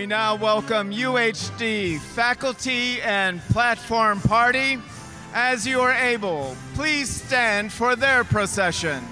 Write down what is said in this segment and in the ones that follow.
We now welcome UHD faculty and platform party. As you are able, please stand for their procession.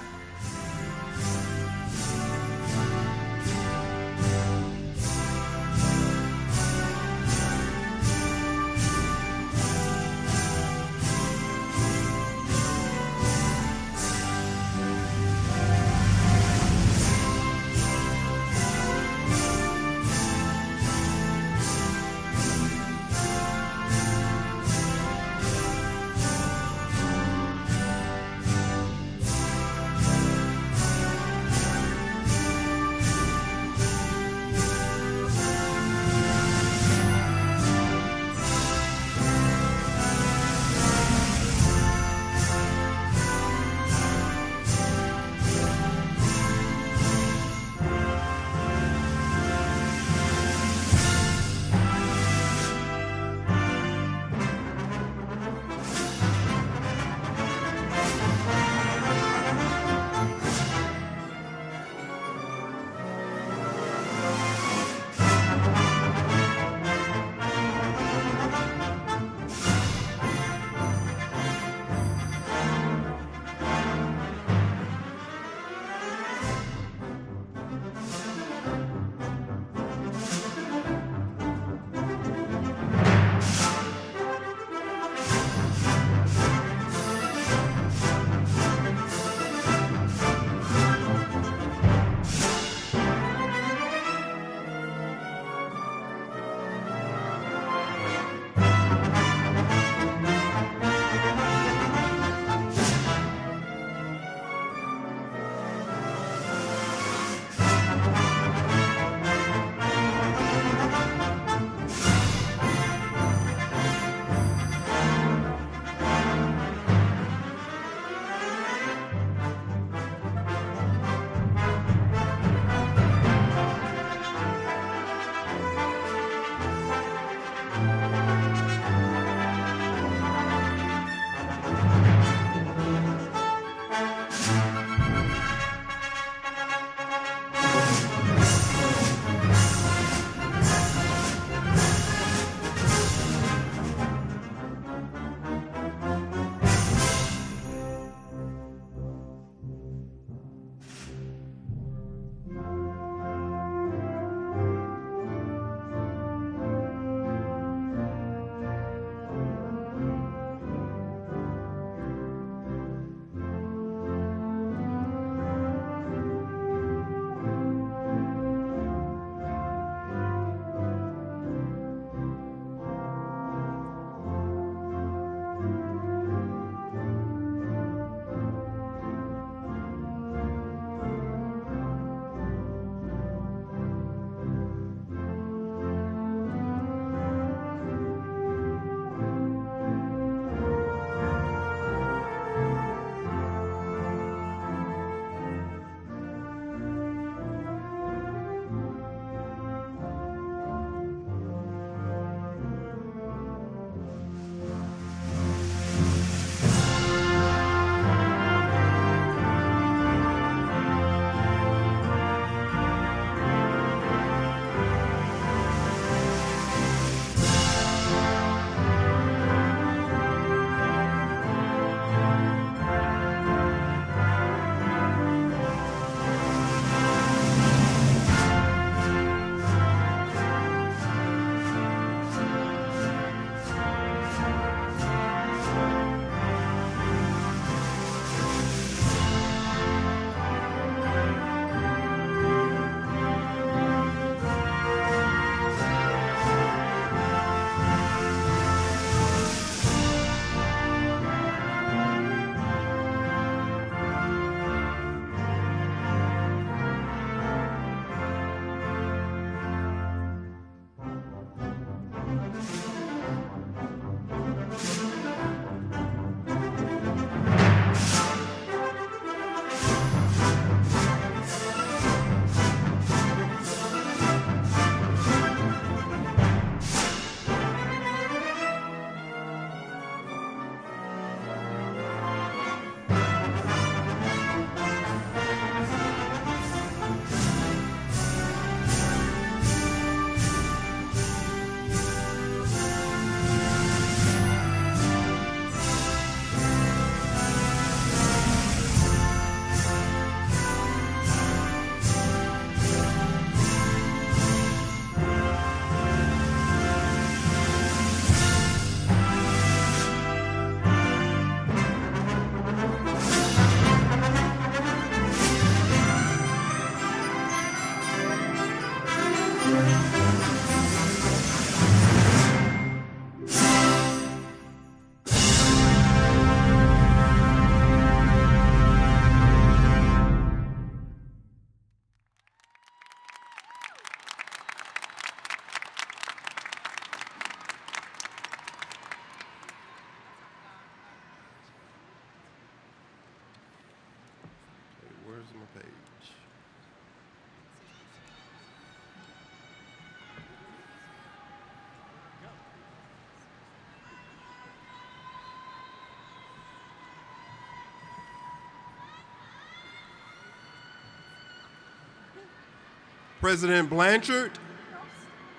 President Blanchard,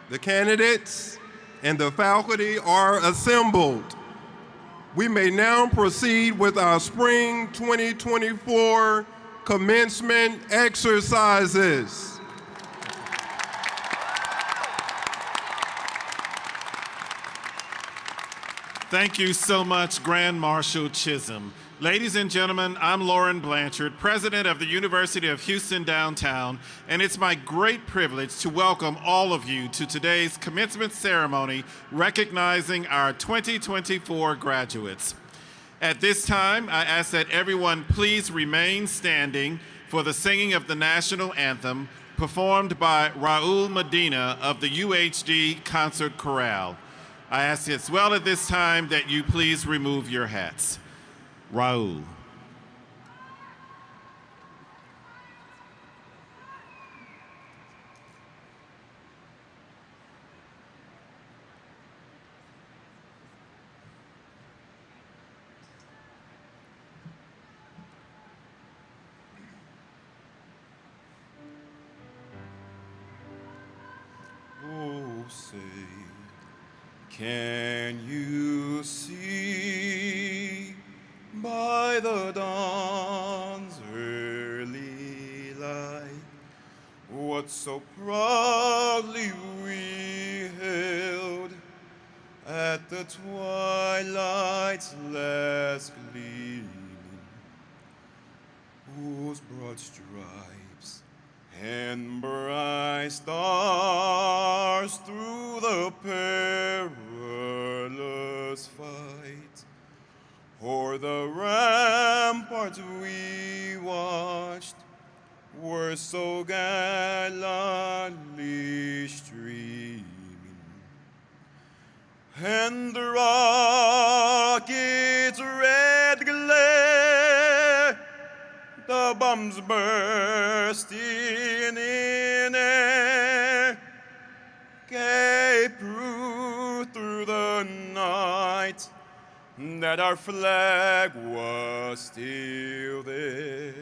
the candidates, and the faculty are assembled. We may now proceed with our spring 2024 commencement exercises. Thank you so much, Grand Marshal Chisholm. Ladies and gentlemen, I'm Lauren Blanchard, president of the University of Houston Downtown, and it's my great privilege to welcome all of you to today's commencement ceremony recognizing our 2024 graduates. At this time, I ask that everyone please remain standing for the singing of the national anthem performed by Raul Medina of the UHD Concert Chorale. I ask as well at this time that you please remove your hats. Raul. Oh, say, can you see by the dawn's early light what so proudly we hailed at the twilight's last gleaming, whose broad stripes and bright stars through the perilous fight o'er the ramparts we watched were so gallantly streaming, and the rocket's red glare, the bombs bursting in air, gave proof through the night that our flag was still there.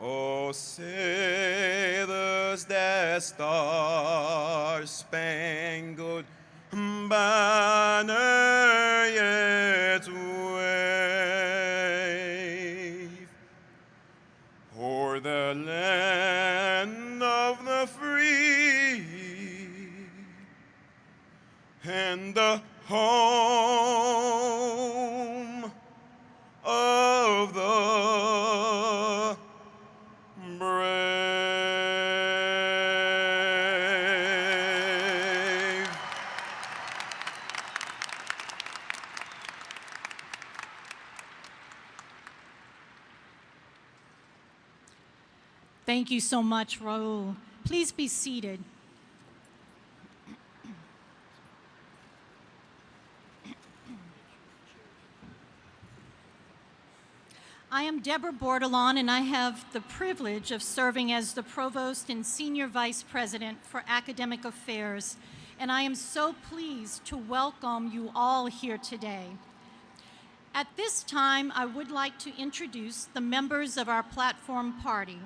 Oh, say does that star-spangled banner yet wave o'er the land of the free and the home of the brave. Thank you so much, Raul. Please be seated. I am Deborah Bordelon, and I have the privilege of serving as the Provost and Senior Vice President for Academic Affairs, and I am so pleased to welcome you all here today. At this time, I would like to introduce the members of our platform party.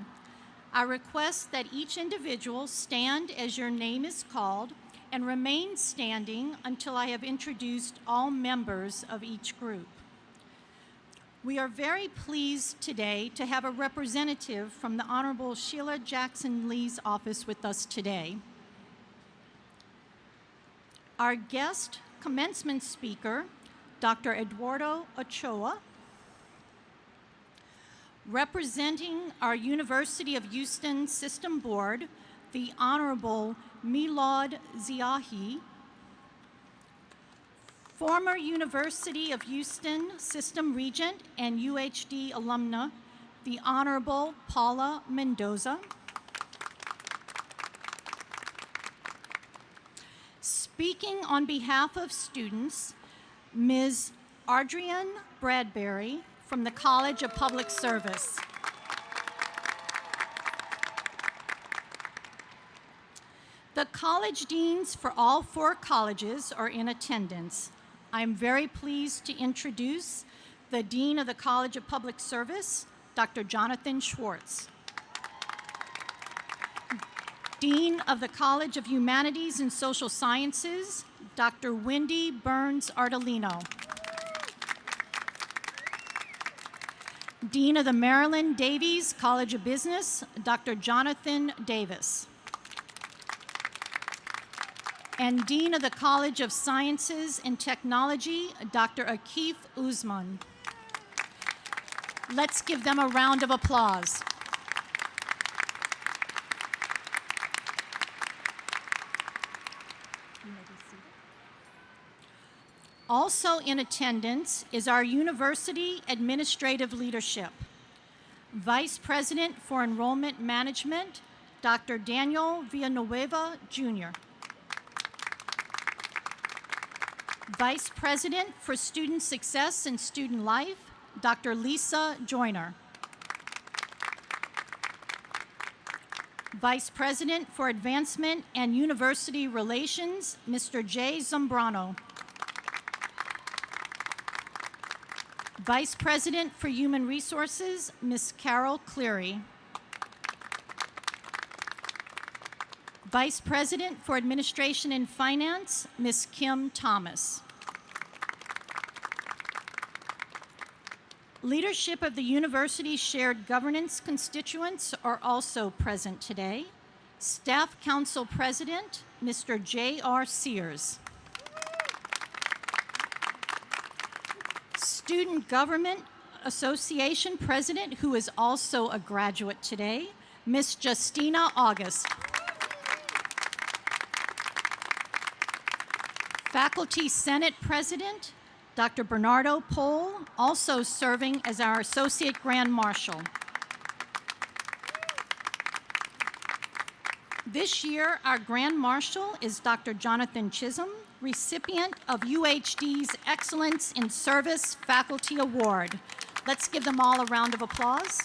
I request that each individual stand as your name is called and remain standing until I have introduced all members of each group. We are very pleased today to have a representative from the Honorable Sheila Jackson Lee's office with us today. Our guest commencement speaker, Dr. Eduardo Ochoa. Representing our University of Houston System Board, the Honorable Milad Ziahi. Former University of Houston System Regent and UHD alumna, the Honorable Paula Mendoza. Speaking on behalf of students, Ms. Adrienne Bradbury from the College of Public Service. The college deans for all 4 colleges are in attendance. I'm very pleased to introduce the Dean of the College of Public Service, Dr. Jonathan Schwartz. Dean of the College of Humanities and Social Sciences, Dr. Wendy Burns Ardolino. Dean of the Marilyn Davies College of Business, Dr. Jonathan Davis. And Dean of the College of Sciences and Technology, Dr. Akif Uzman. Let's give them a round of applause. Also in attendance is our University Administrative Leadership. Vice President for Enrollment Management, Dr. Daniel Villanueva, Jr. Vice President for Student Success and Student Life, Dr. Lisa Joyner. Vice President for Advancement and University Relations, Mr. Jay Zambrano. Vice President for Human Resources, Ms. Carol Cleary. Vice President for Administration and Finance, Ms. Kim Thomas. Leadership of the university's shared governance constituents are also present today. Staff Council President, Mr. J.R. Sears. Student Government Association President, who is also a graduate today, Ms. Justina August. Faculty Senate President, Dr. Bernardo Pohl, also serving as our Associate Grand Marshal. This year, our Grand Marshal is Dr. Jonathan Chisholm, recipient of UHD's Excellence in Service Faculty Award. Let's give them all a round of applause.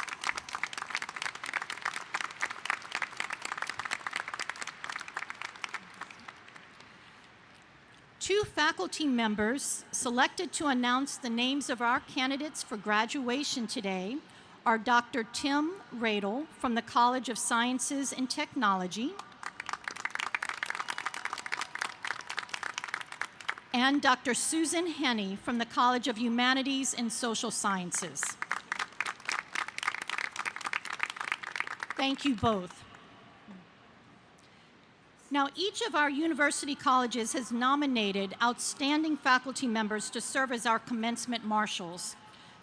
Two faculty members selected to announce the names of our candidates for graduation today are Dr. Tim Radel from the College of Sciences and Technology and Dr. Susan Henney from the College of Humanities and Social Sciences. Thank you both. Now, each of our university colleges has nominated outstanding faculty members to serve as our commencement marshals.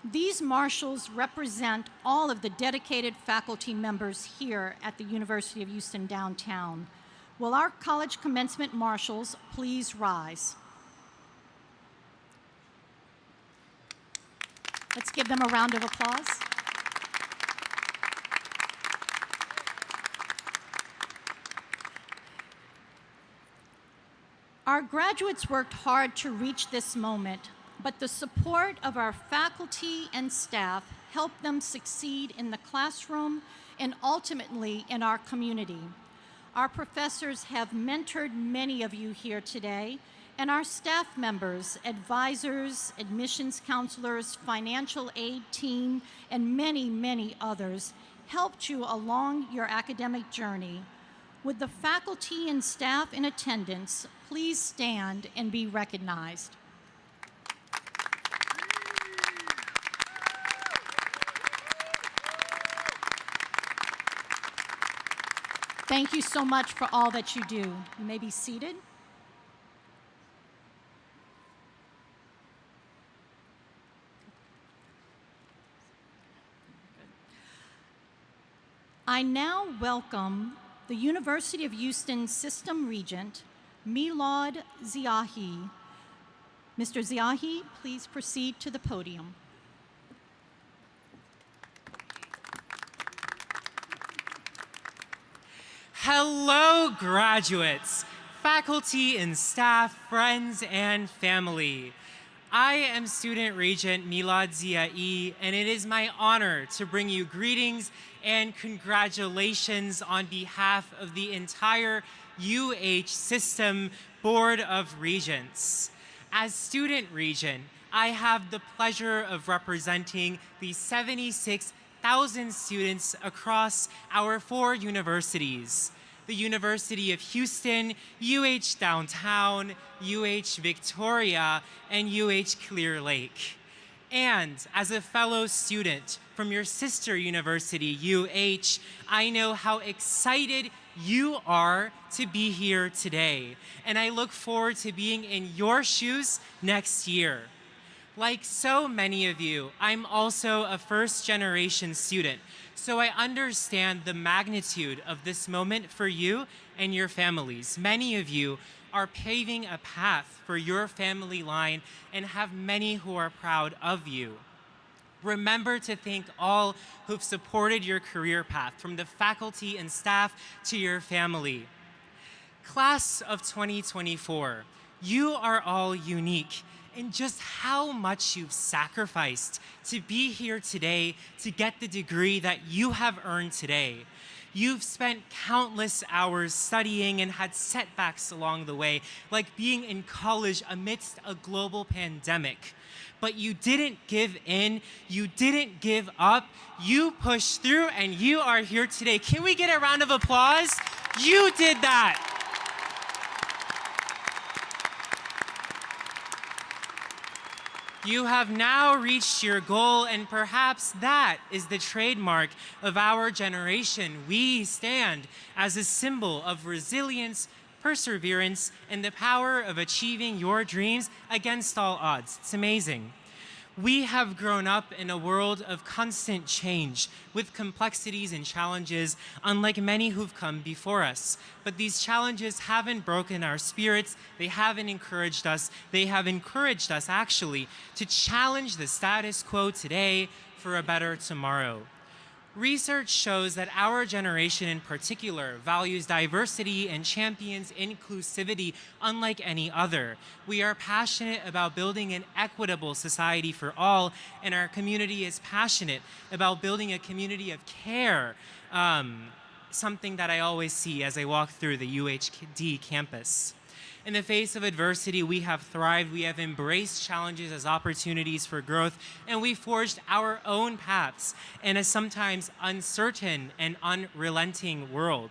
These marshals represent all of the dedicated faculty members here at the University of Houston downtown. Will our college commencement marshals please rise? Let's give them a round of applause. Our graduates worked hard to reach this moment, but the support of our faculty and staff helped them succeed in the classroom and ultimately in our community. Our professors have mentored many of you here today, and our staff members, advisors, admissions counselors, financial aid team, and many, many others helped you along your academic journey. Would the faculty and staff in attendance please stand and be recognized? Thank you so much for all that you do. You may be seated. I now welcome the University of Houston System Regent, Milad Ziahi. Mr. Ziahi, please proceed to the podium. Hello, graduates, faculty and staff, friends and family. I am Student Regent Milad Ziahi, and it is my honor to bring you greetings and congratulations on behalf of the entire UH System Board of Regents. As Student Regent, I have the pleasure of representing the 76,000 students across our 4 universities. the University of Houston, UH Downtown, UH Victoria, and UH Clear Lake. And as a fellow student from your sister university, UH, I know how excited you are to be here today. And I look forward to being in your shoes next year. Like so many of you, I'm also a first-generation student, so I understand the magnitude of this moment for you and your families. Many of you are paving a path for your family line and have many who are proud of you. Remember to thank all who've supported your career path, from the faculty and staff to your family. Class of 2024, you are all unique in just how much you've sacrificed to be here today to get the degree that you have earned today. You've spent countless hours studying and had setbacks along the way, like being in college amidst a global pandemic. But you didn't give in, you didn't give up, you pushed through, and you are here today. Can we get a round of applause? You did that. You have now reached your goal, and perhaps that is the trademark of our generation. We stand as a symbol of resilience, perseverance, and the power of achieving your dreams against all odds. It's amazing. We have grown up in a world of constant change with complexities and challenges unlike many who've come before us. But these challenges haven't broken our spirits. They haven't encouraged us. They have encouraged us, actually, to challenge the status quo today for a better tomorrow. Research shows that our generation in particular values diversity and champions inclusivity unlike any other. We are passionate about building an equitable society for all, and our community is passionate about building a community of care, something that I always see as I walk through the UHD campus. In the face of adversity, we have thrived, we have embraced challenges as opportunities for growth, and we forged our own paths in a sometimes uncertain and unrelenting world.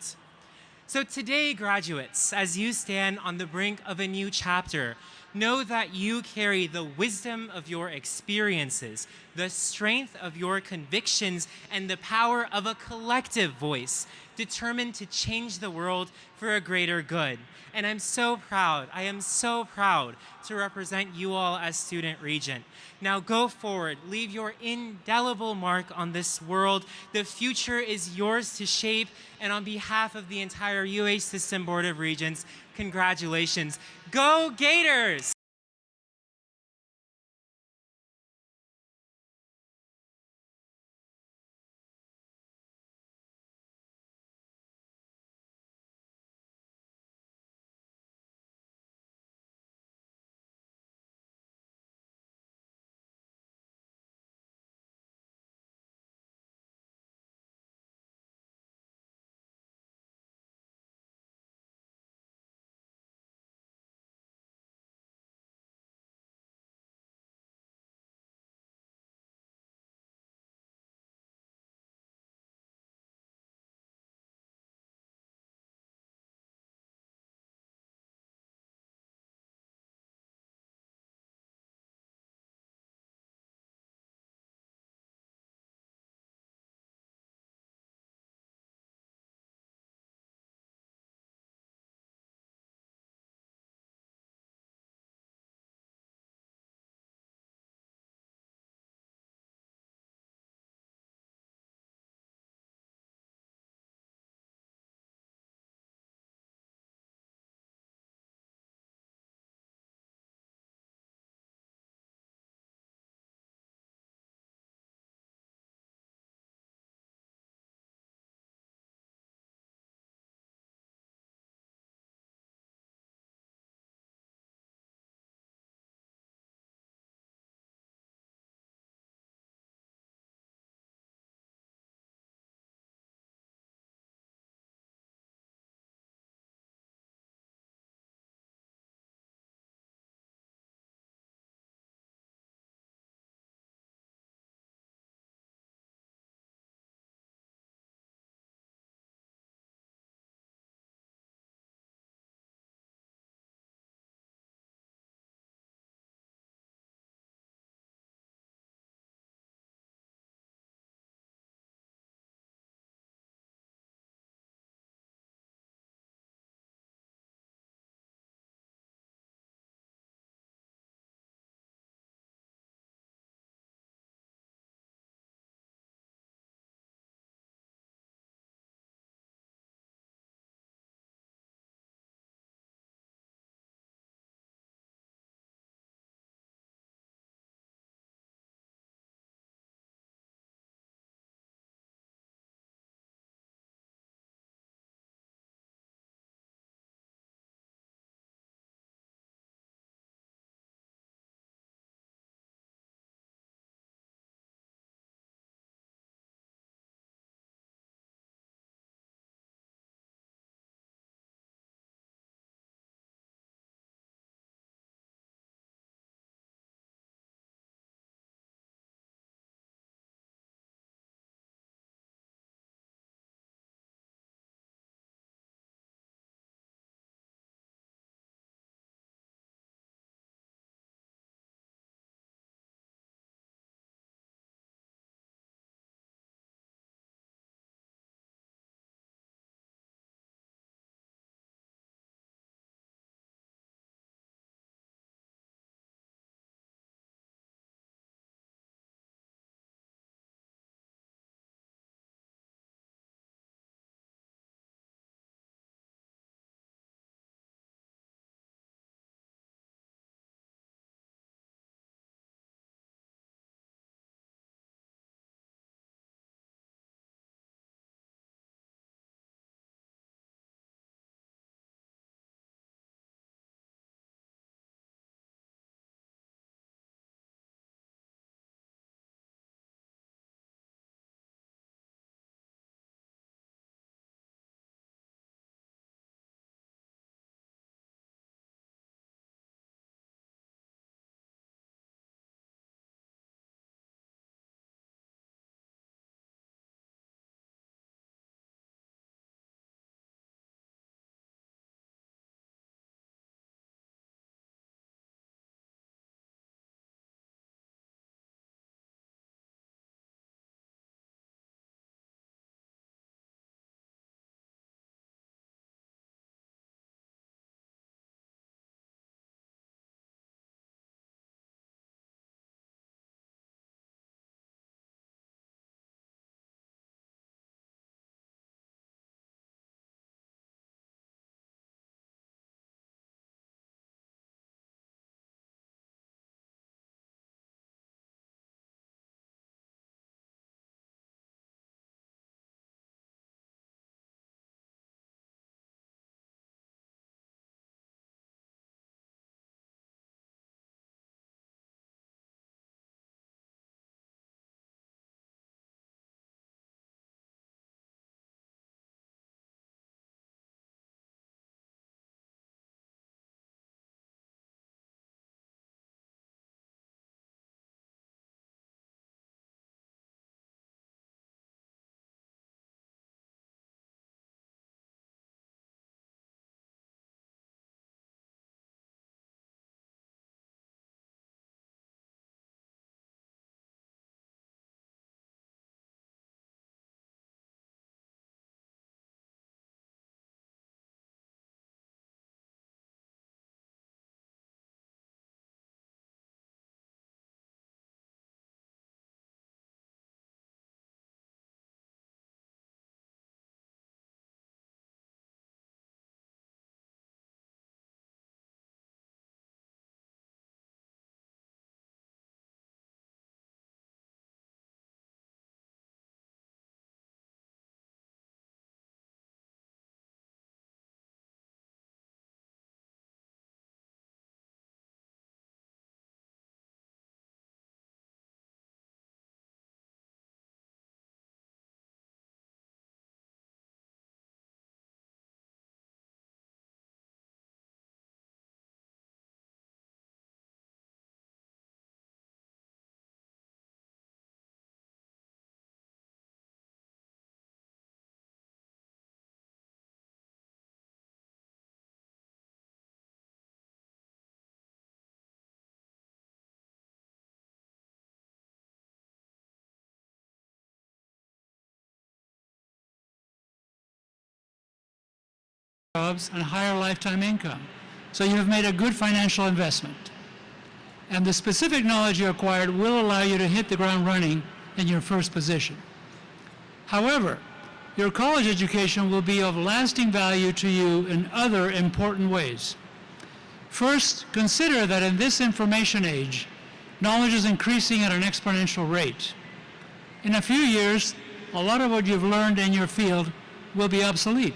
So today, graduates, as you stand on the brink of a new chapter, know that you carry the wisdom of your experiences, the strength of your convictions, and the power of a collective voice determined to change the world for a greater good. And I'm so proud, I am so proud to represent you all as Student Regent. Now go forward, leave your indelible mark on this world. The future is yours to shape, and on behalf of the entire UH System Board of Regents, congratulations. Go Gators! jobs and higher lifetime income. So you have made a good financial investment. And the specific knowledge you acquired will allow you to hit the ground running in your first position. However, your college education will be of lasting value to you in other important ways. First, consider that in this information age, knowledge is increasing at an exponential rate. In a few years, a lot of what you've learned in your field will be obsolete.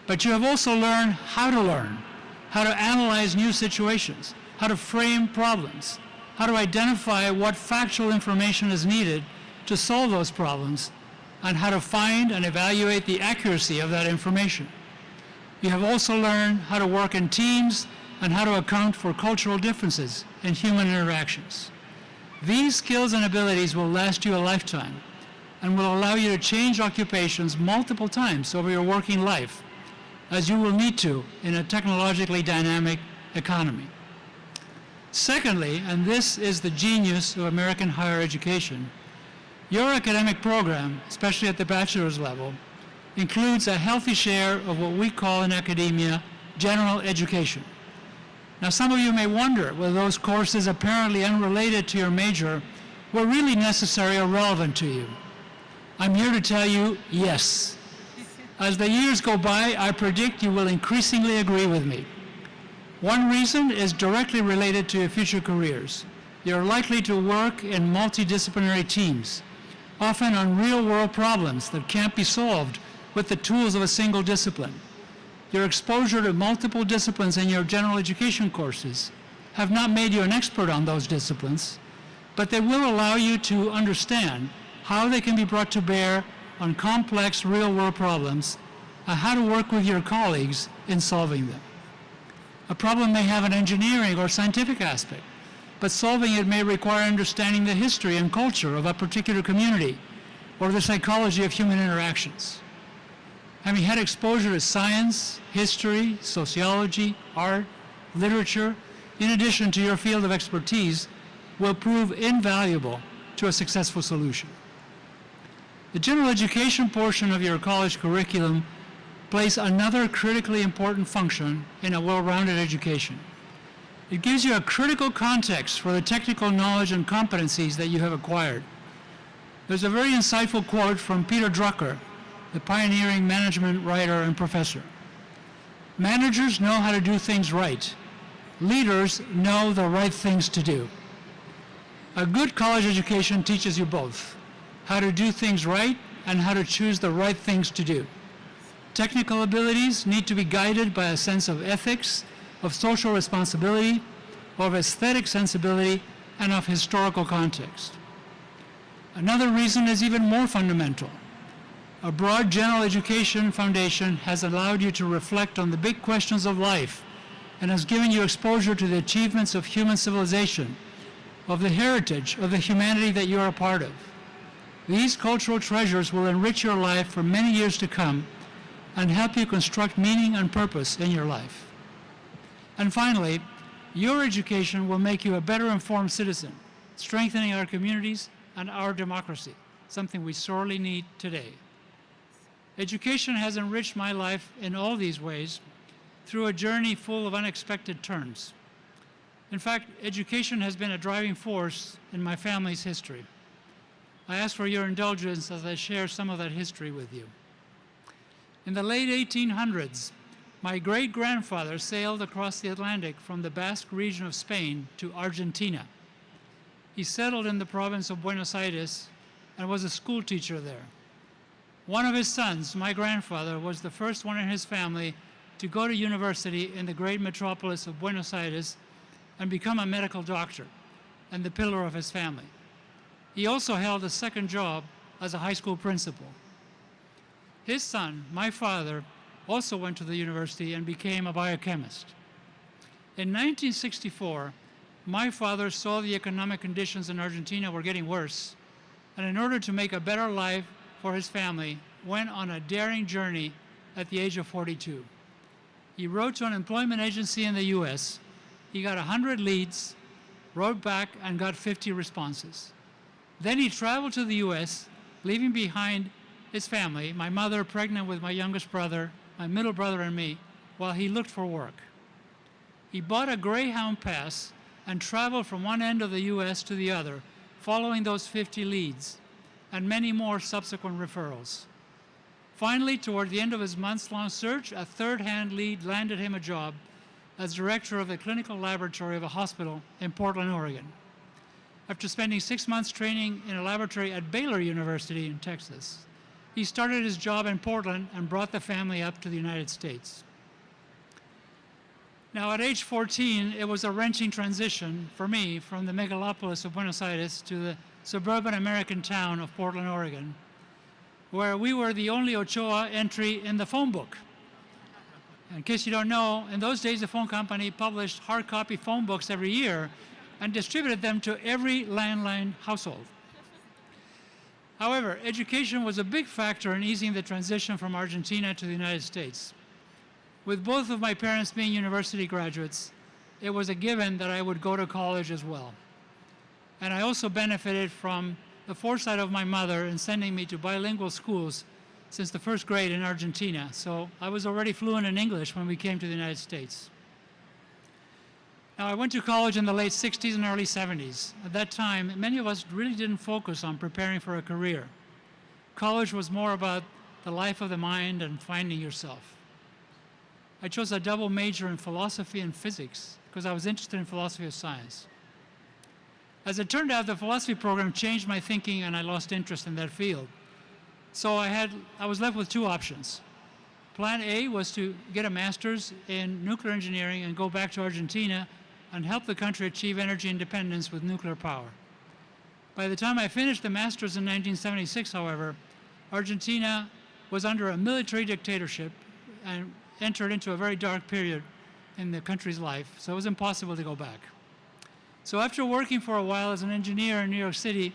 But you have also learned, how to analyze new situations, how to frame problems, how to identify what factual information is needed to solve those problems, and how to find and evaluate the accuracy of that information. You have also learned how to work in teams and how to account for cultural differences in human interactions. These skills and abilities will last you a lifetime and will allow you to change occupations multiple times over your working life, as you will need to in a technologically dynamic economy. Secondly, and this is the genius of American higher education, your academic program, especially at the bachelor's level, includes a healthy share of what we call in academia general education. Now, some of you may wonder whether those courses apparently unrelated to your major were really necessary or relevant to you. I'm here to tell you, yes. As the years go by, I predict you will increasingly agree with me. One reason is directly related to your future careers. You're likely to work in multidisciplinary teams, often on real-world problems that can't be solved with the tools of a single discipline. Your exposure to multiple disciplines in your general education courses have not made you an expert on those disciplines, but they will allow you to understand how they can be brought to bear on complex real-world problems and how to work with your colleagues in solving them. A problem may have an engineering or scientific aspect, but solving it may require understanding the history and culture of a particular community or the psychology of human interactions. Having had exposure to science, history, sociology, art, literature, in addition to your field of expertise, will prove invaluable to a successful solution. The general education portion of your college curriculum plays another critically important function in a well-rounded education. It gives you a critical context for the technical knowledge and competencies that you have acquired. There's a very insightful quote from Peter Drucker, the pioneering management writer and professor. Managers know how to do things right. Leaders know the right things to do. A good college education teaches you both, how to do things right and how to choose the right things to do. Technical abilities need to be guided by a sense of ethics, of social responsibility, of aesthetic sensibility, and of historical context. Another reason is even more fundamental. A broad general education foundation has allowed you to reflect on the big questions of life and has given you exposure to the achievements of human civilization, of the heritage, of the humanity that you are a part of. These cultural treasures will enrich your life for many years to come and help you construct meaning and purpose in your life. And finally, your education will make you a better informed citizen, strengthening our communities and our democracy, something we sorely need today. Education has enriched my life in all these ways through a journey full of unexpected turns. In fact, education has been a driving force in my family's history. I ask for your indulgence as I share some of that history with you. In the late 1800s, my great-grandfather sailed across the Atlantic from the Basque region of Spain to Argentina. He settled in the province of Buenos Aires and was a school teacher there. One of his sons, my grandfather, was the first one in his family to go to university in the great metropolis of Buenos Aires and become a medical doctor and the pillar of his family. He also held a second job as a high school principal. His son, my father, also went to the university and became a biochemist. In 1964, my father saw the economic conditions in Argentina were getting worse, and in order to make a better life for his family, went on a daring journey at the age of 42. He wrote to an employment agency in the US. He got 100 leads, wrote back, and got 50 responses. Then he traveled to the US, leaving behind his family, my mother pregnant with my youngest brother, my middle brother and me, while he looked for work. He bought a Greyhound pass and traveled from one end of the U.S. to the other, following those 50 leads, and many more subsequent referrals. Finally, toward the end of his months-long search, a third-hand lead landed him a job as director of the clinical laboratory of a hospital in Portland, Oregon. After spending 6 months training in a laboratory at Baylor University in Texas, he started his job in Portland and brought the family up to the United States. Now, at age 14, it was a wrenching transition for me from the megalopolis of Buenos Aires to the suburban American town of Portland, Oregon, where we were the only Ochoa entry in the phone book. In case you don't know, in those days, the phone company published hard copy phone books every year and distributed them to every landline household. However, education was a big factor in easing the transition from Argentina to the United States. With both of my parents being university graduates, it was a given that I would go to college as well. And I also benefited from the foresight of my mother in sending me to bilingual schools since the first grade in Argentina, so I was already fluent in English when we came to the United States. Now, I went to college in the late 60s and early 70s. At that time, many of us really didn't focus on preparing for a career. College was more about the life of the mind and finding yourself. I chose a double major in philosophy and physics because I was interested in philosophy of science. As it turned out, the philosophy program changed my thinking and I lost interest in that field. So I was left with two options. Plan A was to get a master's in nuclear engineering and go back to Argentina and help the country achieve energy independence with nuclear power. By the time I finished the master's in 1976, however, Argentina was under a military dictatorship and entered into a very dark period in the country's life, so it was impossible to go back. So after working for a while as an engineer in New York City,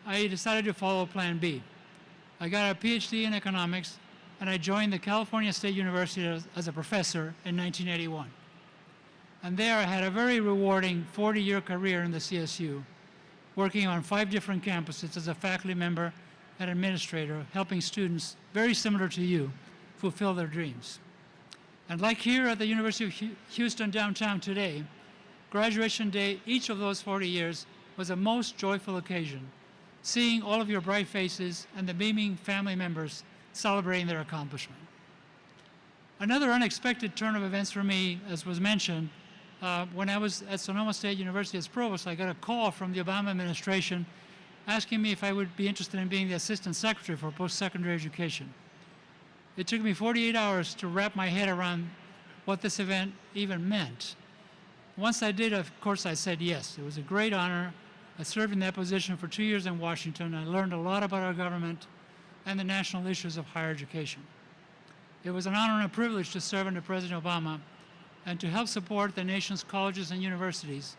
I decided to follow Plan B. I got a PhD in economics, and I joined the California State University as a professor in 1981. And there I had a very rewarding 40-year career in the CSU, working on 5 different campuses as a faculty member and administrator, helping students very similar to you fulfill their dreams. And like here at the University of Houston downtown today, graduation day each of those 40 years was a most joyful occasion, seeing all of your bright faces and the beaming family members celebrating their accomplishment. Another unexpected turn of events for me, as was mentioned, when I was at Sonoma State University as provost, I got a call from the Obama administration asking me if I would be interested in being the assistant secretary for post-secondary education. It took me 48 hours to wrap my head around what this event even meant. Once I did, of course, I said yes. It was a great honor. I served in that position for 2 years in Washington. I learned a lot about our government and the national issues of higher education. It was an honor and a privilege to serve under President Obama and to help support the nation's colleges and universities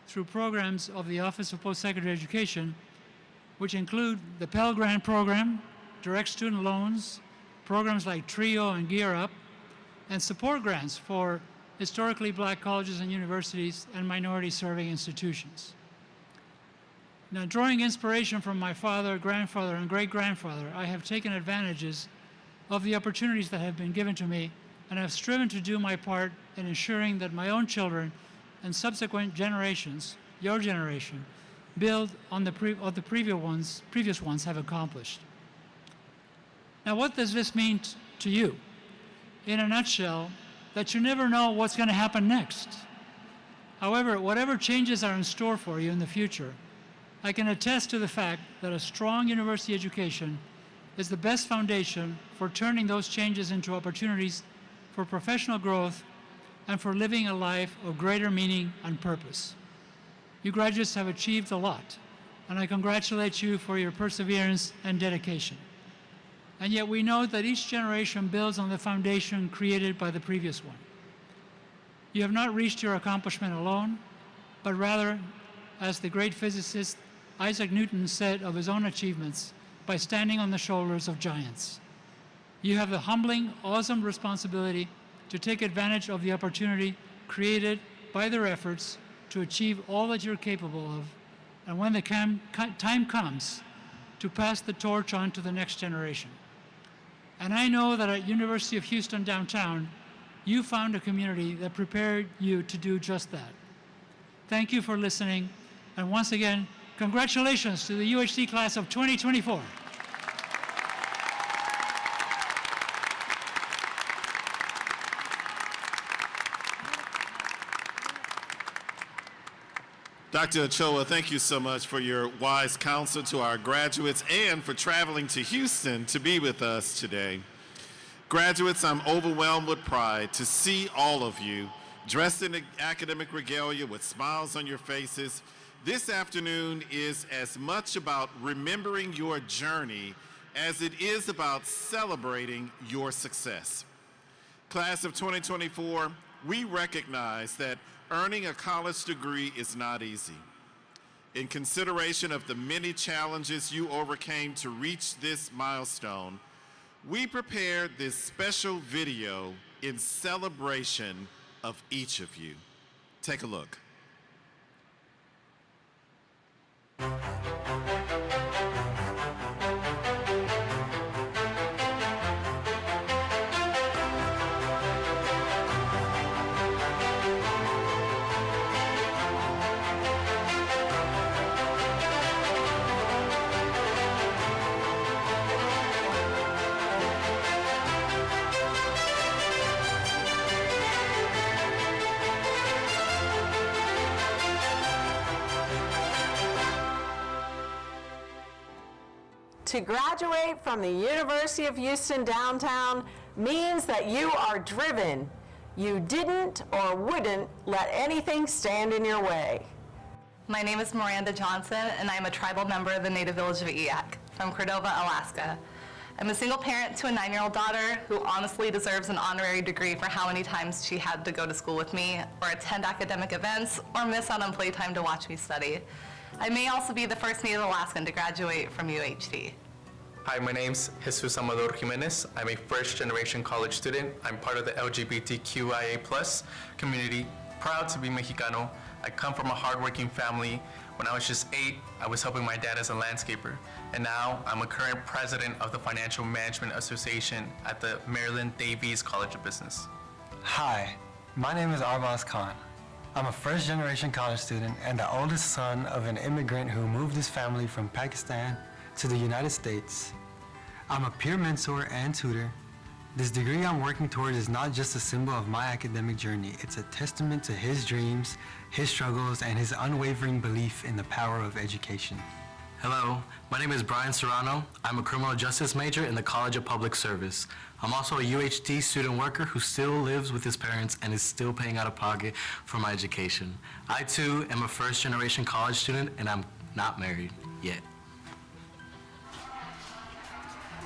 through programs of the Office of Post-Secondary Education, which include the Pell Grant Program, direct student loans, programs like TRIO and Gear Up, and support grants for historically black colleges and universities and minority-serving institutions. Now, drawing inspiration from my father, grandfather, and great-grandfather, I have taken advantages of the opportunities that have been given to me, and have striven to do my part in ensuring that my own children and subsequent generations, your generation, build on the previous ones have accomplished. Now, what does this mean to you? In a nutshell, that you never know what's going to happen next. However, whatever changes are in store for you in the future, I can attest to the fact that a strong university education is the best foundation for turning those changes into opportunities for professional growth and for living a life of greater meaning and purpose. You graduates have achieved a lot, and I congratulate you for your perseverance and dedication. And yet we know that each generation builds on the foundation created by the previous one. You have not reached your accomplishment alone, but rather, as the great physicist Isaac Newton said of his own achievements, by standing on the shoulders of giants. You have the humbling, awesome responsibility to take advantage of the opportunity created by their efforts to achieve all that you're capable of, and when the time comes, to pass the torch on to the next generation. And I know that at University of Houston downtown, you found a community that prepared you to do just that. Thank you for listening, and once again, congratulations to the UHD class of 2024. Dr. Ochoa, thank you so much for your wise counsel to our graduates and for traveling to Houston to be with us today. Graduates, I'm overwhelmed with pride to see all of you dressed in academic regalia with smiles on your faces. This afternoon is as much about remembering your journey as it is about celebrating your success. Class of 2024, we recognize that earning a college degree is not easy. In consideration of the many challenges you overcame to reach this milestone, we prepared this special video in celebration of each of you. Take a look. To graduate from the University of Houston downtown means that you are driven. You didn't or wouldn't let anything stand in your way. My name is Miranda Johnson, and I'm a tribal member of the native village of Eyak from Cordova, Alaska. I'm a single parent to a 9-year-old daughter who honestly deserves an honorary degree for how many times she had to go to school with me, or attend academic events, or miss out on playtime to watch me study. I may also be the first Native Alaskan to graduate from UHD. Hi, my name's Jesus Amador Jimenez. I'm a first-generation college student. I'm part of the LGBTQIA+ community, proud to be Mexicano. I come from a hardworking family. When I was just 8, I was helping my dad as a landscaper. And now I'm a current president of the Financial Management Association at the Marilyn Davies College of Business. Hi, my name is Arbaz Khan. I'm a first-generation college student and the oldest son of an immigrant who moved his family from Pakistan to the United States. I'm a peer mentor and tutor. This degree I'm working toward is not just a symbol of my academic journey, it's a testament to his dreams, his struggles, and his unwavering belief in the power of education. Hello, my name is Brian Serrano. I'm a criminal justice major in the College of Public Service. I'm also a UHD student worker who still lives with his parents and is still paying out of pocket for my education. I too am a first-generation college student, and I'm not married yet.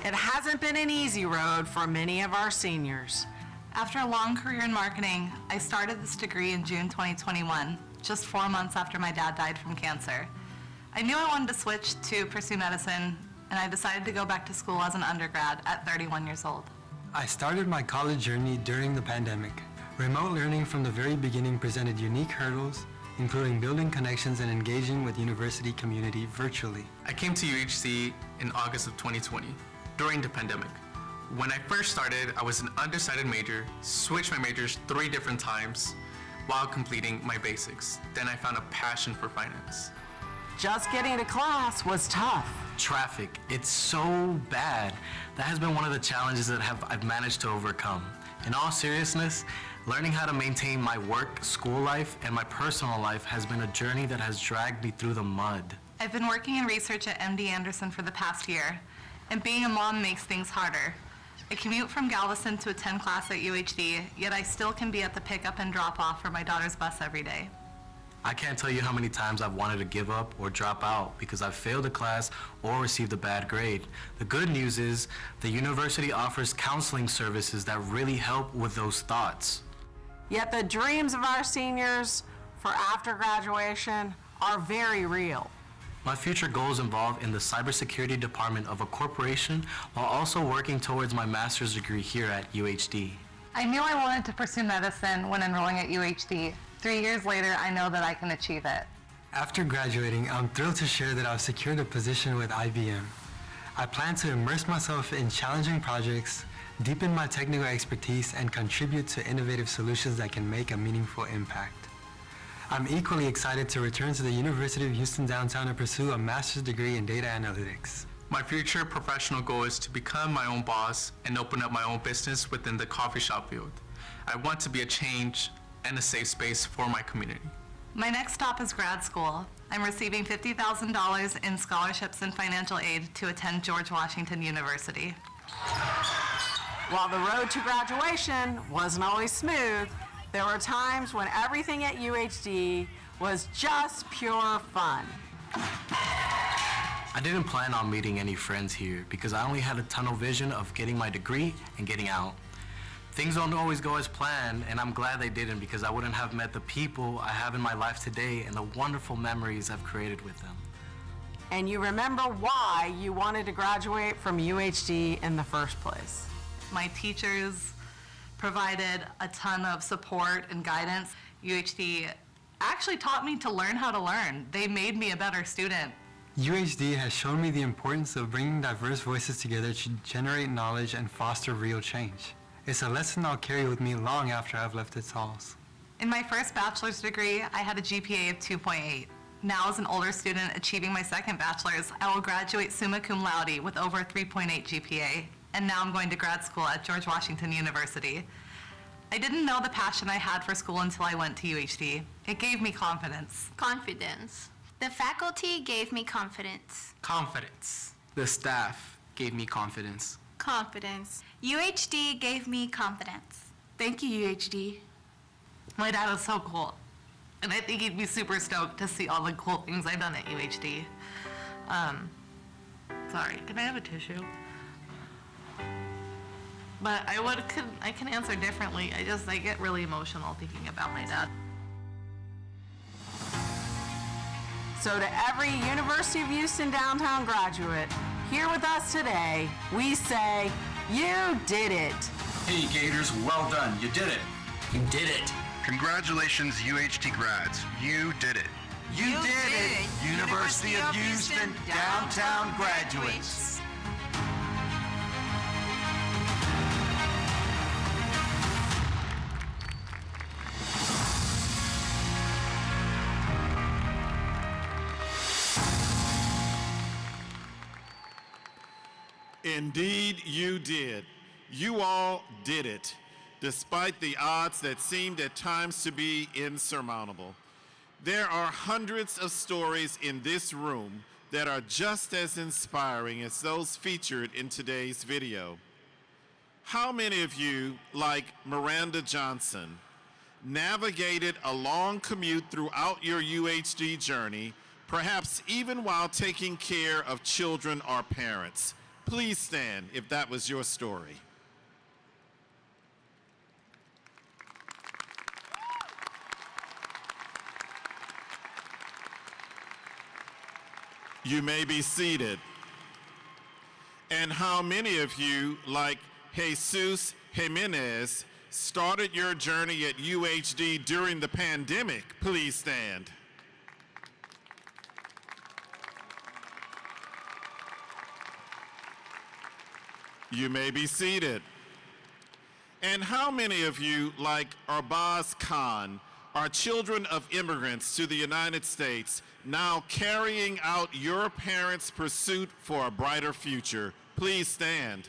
It hasn't been an easy road for many of our seniors. After a long career in marketing, I started this degree in June 2021, just 4 months after my dad died from cancer. I knew I wanted to switch to pursue medicine, and I decided to go back to school as an undergrad at 31 years old. I started my college journey during the pandemic. Remote learning from the very beginning presented unique hurdles, including building connections and engaging with university community virtually. I came to UHC in August of 2020, during the pandemic. When I first started, I was an undecided major, switched my majors 3 different times while completing my basics. Then I found a passion for finance. Just getting to class was tough. Traffic, it's so bad. That has been one of the challenges that I've managed to overcome. In all seriousness, learning how to maintain my work, school life, and my personal life has been a journey that has dragged me through the mud. I've been working in research at MD Anderson for the past year, and being a mom makes things harder. I commute from Galveston to attend class at UHD, yet I still can be at the pickup and drop off for my daughter's bus every day. I can't tell you how many times I've wanted to give up or drop out because I've failed a class or received a bad grade. The good news is the university offers counseling services that really help with those thoughts. Yet the dreams of our seniors for after graduation are very real. My future goals involve in the cybersecurity department of a corporation while also working towards my master's degree here at UHD. I knew I wanted to pursue medicine when enrolling at UHD. 3 years later, I know that I can achieve it. After graduating, I'm thrilled to share that I've secured a position with IBM. I plan to immerse myself in challenging projects, deepen my technical expertise, and contribute to innovative solutions that can make a meaningful impact. I'm equally excited to return to the University of Houston downtown and pursue a master's degree in data analytics. My future professional goal is to become my own boss and open up my own business within the coffee shop field. I want to be a change and a safe space for my community. My next stop is grad school. I'm receiving $50,000 in scholarships and financial aid to attend George Washington University. While the road to graduation wasn't always smooth, there were times when everything at UHD was just pure fun. I didn't plan on meeting any friends here because I only had a tunnel vision of getting my degree and getting out. Things don't always go as planned, and I'm glad they didn't because I wouldn't have met the people I have in my life today and the wonderful memories I've created with them. And you remember why you wanted to graduate from UHD in the first place. My teachers provided a ton of support and guidance. UHD actually taught me to learn how to learn. They made me a better student. UHD has shown me the importance of bringing diverse voices together to generate knowledge and foster real change. It's a lesson I'll carry with me long after I've left its halls. In my first bachelor's degree, I had a GPA of 2.8. Now, as an older student achieving my second bachelor's, I will graduate summa cum laude with over a 3.8 GPA. And now I'm going to grad school at George Washington University. I didn't know the passion I had for school until I went to UHD. It gave me confidence. Confidence. The faculty gave me confidence. Confidence. The staff gave me confidence. Confidence. UHD gave me confidence. Thank you, UHD. My dad is so cool. And I think he'd be super stoked to see all the cool things I've done at UHD. Sorry, can I have a tissue? But I can answer differently. I get really emotional thinking about my dad. So to every University of Houston downtown graduate here with us today, we say, you did it. Hey Gators, well done, you did it. You did it. Congratulations, UHD grads, you did it. You did it, University of Houston downtown graduates. Indeed, you did. You all did it, despite the odds that seemed at times to be insurmountable. There are hundreds of stories in this room that are just as inspiring as those featured in today's video. How many of you, like Miranda Johnson, navigated a long commute throughout your UHD journey, perhaps even while taking care of children or parents? Please stand if that was your story. You may be seated. And how many of you, like Jesus Jimenez, started your journey at UHD during the pandemic? Please stand. You may be seated. And how many of you, like Arbaz Khan, are children of immigrants to the United States, now carrying out your parents' pursuit for a brighter future? Please stand.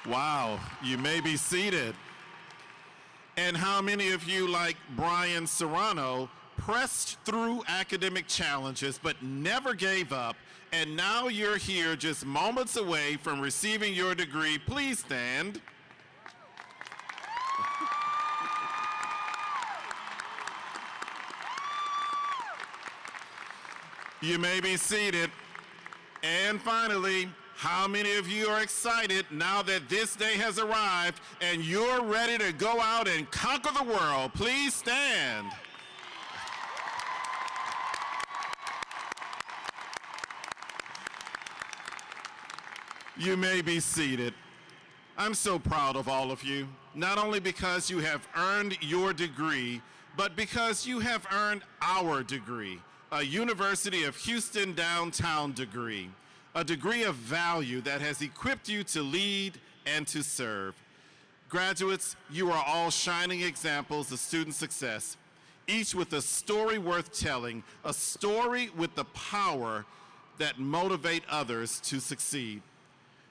Wow, you may be seated. And how many of you, like Brian Serrano, pressed through academic challenges but never gave up, and now you're here just moments away from receiving your degree? Please stand. You may be seated. And finally, how many of you are excited now that this day has arrived and you're ready to go out and conquer the world? Please stand. You may be seated. I'm so proud of all of you, not only because you have earned your degree, but because you have earned our degree, a University of Houston Downtown degree, a degree of value that has equipped you to lead and to serve. Graduates, you are all shining examples of student success, each with a story worth telling, a story with the power that motivate others to succeed.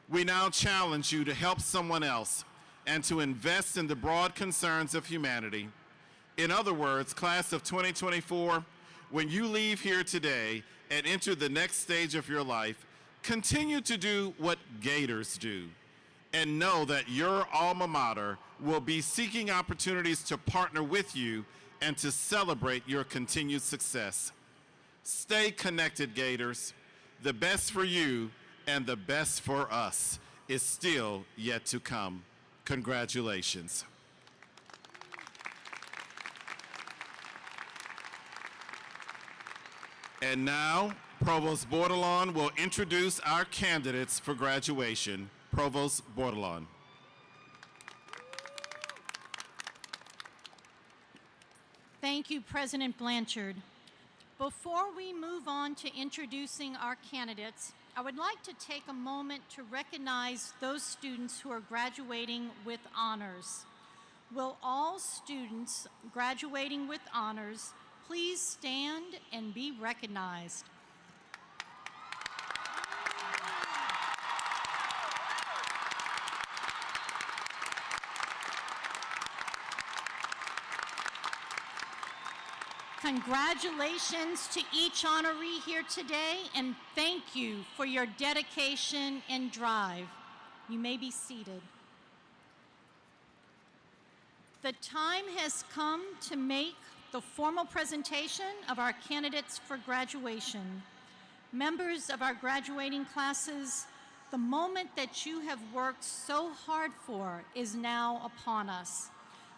We now challenge you to help someone else and to invest in the broad concerns of humanity. In other words, class of 2024, when you leave here today and enter the next stage of your life, continue to do what Gators do, and know that your alma mater will be seeking opportunities to partner with you and to celebrate your continued success. Stay connected, Gators. The best for you and the best for us is still yet to come. Congratulations. And now, Provost Bordelon will introduce our candidates for graduation. Provost Bordelon. Thank you, President Blanchard. Before we move on to introducing our candidates, I would like to take a moment to recognize those students who are graduating with honors. Will all students graduating with honors please stand and be recognized? Congratulations to each honoree here today, and thank you for your dedication and drive. You may be seated. The time has come to make the formal presentation of our candidates for graduation. Members of our graduating classes, the moment that you have worked so hard for is now upon us.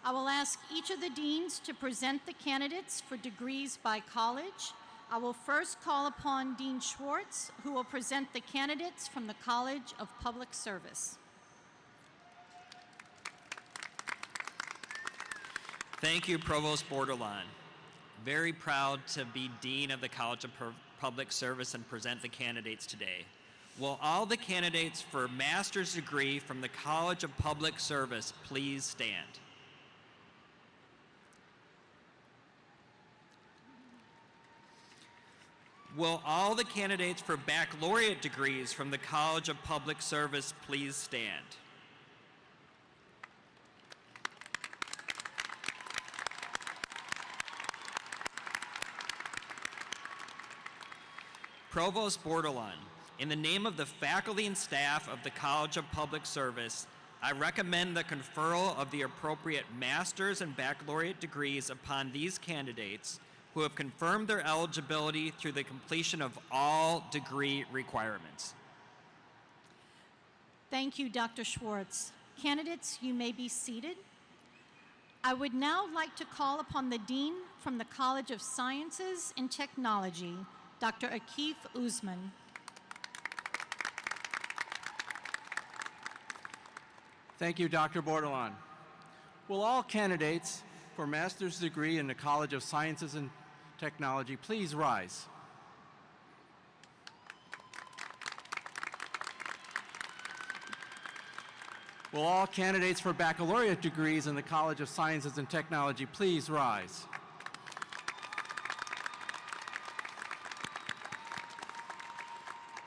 I will ask each of the deans to present the candidates for degrees by college. I will first call upon Dean Schwartz, who will present the candidates from the College of Public Service. Thank you, Provost Bordelon. Very proud to be Dean of the College of Public Service and present the candidates today. Will all the candidates for master's degree from the College of Public Service please stand? Will all the candidates for baccalaureate degrees from the College of Public Service please stand? Provost Bordelon, in the name of the faculty and staff of the College of Public Service, I recommend the conferral of the appropriate master's and baccalaureate degrees upon these candidates who have confirmed their eligibility through the completion of all degree requirements. Thank you, Dr. Schwartz. Candidates, you may be seated. I would now like to call upon the Dean from the College of Sciences and Technology, Dr. Akif Usman. Thank you, Dr. Bordelon. Will all candidates for master's degree in the College of Sciences and Technology please rise? Will all candidates for baccalaureate degrees in the College of Sciences and Technology please rise?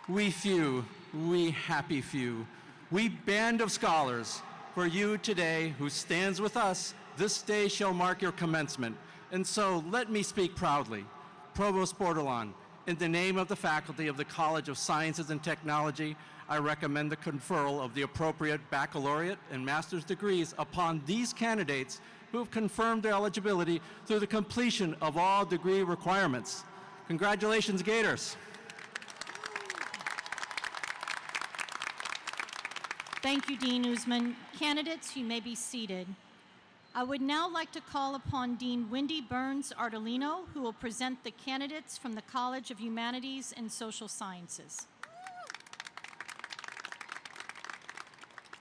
We few, we happy few, we band of scholars, for you today who stands with us, this day shall mark your commencement. And so let me speak proudly. Provost Bordelon, in the name of the faculty of the College of Sciences and Technology, I recommend the conferral of the appropriate baccalaureate and master's degrees upon these candidates who have confirmed their eligibility through the completion of all degree requirements. Congratulations, Gators. Thank you, Dean Usman. Candidates, you may be seated. I would now like to call upon Dean Wendy Burns Ardolino, who will present the candidates from the College of Humanities and Social Sciences.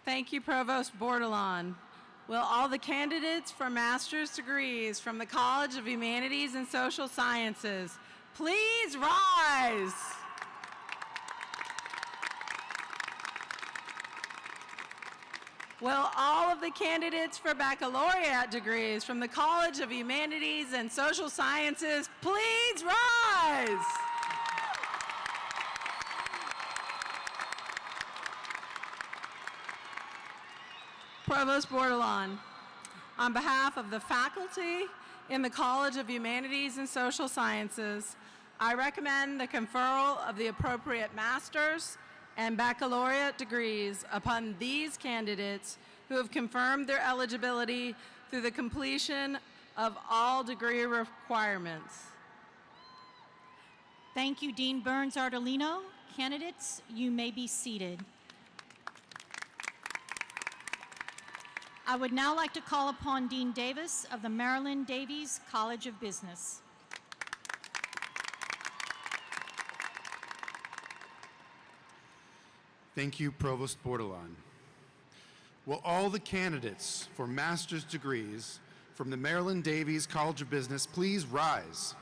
Thank you, Provost Bordelon. Will all the candidates for master's degrees from the College of Humanities and Social Sciences please rise? Will all of the candidates for baccalaureate degrees from the College of Humanities and Social Sciences please rise? Provost Bordelon, on behalf of the faculty in the College of Humanities and Social Sciences, I recommend the conferral of the appropriate master's and baccalaureate degrees upon these candidates who have confirmed their eligibility through the completion of all degree requirements. Thank you, Dean Burns-Ardolino. Candidates, you may be seated. I would now like to call upon Dean Davis of the Marilyn Davies College of Business. Thank you, Provost Bordelon. Will all the candidates for master's degrees from the Marilyn Davies College of Business please rise?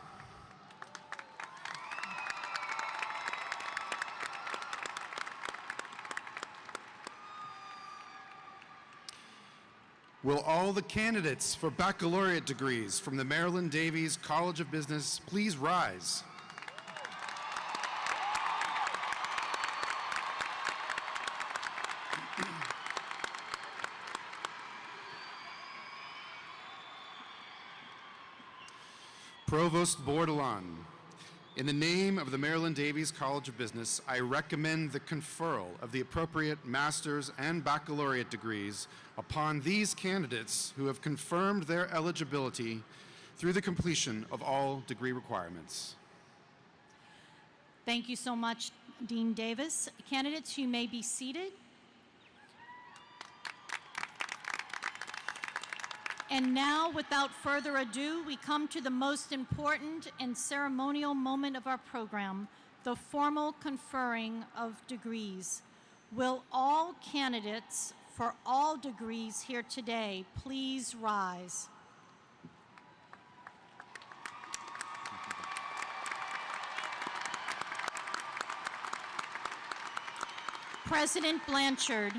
Will all the candidates for baccalaureate degrees from the Marilyn Davies College of Business please rise? Provost Bordelon, in the name of the Marilyn Davies College of Business, I recommend the conferral of the appropriate master's and baccalaureate degrees upon these candidates who have confirmed their eligibility through the completion of all degree requirements. Thank you so much, Dean Davis. Candidates, you may be seated. And now, without further ado, we come to the most important and ceremonial moment of our program, the formal conferring of degrees. Will all candidates for all degrees here today please rise? President Blanchard,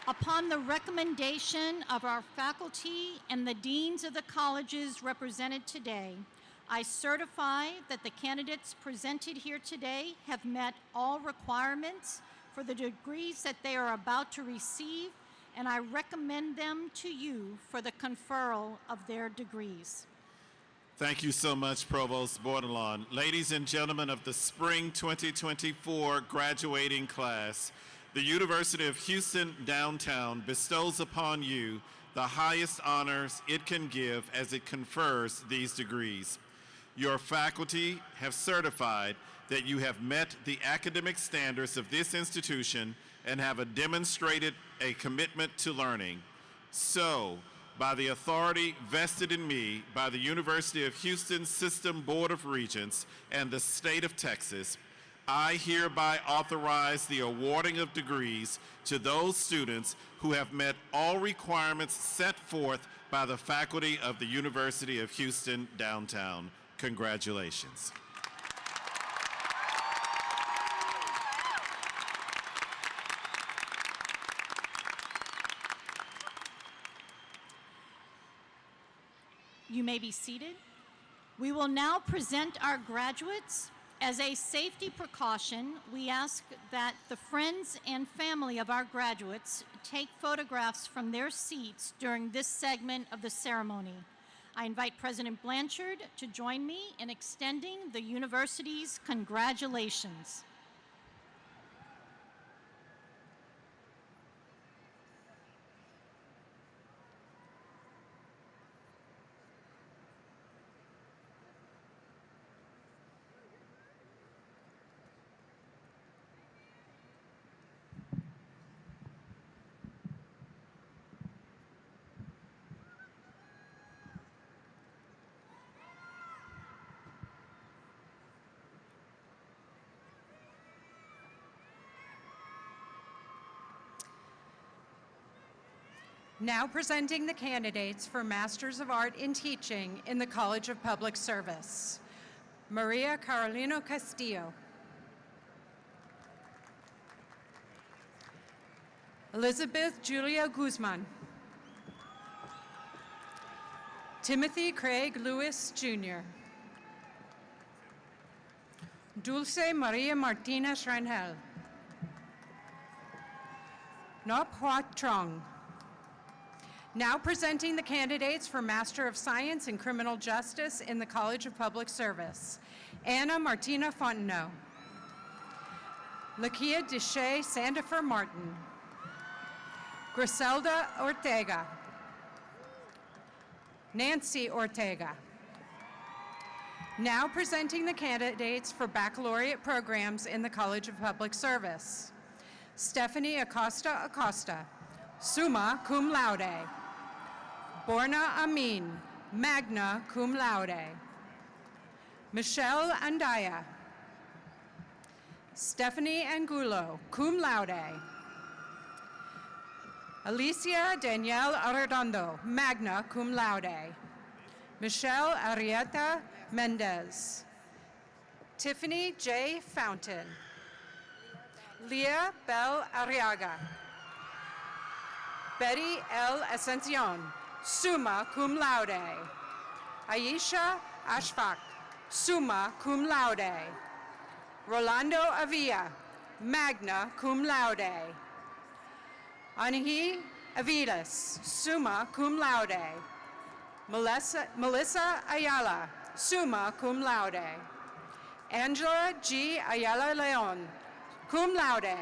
upon the recommendation of our faculty and the deans of the colleges represented today, I certify that the candidates presented here today have met all requirements for the degrees that they are about to receive, and I recommend them to you for the conferral of their degrees. Thank you so much, Provost Bordelon. Ladies and gentlemen of the Spring 2024 graduating class, the University of Houston Downtown bestows upon you the highest honors it can give as it confers these degrees. Your faculty have certified that you have met the academic standards of this institution and have demonstrated a commitment to learning. So, by the authority vested in me by the University of Houston System Board of Regents and the state of Texas, I hereby authorize the awarding of degrees to those students who have met all requirements set forth by the faculty of the University of Houston Downtown. Congratulations. You may be seated. We will now present our graduates. As a safety precaution, we ask that the friends and family of our graduates take photographs from their seats during this segment of the ceremony. I invite President Blanchard to join me in extending the university's congratulations. Now presenting the candidates for Masters of Art in Teaching in the College of Public Service. Maria Carolina Castillo. Elizabeth Julia Guzman. Timothy Craig Lewis, Jr. Dulce Maria Martinez Rangel. Nop Hoa Trong. Now presenting the candidates for Master of Science in Criminal Justice in the College of Public Service. Anna Martina Fontenot. Lakia Deshay Sandifer Martin. Griselda Ortega. Nancy Ortega. Now presenting the candidates for baccalaureate programs in the College of Public Service. Stephanie Acosta Acosta, summa cum laude. Borna Amin, magna cum laude. Michelle Andaya. Stephanie Angulo, cum laude. Alicia Danielle Arredondo, magna cum laude. Michelle Arieta Mendez. Tiffany J. Fountain. Leah Bell Arriaga. Betty L. Ascension, summa cum laude. Aisha Ashfaq, summa cum laude. Rolando Avila, magna cum laude. Anahi Avilas, summa cum laude. Melissa Ayala, summa cum laude. Angela G. Ayala Leon, cum laude.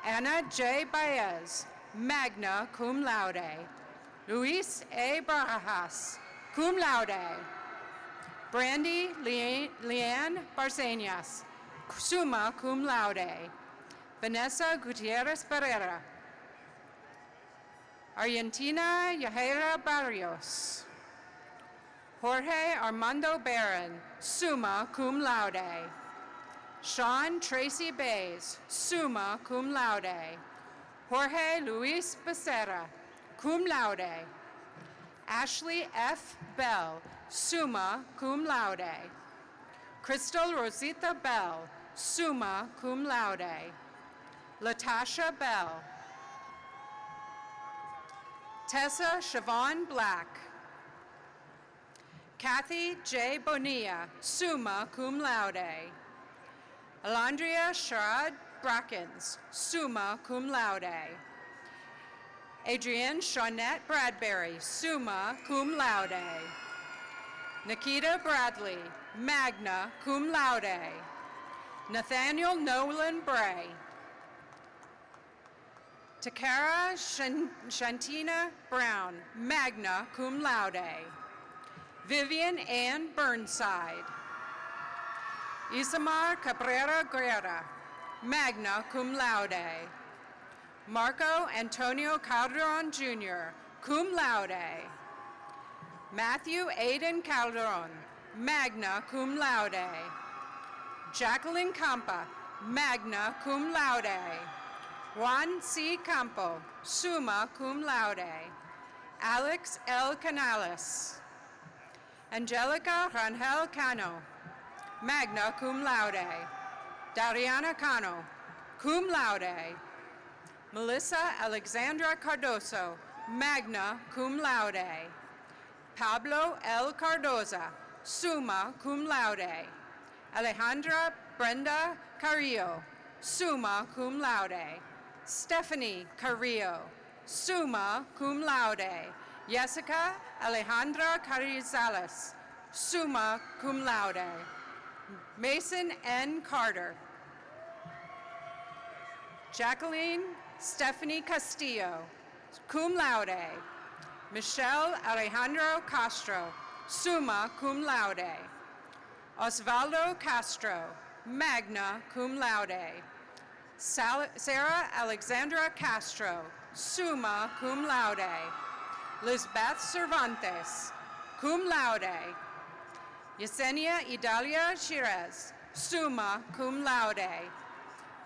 Anna J. Baez, magna cum laude. Luis A. Barajas, cum laude. Brandy Leanne Barcenas, summa cum laude. Vanessa Gutierrez Barrera. Argentina Yajera Barrios. Jorge Armando Barron, summa cum laude. Sean Tracy Bays, summa cum laude. Jorge Luis Becerra, cum laude. Ashley F. Bell, summa cum laude. Crystal Rosita Bell, summa cum laude. Latasha Bell. Tessa Siobhan Black. Kathy J. Bonilla, summa cum laude. Alandria Sharad Brackens, summa cum laude. Adrienne Shawnette Bradbury, summa cum laude. Nikita Bradley, magna cum laude. Nathaniel Nolan Bray. Takara Shantina Brown, magna cum laude. Vivian Ann Burnside. Isamar Cabrera Guerra, magna cum laude. Marco Antonio Calderon Jr., cum laude. Matthew Aiden Calderon, magna cum laude. Jacqueline Campa, magna cum laude. Juan C. Campo, summa cum laude. Alex L. Canales. Angelica Rangel Cano, magna cum laude. Dariana Cano, cum laude. Melissa Alexandra Cardoso, magna cum laude. Pablo L. Cardoza, summa cum laude. Alejandra Brenda Carrillo, summa cum laude. Stephanie Carrillo, summa cum laude. Jessica Alejandra Carrizales, summa cum laude. Mason N. Carter. Jacqueline Stephanie Castillo, cum laude. Michelle Alejandro Castro, summa cum laude. Osvaldo Castro, magna cum laude. Sarah Alexandra Castro, summa cum laude. Lisbeth Cervantes, cum laude. Yesenia Idalia Shirez, summa cum laude.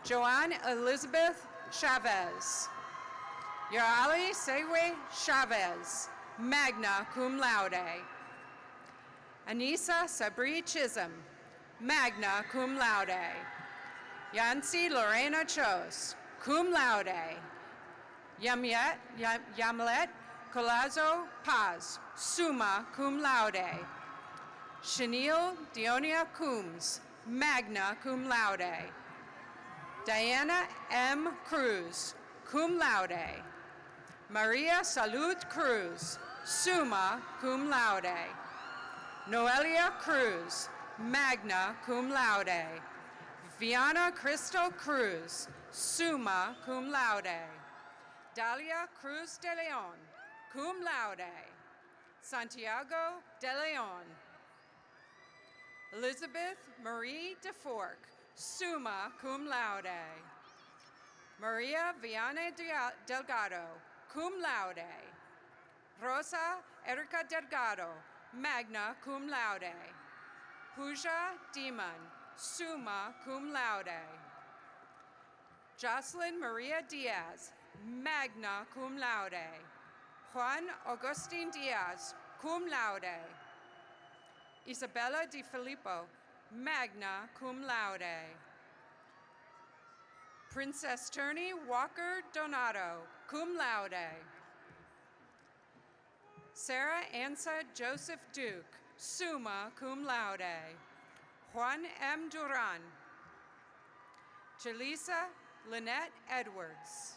Joanne Elizabeth Chavez. Yarali Segue Chavez, magna cum laude. Anissa Sabri Chisholm, magna cum laude. Yancy Lorena Chose, cum laude. Yamlet Colazo Paz, summa cum laude. Chenille Dionia Coombs, magna cum laude. Diana M. Cruz, cum laude. Maria Salud Cruz, summa cum laude. Noelia Cruz, magna cum laude. Viana Crystal Cruz, summa cum laude. Dalia Cruz de Leon, cum laude. Santiago de Leon. Elizabeth Marie DeFork, summa cum laude. Maria Viana Delgado, cum laude. Rosa Erica Delgado, magna cum laude. Pooja Demon, summa cum laude. Jocelyn Maria Diaz, magna cum laude. Juan Agustin Diaz, cum laude. Isabella Di Filippo, magna cum laude. Princess Turney Walker Donato, cum laude. Sarah Ansa Joseph Duke, summa cum laude. Juan M. Duran. Jaleesa Lynette Edwards.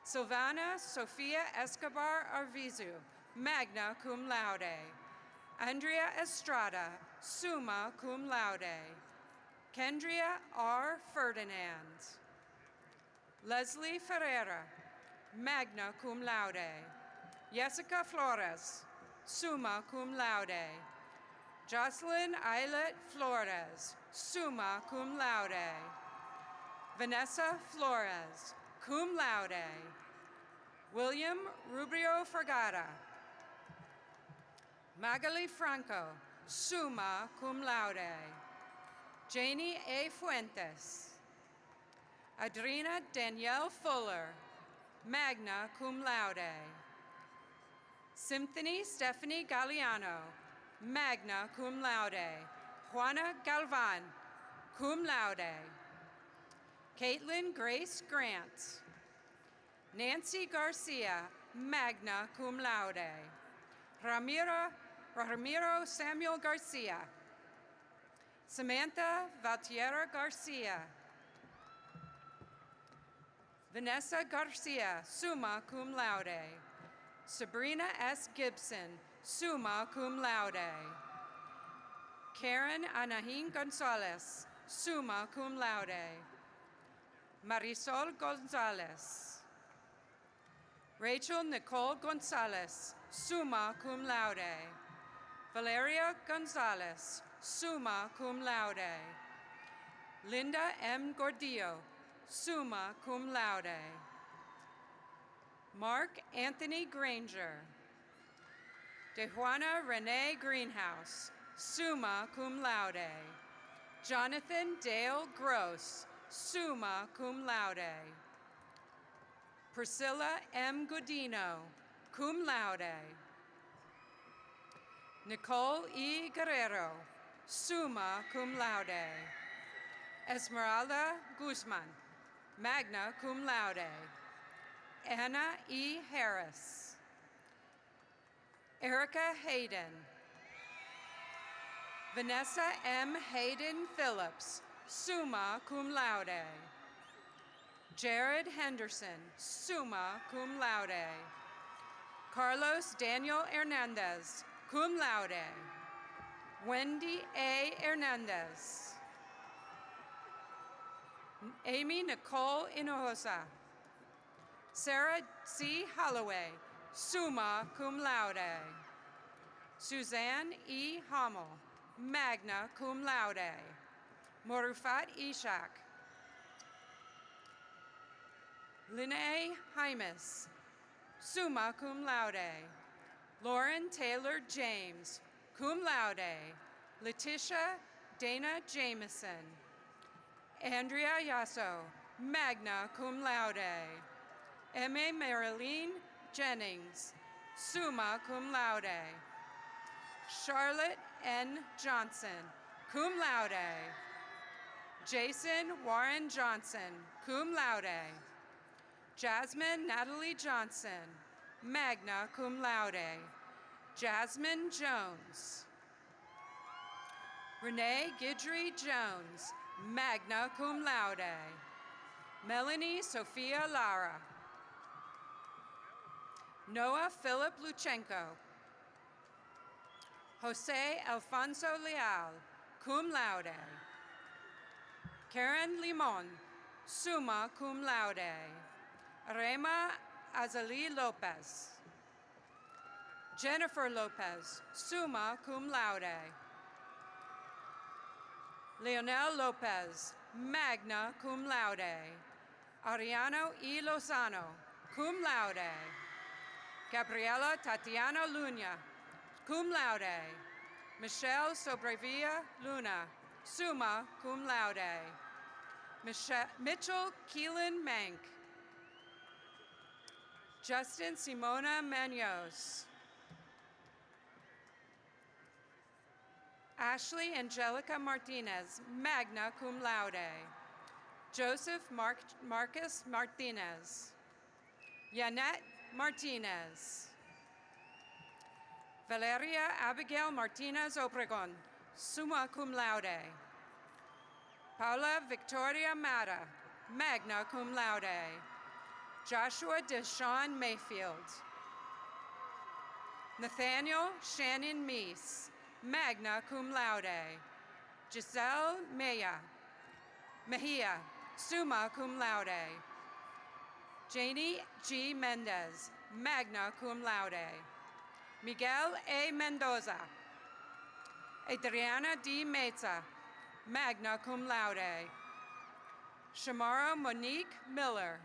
Silvana Sofia Escobar Arvizu, magna cum laude. Andrea Estrada, summa cum laude. Kendria R. Ferdinand. Leslie Ferreira, magna cum laude. Jessica Flores, summa cum laude. Jocelyn Eilert Flores, summa cum laude. Vanessa Flores, cum laude. William Rubio Fergara. Magali Franco, summa cum laude. Janie A. Fuentes. Adrina Danielle Fuller, magna cum laude. Symphony Stephanie Galliano, magna cum laude. Juana Galvan, cum laude. Caitlin Grace Grant. Nancy Garcia, magna cum laude. Ramiro Samuel Garcia. Samantha Valtierra Garcia. Vanessa Garcia, summa cum laude. Sabrina S. Gibson, summa cum laude. Karen Anahin Gonzalez, summa cum laude. Marisol Gonzalez. Rachel Nicole Gonzalez, summa cum laude. Valeria Gonzalez, summa cum laude. Linda M. Gordillo, summa cum laude. Mark Anthony Granger. DeJuana Renee Greenhouse, summa cum laude. Jonathan Dale Gross, summa cum laude. Priscilla M. Godino, cum laude. Nicole E. Guerrero, summa cum laude. Esmeralda Guzman, magna cum laude. Anna E. Harris. Erica Hayden. Vanessa M. Hayden Phillips, summa cum laude. Jared Henderson, summa cum laude. Carlos Daniel Hernandez, cum laude. Wendy A. Hernandez. Amy Nicole Hinojosa. Sarah C. Holloway, summa cum laude. Suzanne E. Hommel, magna cum laude. Morufat Ishak. Linnea Hymas, summa cum laude. Lauren Taylor James, cum laude. Letitia Dana Jameson. Andrea Yasso, magna cum laude. M.A. Marilyn Jennings, summa cum laude. Charlotte N. Johnson, cum laude. Jason Warren Johnson, cum laude. Jasmine Natalie Johnson, magna cum laude. Jasmine Jones. Renee Guidry Jones, magna cum laude. Melanie Sophia Lara. Noah Philip Luchenko. Jose Alfonso Leal, cum laude. Karen Limon, summa cum laude. Rema Azali Lopez. Jennifer Lopez, summa cum laude. Leonel Lopez, magna cum laude. Ariano E. Lozano, cum laude. Gabriela Tatiana Luna, cum laude. Michelle Sobrevilla Luna, summa cum laude. Mitchell Keelan Mank. Justin Simona Manos. Ashley Angelica Martinez, magna cum laude. Joseph Marcus Martinez. Yanette Martinez. Valeria Abigail Martinez Obregon, summa cum laude. Paula Victoria Mata, magna cum laude. Joshua Deshawn Mayfield. Nathaniel Shannon Meese, magna cum laude. Giselle Mejia, summa cum laude. Janie G. Mendez, magna cum laude. Miguel A. Mendoza. Adriana D. Meza, magna cum laude. Shamara Monique Miller.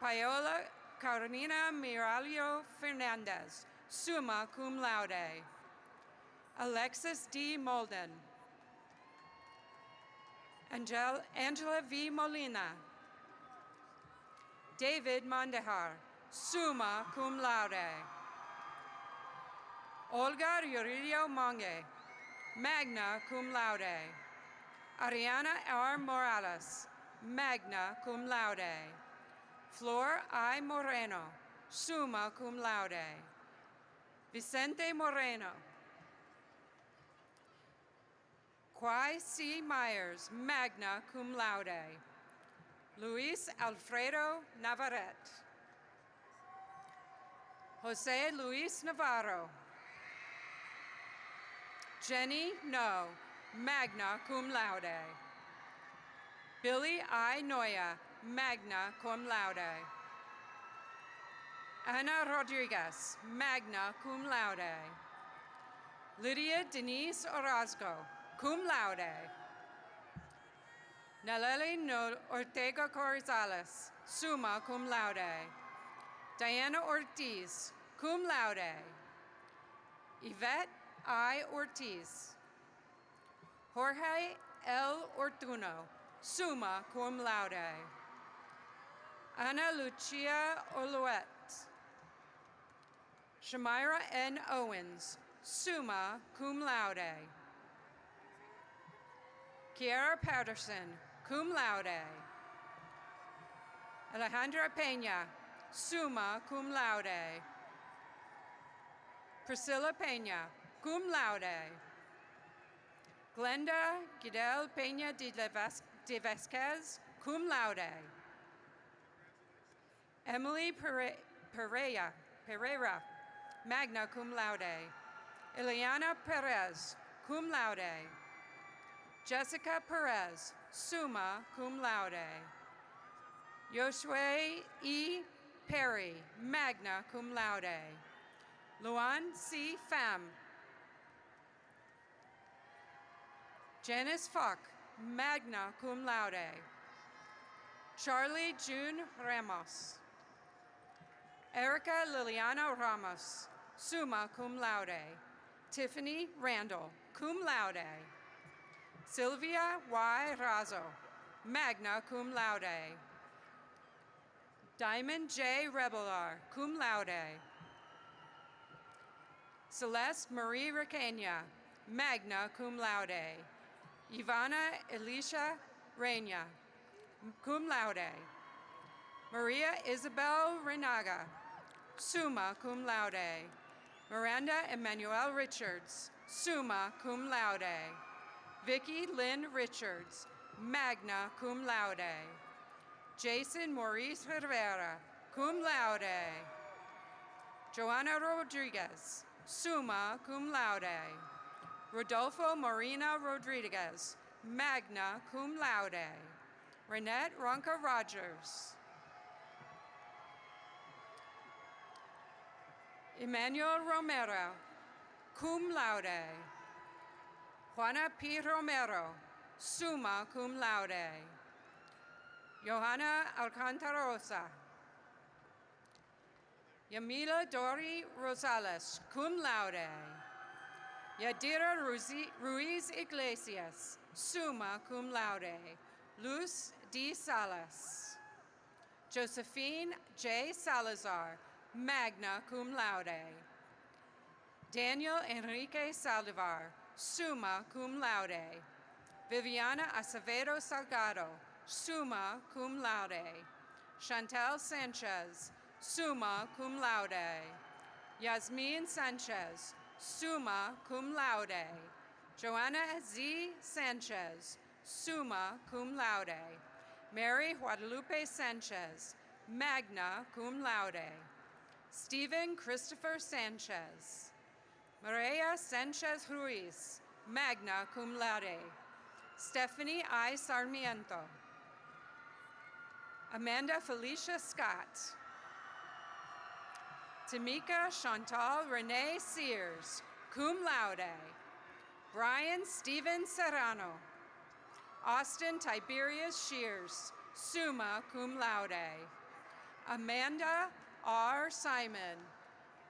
Paola Carolina Miralio Fernandez, summa cum laude. Alexis D. Molden. Angela V. Molina. David Mandahar, summa cum laude. Olga Yuridio Mange, magna cum laude. Ariana R. Morales, magna cum laude. Flor I. Moreno, summa cum laude. Vicente Moreno. Quai C. Myers, magna cum laude. Luis Alfredo Navarrete. Jose Luis Navarro. Jenny No, magna cum laude. Billy I. Noya, magna cum laude. Ana Rodriguez, magna cum laude. Lydia Denise Orozco, cum laude. Naleli Ortega Corzales, summa cum laude. Diana Ortiz, cum laude. Yvette I. Ortiz. Jorge L. Ortuno, summa cum laude. Ana Lucia Oluet. Shamira N. Owens, summa cum laude. Kiara Patterson, cum laude. Alejandra Peña, summa cum laude. Priscilla Peña, cum laude. Glenda Guidel Peña de Vasquez, cum laude. Emily Pereira, magna cum laude. Ileana Perez, cum laude. Jessica Perez, summa cum laude. Yoshua E. Perry, magna cum laude. Luan C. Pham. Janice Falk, magna cum laude. Charlie June Ramos. Erica Liliana Ramos, summa cum laude. Tiffany Randall, cum laude. Sylvia Y. Razo, magna cum laude. Diamond J. Rebelar, cum laude. Celeste Marie Requena, magna cum laude. Ivana Elisha Reina, cum laude. Maria Isabel Renaga, summa cum laude. Miranda Emmanuel Richards, summa cum laude. Vicky Lynn Richards, magna cum laude. Jason Maurice Rivera, cum laude. Joanna Rodriguez, summa cum laude. Rodolfo Marina Rodriguez, magna cum laude. Renette Ronca Rogers. Emmanuel Romero, cum laude. Juana P. Romero, summa cum laude. Johanna Alcantarosa. Yamila Dori Rosales, cum laude. Yadira Ruiz Iglesias, summa cum laude. Luz D. Salas. Josephine J. Salazar, magna cum laude. Daniel Enrique Saldivar, summa cum laude. Viviana Acevedo Salgado, summa cum laude. Chantal Sanchez, summa cum laude. Yasmin Sanchez, summa cum laude. Joanna Z. Sanchez, summa cum laude. Mary Guadalupe Sanchez, magna cum laude. Stephen Christopher Sanchez. Maria Sanchez Ruiz, magna cum laude. Stephanie I. Sarmiento. Amanda Felicia Scott. Tamika Chantal Renee Sears, cum laude. Brian Stephen Serrano. Austin Tiberius Shears, summa cum laude. Amanda R. Simon,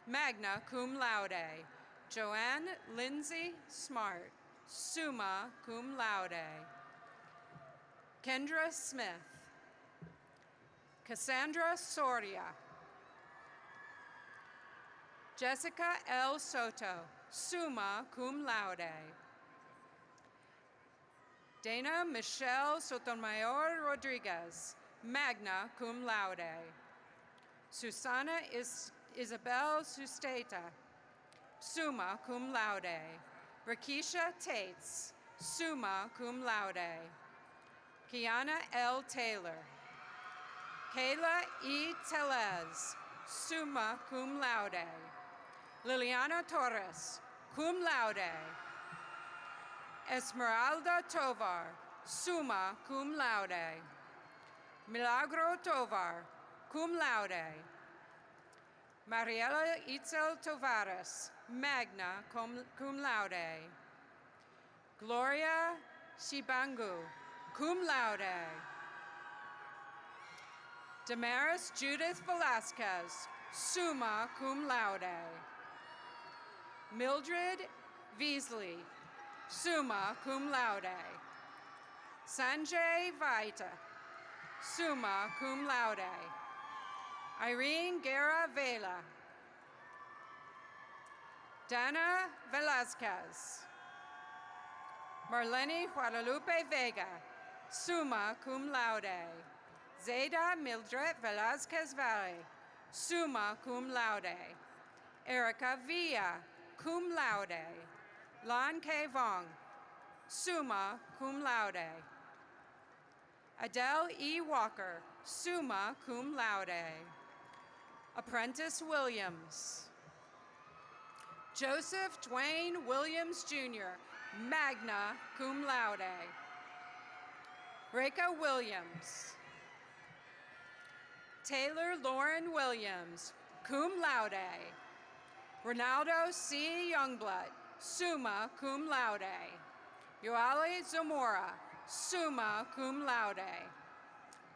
magna cum laude. Joanne Lindsay Smart, summa cum laude. Kendra Smith. Cassandra Soria. Jessica L. Soto, summa cum laude. Dana Michelle Sotomayor Rodriguez, magna cum laude. Susana Isabel Susteta, summa cum laude. Rakisha Tates, summa cum laude. Kiana L. Taylor. Kayla E. Telez, summa cum laude. Liliana Torres, cum laude. Esmeralda Tovar, summa cum laude. Milagro Tovar, cum laude. Mariela Itzel Tovares, magna cum laude. Gloria Shibangu, cum laude. Damaris Judith Velasquez, summa cum laude. Mildred Veasley, summa cum laude. Sanjay Vaita, summa cum laude. Irene Guerra Vela. Dana Velasquez. Marlene Guadalupe Vega, summa cum laude. Zeta Mildred Velasquez Valle, summa cum laude. Erica Villa, cum laude. Lan K. Vong, summa cum laude. Adele E. Walker, summa cum laude. Apprentice Williams. Joseph Dwayne Williams Jr., magna cum laude. Reka Williams. Taylor Lauren Williams, cum laude. Ronaldo C. Youngblood, summa cum laude. Yoali Zamora, summa cum laude.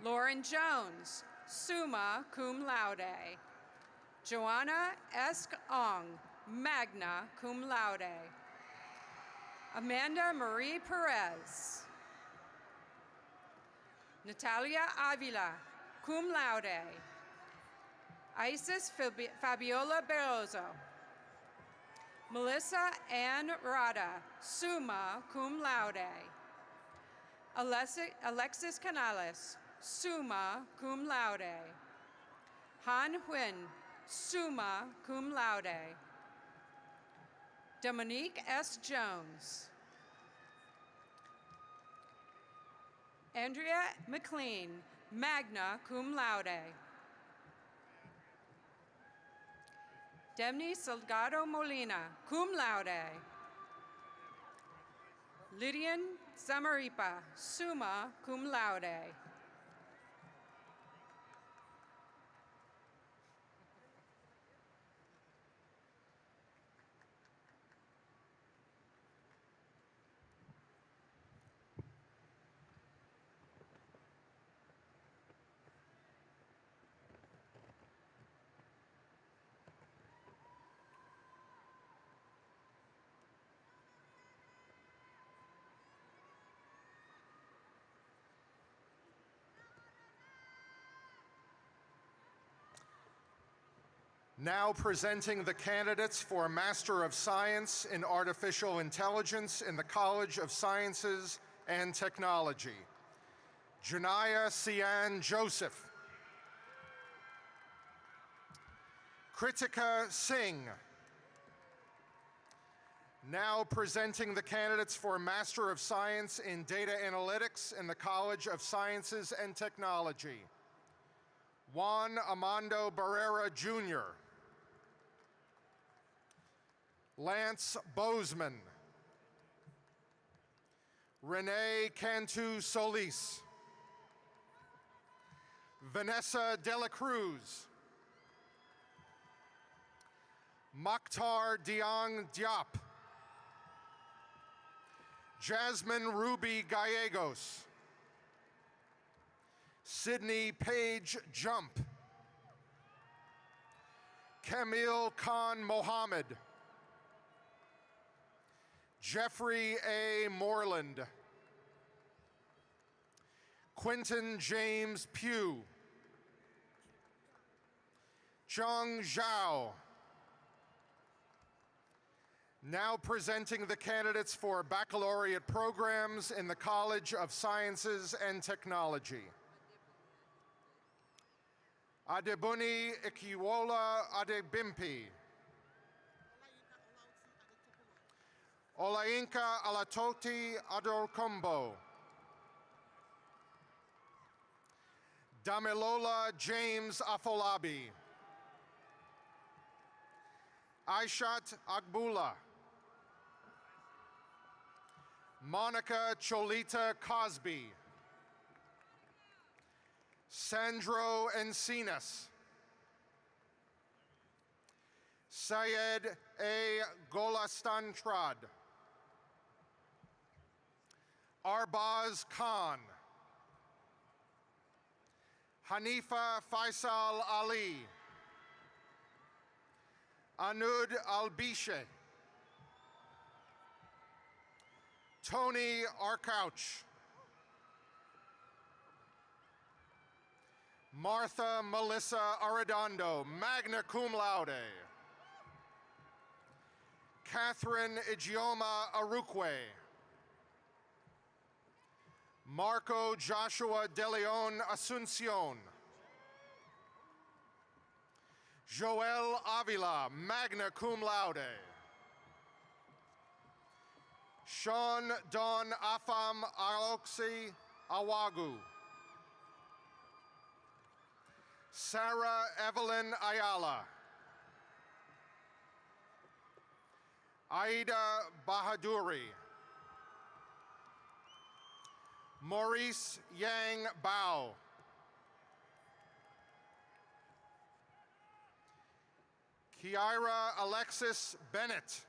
Lauren Jones, summa cum laude. Joanna Esk Ong, magna cum laude. Amanda Marie Perez. Natalia Avila, cum laude. Isis Fabiola Barroso. Melissa Ann Rada, summa cum laude. Alexis Canales, summa cum laude. Han Huynh, summa cum laude. Dominique S. Jones. Andrea McLean, magna cum laude. Demny Salgado Molina, cum laude. Lydian Zamaripa, summa cum laude. Now presenting the candidates for Master of Science in Artificial Intelligence in the College of Sciences and Technology. Janaya Sian Joseph. Kritika Singh. Now presenting the candidates for Master of Science in Data Analytics in the College of Sciences and Technology. Juan Amando Barrera, Jr. Lance Bozeman. Renee Cantu Solis. Vanessa Dela Cruz. Makhtar Diang Diop. Jasmine Ruby Gallegos. Sydney Page Jump. Camille Khan Mohammed. Jeffrey A. Moreland. Quentin James Pugh. Zhang Zhao. Now presenting the candidates for baccalaureate programs in the College of Sciences and Technology. Adebuni Ikiwola Adebimpi. Olainka Alatoti Adorkombo. Damilola James Afolabi. Aishat Agbula. Monica Cholita Cosby. Sandro Encinas. Syed A. Golastantrad. Arbaz Khan. Hanifa Faisal Ali. Anud Albishe. Tony Arkouch. Martha Melissa Arredondo, magna cum laude. Catherine Ijeoma Arukwe. Marco Joshua De Leon Asuncion. Joel Avila, magna cum laude. Sean Don Afam Aloxi Awagu. Sarah Evelyn Ayala. Aida Bahaduri. Maurice Yang Bao. Kiara Alexis Bennett.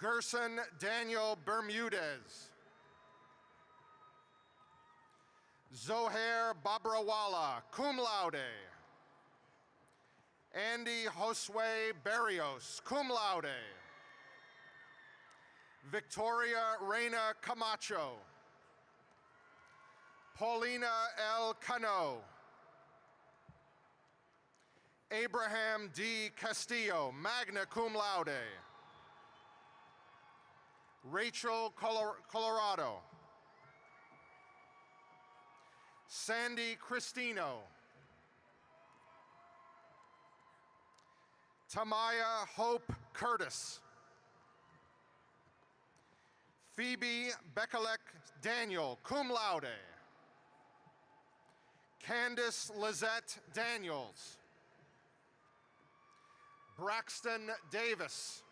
Gerson Daniel Bermudez. Zohair Babrawala, cum laude. Andy Josue Barrios, cum laude. Victoria Reina Camacho. Paulina L. Cano. Abraham D. Castillo, magna cum laude. Rachel Colorado. Sandy Cristino. Tamaya Hope Curtis. Phoebe Bekalek Daniel, cum laude. Candace Lizette Daniels. Braxton Davis.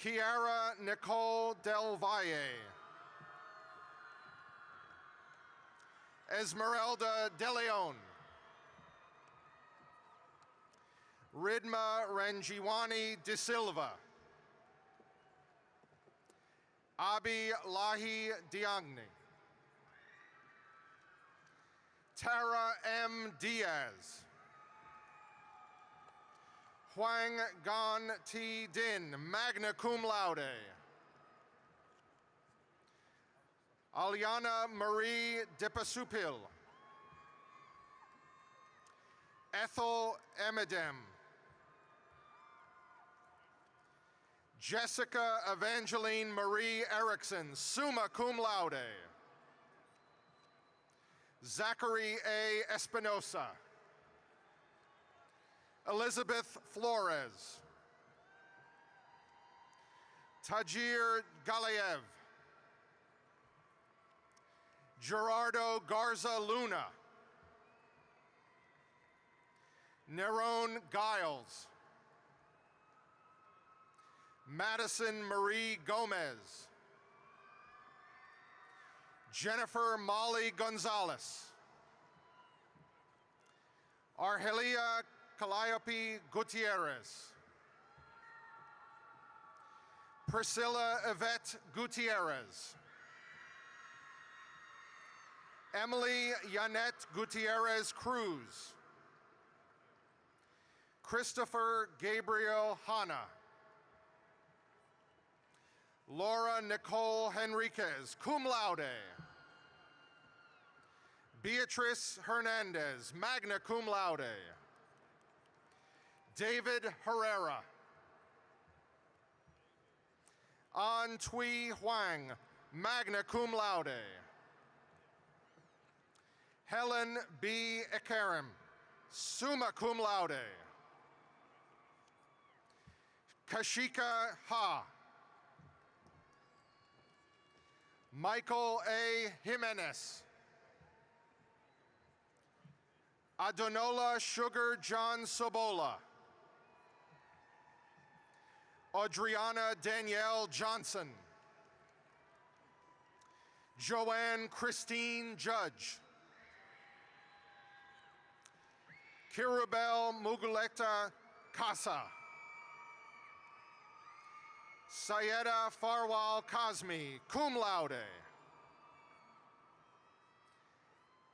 Kiara Nicole Del Valle. Esmeralda De Leon. Ridma Ranjiwani De Silva. Abi Lahi Diagni. Tara M. Diaz. Huang Gan T. Din, magna cum laude. Aliana Marie Dipasupil. Ethel Emidem. Jessica Evangeline Marie Erickson, summa cum laude. Zachary A. Espinosa. Elizabeth Flores. Tajir Galayev. Gerardo Garza Luna. Nerone Giles. Madison Marie Gomez. Jennifer Molly Gonzalez. Argelia Calliope Gutierrez. Priscilla Yvette Gutierrez. Emily Yanette Gutierrez Cruz. Christopher Gabriel Hanna. Laura Nicole Henriquez, cum laude. Beatrice Hernandez, magna cum laude. David Herrera. An Tui Huang, magna cum laude. Helen B. Ekarim, summa cum laude. Kashika Ha. Michael A. Jimenez. Adonola Sugar John Sobola. Adriana Danielle Johnson. Joanne Christine Judge. Kirubel Muguleta Casa. Sayeda Farwal Kazmi, cum laude.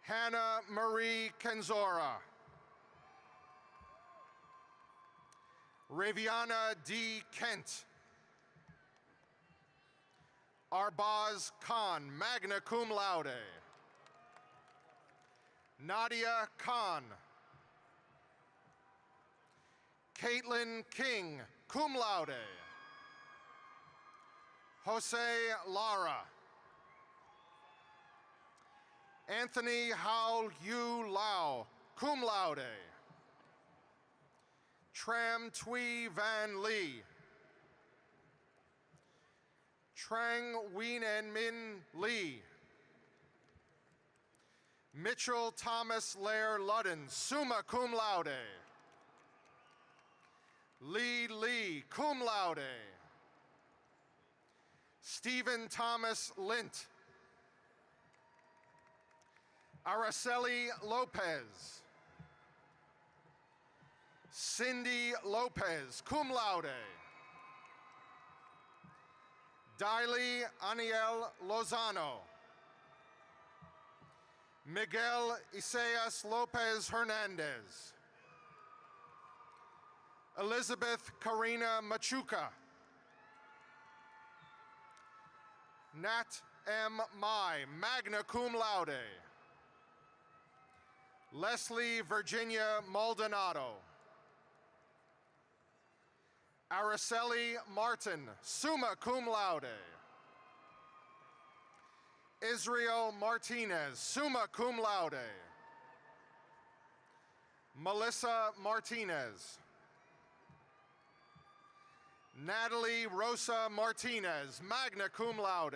Hannah Marie Kenzora. Raviana D. Kent. Arbaz Khan, magna cum laude. Nadia Khan. Caitlin King, cum laude. Jose Lara. Anthony Hao Yu Lau, cum laude. Tram Tui Van Lee. Trang Wien and Min Lee. Mitchell Thomas Lair Ludden, summa cum laude. Lee Lee, cum laude. Stephen Thomas Lint. Araceli Lopez. Cindy Lopez, cum laude. Daily Aniel Lozano. Miguel Isaias Lopez Hernandez. Elizabeth Karina Machuca. Nat M. Mai, magna cum laude. Leslie Virginia Maldonado. Araceli Martin, summa cum laude. Israel Martinez, summa cum laude. Melissa Martinez. Natalie Rosa Martinez, magna cum laude.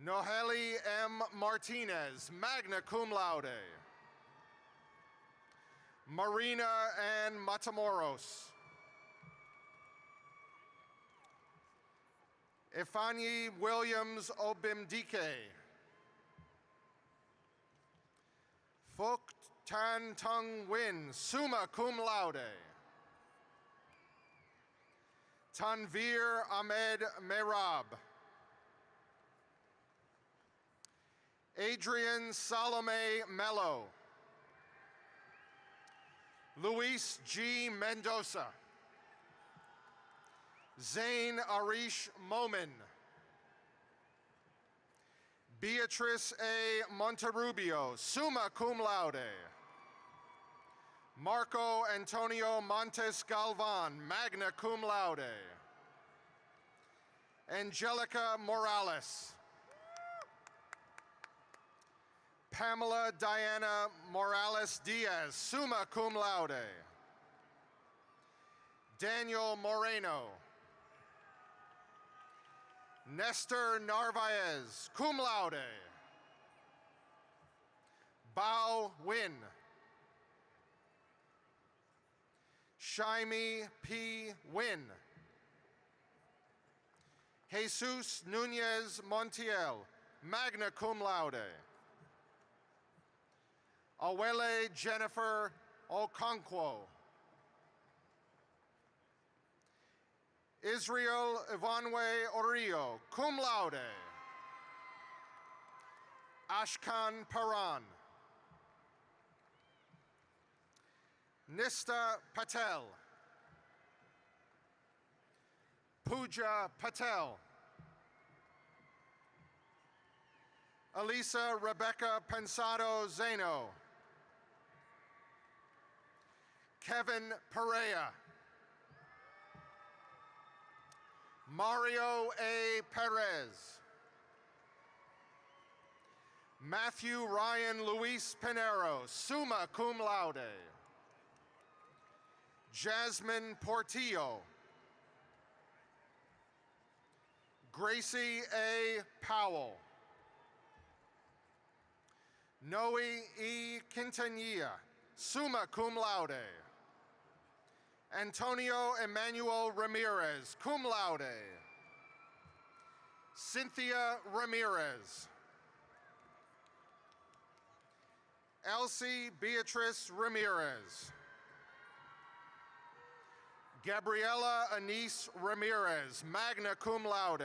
Noheli M. Martinez, magna cum laude. Marina Ann Matamoros. Ifeanyi Williams Obimdike. Phuc Tan Tung Win, summa cum laude. Tanvir Ahmed Merab. Adrian Salome Mello. Luis G. Mendoza. Zain Arish Momin. Beatrice A. Monterrubio, summa cum laude. Marco Antonio Montes Galvan, magna cum laude. Angelica Morales. Pamela Diana Morales Diaz, summa cum laude. Daniel Moreno. Nestor Narvaez, cum laude. Bao Win. Shaimi P. Win. Jesus Nunez Montiel, magna cum laude. Awele Jennifer Okonkwo. Israel Ivanwe Orio, cum laude. Ashkan Paran. Nista Patel. Pooja Patel. Elisa Rebecca Pensado Zeno. Kevin Perea. Mario A. Perez. Matthew Ryan Luis Pinero, summa cum laude. Jasmine Portillo. Gracie A. Powell. Noe E. Quintanilla, summa cum laude. Antonio Emmanuel Ramirez, cum laude. Cynthia Ramirez. Elsie Beatrice Ramirez. Gabriela Anise Ramirez, magna cum laude.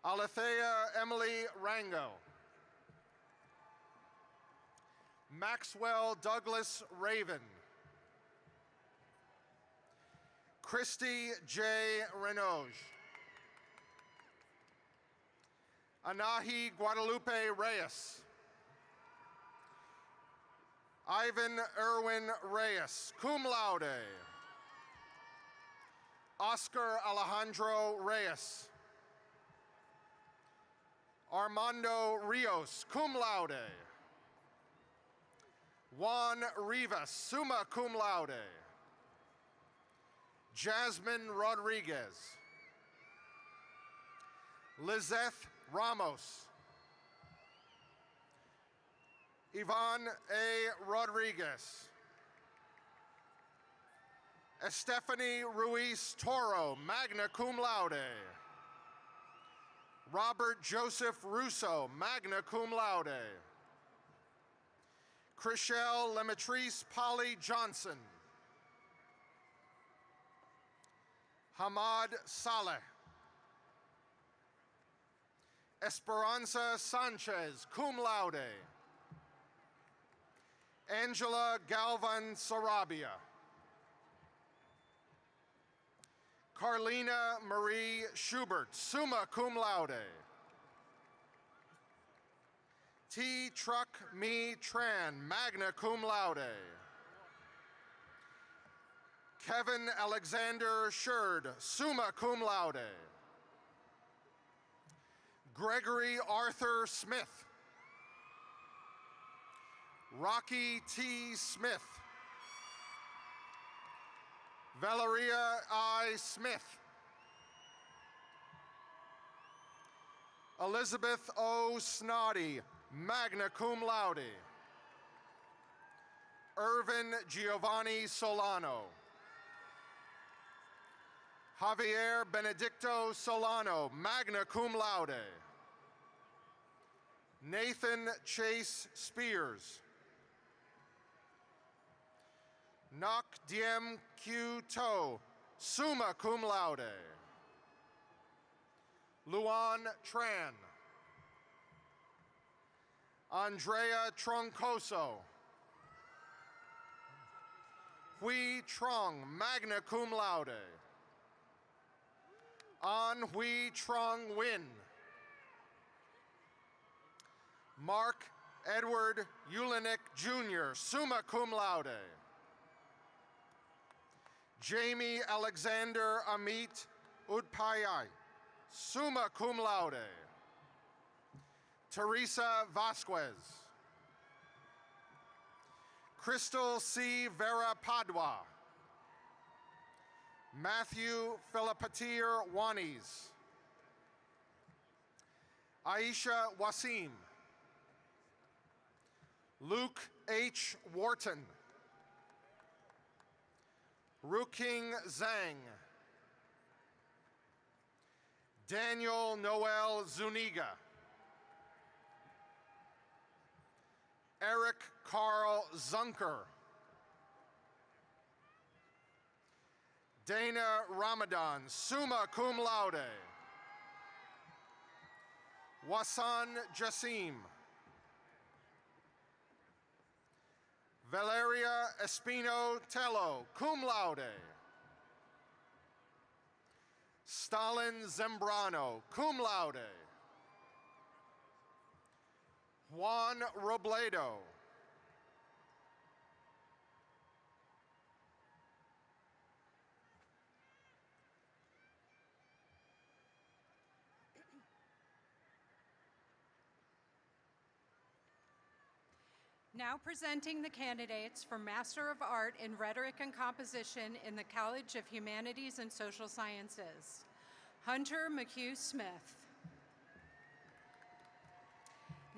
Alethea Emily Rango. Maxwell Douglas Raven. Christy J. Renoge. Anahi Guadalupe Reyes. Ivan Erwin Reyes, cum laude. Oscar Alejandro Reyes. Armando Rios, cum laude. Juan Rivas, summa cum laude. Jasmine Rodriguez. Lizeth Ramos. Yvonne A. Rodriguez. Estefany Ruiz Toro, magna cum laude. Robert Joseph Russo, magna cum laude. Chriselle Lematrice Polly Johnson. Hamad Saleh. Esperanza Sanchez, cum laude. Angela Galvan Sarabia. Carlina Marie Schubert, summa cum laude. T. Truck Me Tran, magna cum laude. Kevin Alexander Sherd, summa cum laude. Gregory Arthur Smith. Rocky T. Smith. Valeria I. Smith. Elizabeth O. Snoddy, magna cum laude. Irvin Giovanni Solano. Javier Benedicto Solano, magna cum laude. Nathan Chase Spears. Nok Diem Q To, summa cum laude. Luan Tran. Andrea Troncoso. Hui Trong, magna cum laude. An Hui Trong Win. Mark Edward Ulinik Jr., summa cum laude. Jamie Alexander Amit Udpayai, summa cum laude. Teresa Vasquez. Crystal C. Vera Padua. Matthew Philippatir Wanis. Aisha Wasim. Luke H. Wharton. Ruking Zhang. Daniel Noel Zuniga. Eric Carl Zunker. Dana Ramadan, summa cum laude. Wasan Jassim. Valeria Espino Tello, cum laude. Stalin Zembrano, cum laude. Juan Robledo. Now presenting the candidates for Master of Art in Rhetoric and Composition in the College of Humanities and Social Sciences. Hunter McHugh Smith.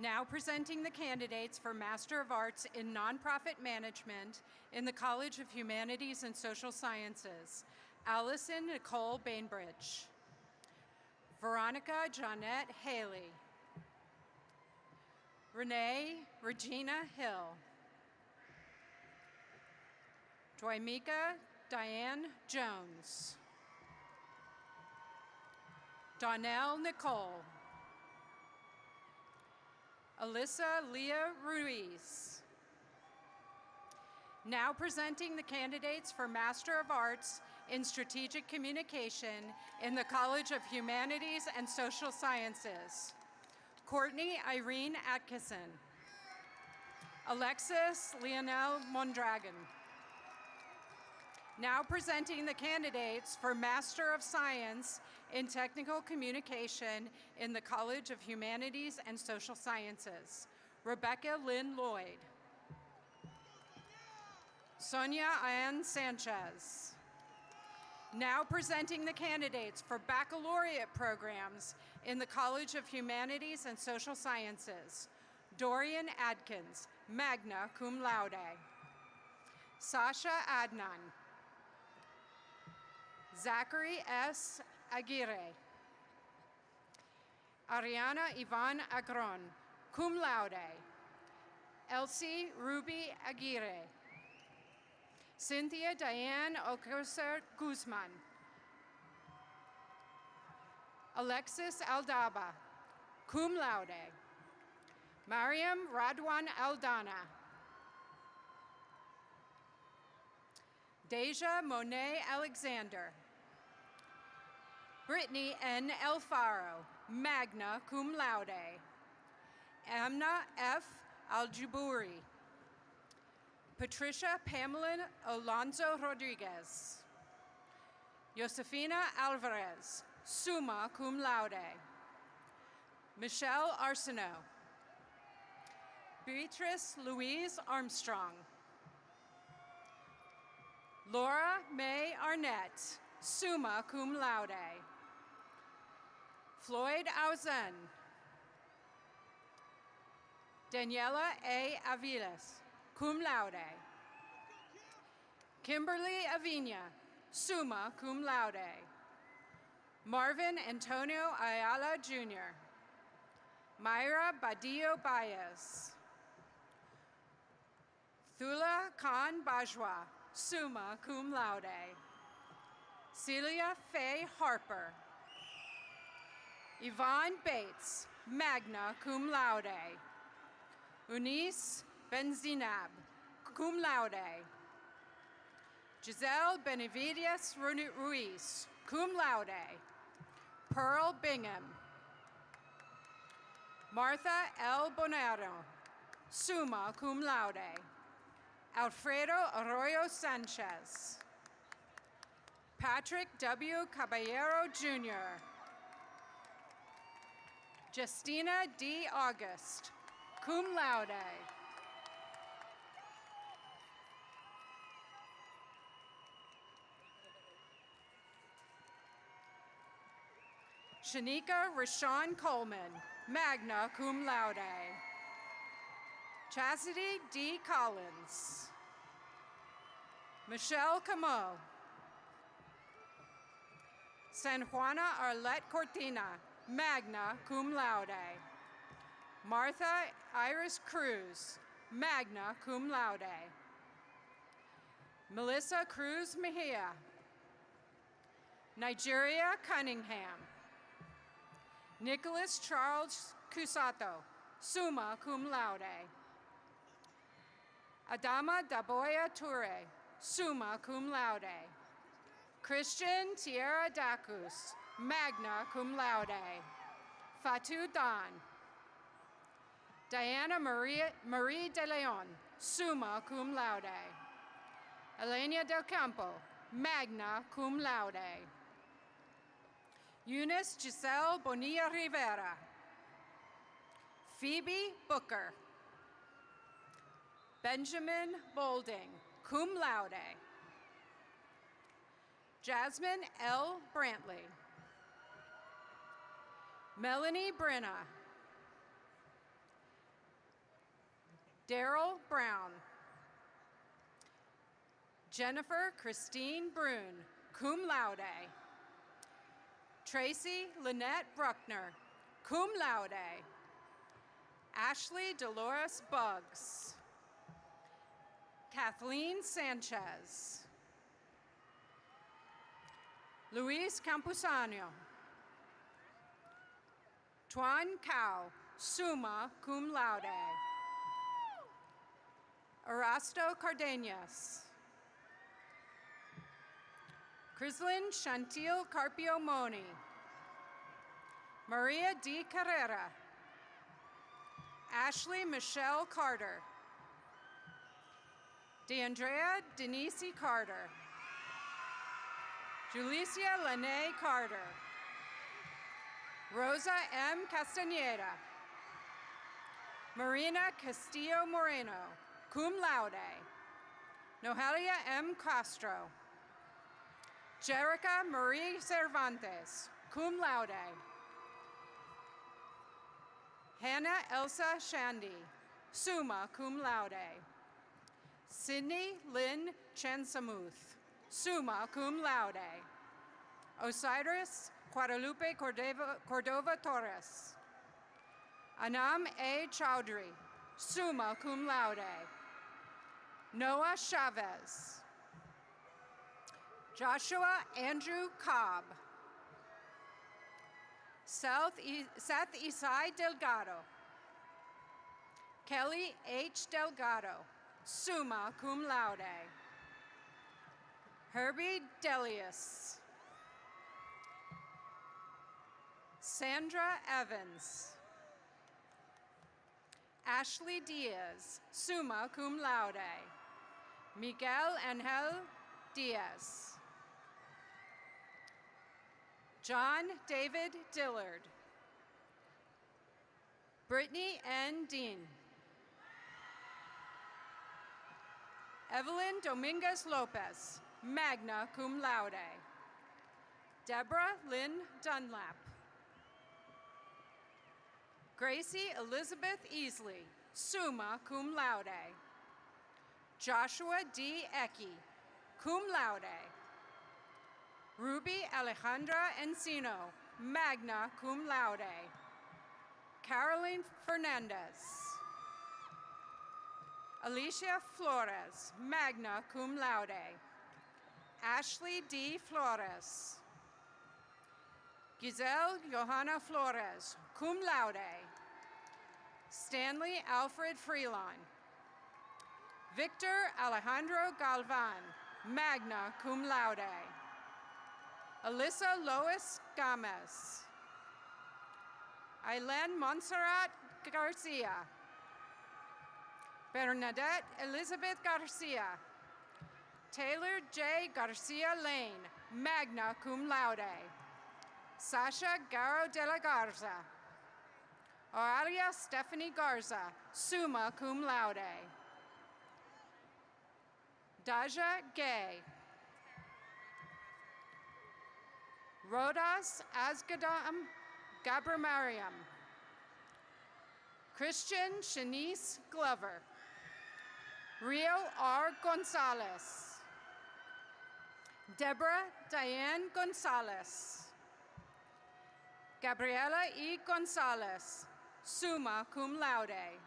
Now presenting the candidates for Master of Arts in Nonprofit Management in the College of Humanities and Social Sciences. Allison Nicole Bainbridge. Veronica Jonette Haley. Renee Regina Hill. Dwaimika Diane Jones. Donnell Nicole. Alyssa Leah Ruiz. Now presenting the candidates for Master of Arts in Strategic Communication in the College of Humanities and Social Sciences. Courtney Irene Atkinson. Alexis Leonel Mondragon. Now presenting the candidates for Master of Science in Technical Communication in the College of Humanities and Social Sciences. Rebecca Lynn Lloyd. Sonia Ann Sanchez. Now presenting the candidates for baccalaureate programs in the College of Humanities and Social Sciences. Dorian Adkins, magna cum laude. Sasha Adnan. Zachary S. Aguirre. Ariana Ivan Agron, cum laude. Elsie Ruby Aguirre. Cynthia Diane Alcocer Guzman. Alexis Aldaba, cum laude. Mariam Radwan Aldana. Deja Monet Alexander. Brittany N. Alfaro, magna cum laude. Amna F. Aljubouri. Patricia Pamela Alonso Rodriguez. Josefina Alvarez, summa cum laude. Michelle Arsenault. Beatrice Louise Armstrong. Laura May Arnett, summa cum laude. Floyd Auzen. Daniela A. Aviles, cum laude. Kimberly Avina, summa cum laude. Marvin Antonio Ayala Jr. Myra Badillo Baez. Thula Khan Bajwa, summa cum laude. Celia Faye Harper. Yvonne Bates, magna cum laude. Eunice Benzinab, cum laude. Giselle Benavides Ruiz, cum laude. Pearl Bingham. Martha L. Bonero, summa cum laude. Alfredo Arroyo Sanchez. Patrick W. Caballero Jr. Justina D. August, cum laude. Shanika Rashawn Coleman, magna cum laude. Chastity D. Collins. Michelle Camo. San Juana Arlette Cortina, magna cum laude. Martha Iris Cruz, magna cum laude. Melissa Cruz Mejia. Nigeria Cunningham. Nicholas Charles Cusato, summa cum laude. Adama Daboya Toure, summa cum laude. Christian Tierra Dacus, magna cum laude. Fatou Don. Diana Marie de Leon, summa cum laude. Elena del Campo, magna cum laude. Eunice Giselle Bonilla Rivera. Phoebe Booker. Benjamin Bolding, cum laude. Jasmine L. Brantley. Melanie Brenna. Daryl Brown. Jennifer Christine Brune, cum laude. Tracy Lynette Bruckner, cum laude. Ashley Dolores Buggs. Kathleen Sanchez. Luis Campusano. Tuan Cao, summa cum laude. Erasto Cardenas. Crislin Chantil Carpio Moni. Maria D. Carrera. Ashley Michelle Carter. DeAndrea Denise Carter. Julicia Lene Carter. Rosa M. Castaneda. Marina Castillo Moreno, cum laude. Nohelia M. Castro. Jerica Marie Cervantes, cum laude. Hannah Elsa Shandy, summa cum laude. Sydney Lynn Chansamuth, summa cum laude. Osiris Guadalupe Cordova Torres. Anam A. Chowdhury, summa cum laude. Noah Chavez. Joshua Andrew Cobb. Seth Isai Delgado. Kelly H. Delgado, summa cum laude. Herbie Delius. Sandra Evans. Ashley Diaz, summa cum laude. Miguel Angel Diaz. John David Dillard. Brittany N. Dean. Evelyn Dominguez Lopez, magna cum laude. Deborah Lynn Dunlap. Gracie Elizabeth Easley, summa cum laude. Joshua D. Ecke, cum laude. Ruby Alejandra Encino, magna cum laude. Caroline Fernandez. Alicia Flores, magna cum laude. Ashley D. Flores. Giselle Johanna Flores, cum laude. Stanley Alfred Freelon. Victor Alejandro Galvan, magna cum laude. Alyssa Lois Gomez. Aileen Montserrat Garcia. Bernadette Elizabeth Garcia. Taylor J. Garcia Lane, magna cum laude. Sasha Garo de la Garza. Aurelia Stephanie Garza, summa cum laude. Daja Gay. Rodas Asgadam Gabramariam. Christian Shanice Glover. Rio R. Gonzalez. Deborah Diane Gonzalez. Gabriela E. Gonzalez, summa cum laude.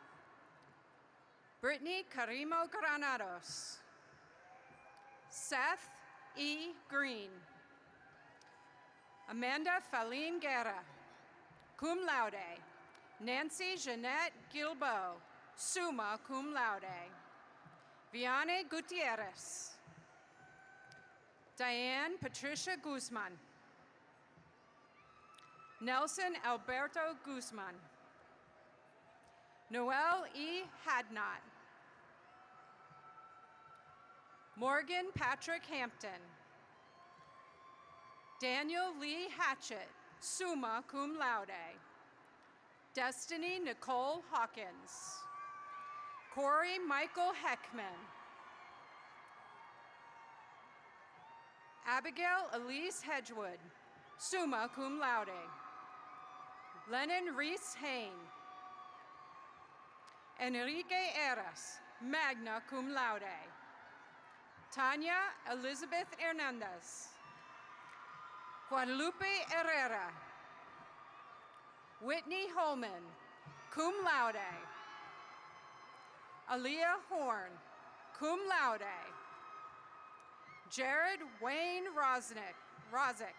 Brittany Carimo Granados. Seth E. Green. Amanda Faline Guerra, cum laude. Nancy Jeanette Gilbo, summa cum laude. Viane Gutierrez. Diane Patricia Guzman. Nelson Alberto Guzman. Noel E. Hadnot. Morgan Patrick Hampton. Daniel Lee Hatchett, summa cum laude. Destiny Nicole Hawkins. Corey Michael Heckman. Abigail Elise Hedgewood, summa cum laude. Lennon Reese Hain. Enrique Eras, magna cum laude. Tanya Elizabeth Hernandez. Guadalupe Herrera. Whitney Holman, cum laude. Aaliyah Horn, cum laude. Jared Wayne Rozick.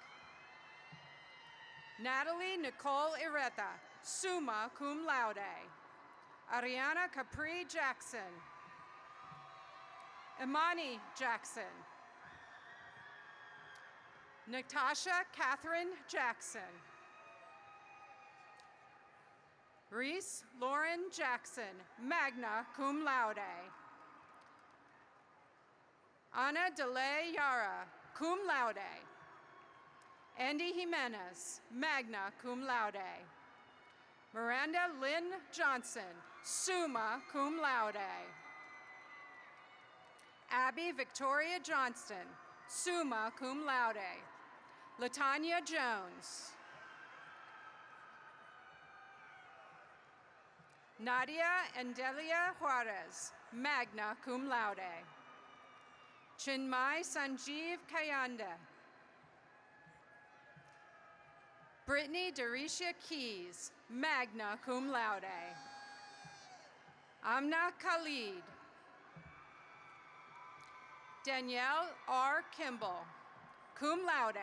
Natalie Nicole Ireta, summa cum laude. Ariana Capri Jackson. Imani Jackson. Natasha Catherine Jackson. Reese Lauren Jackson, magna cum laude. Ana DeLay Yara, cum laude. Andy Jimenez, magna cum laude. Miranda Lynn Johnson, summa cum laude. Abby Victoria Johnston, summa cum laude. Latanya Jones. Nadia Andelia Juarez, magna cum laude. Chinmay Sanjeev Kayanda. Brittany Darisha Keys, magna cum laude. Amna Khalid. Danielle R. Kimball, cum laude.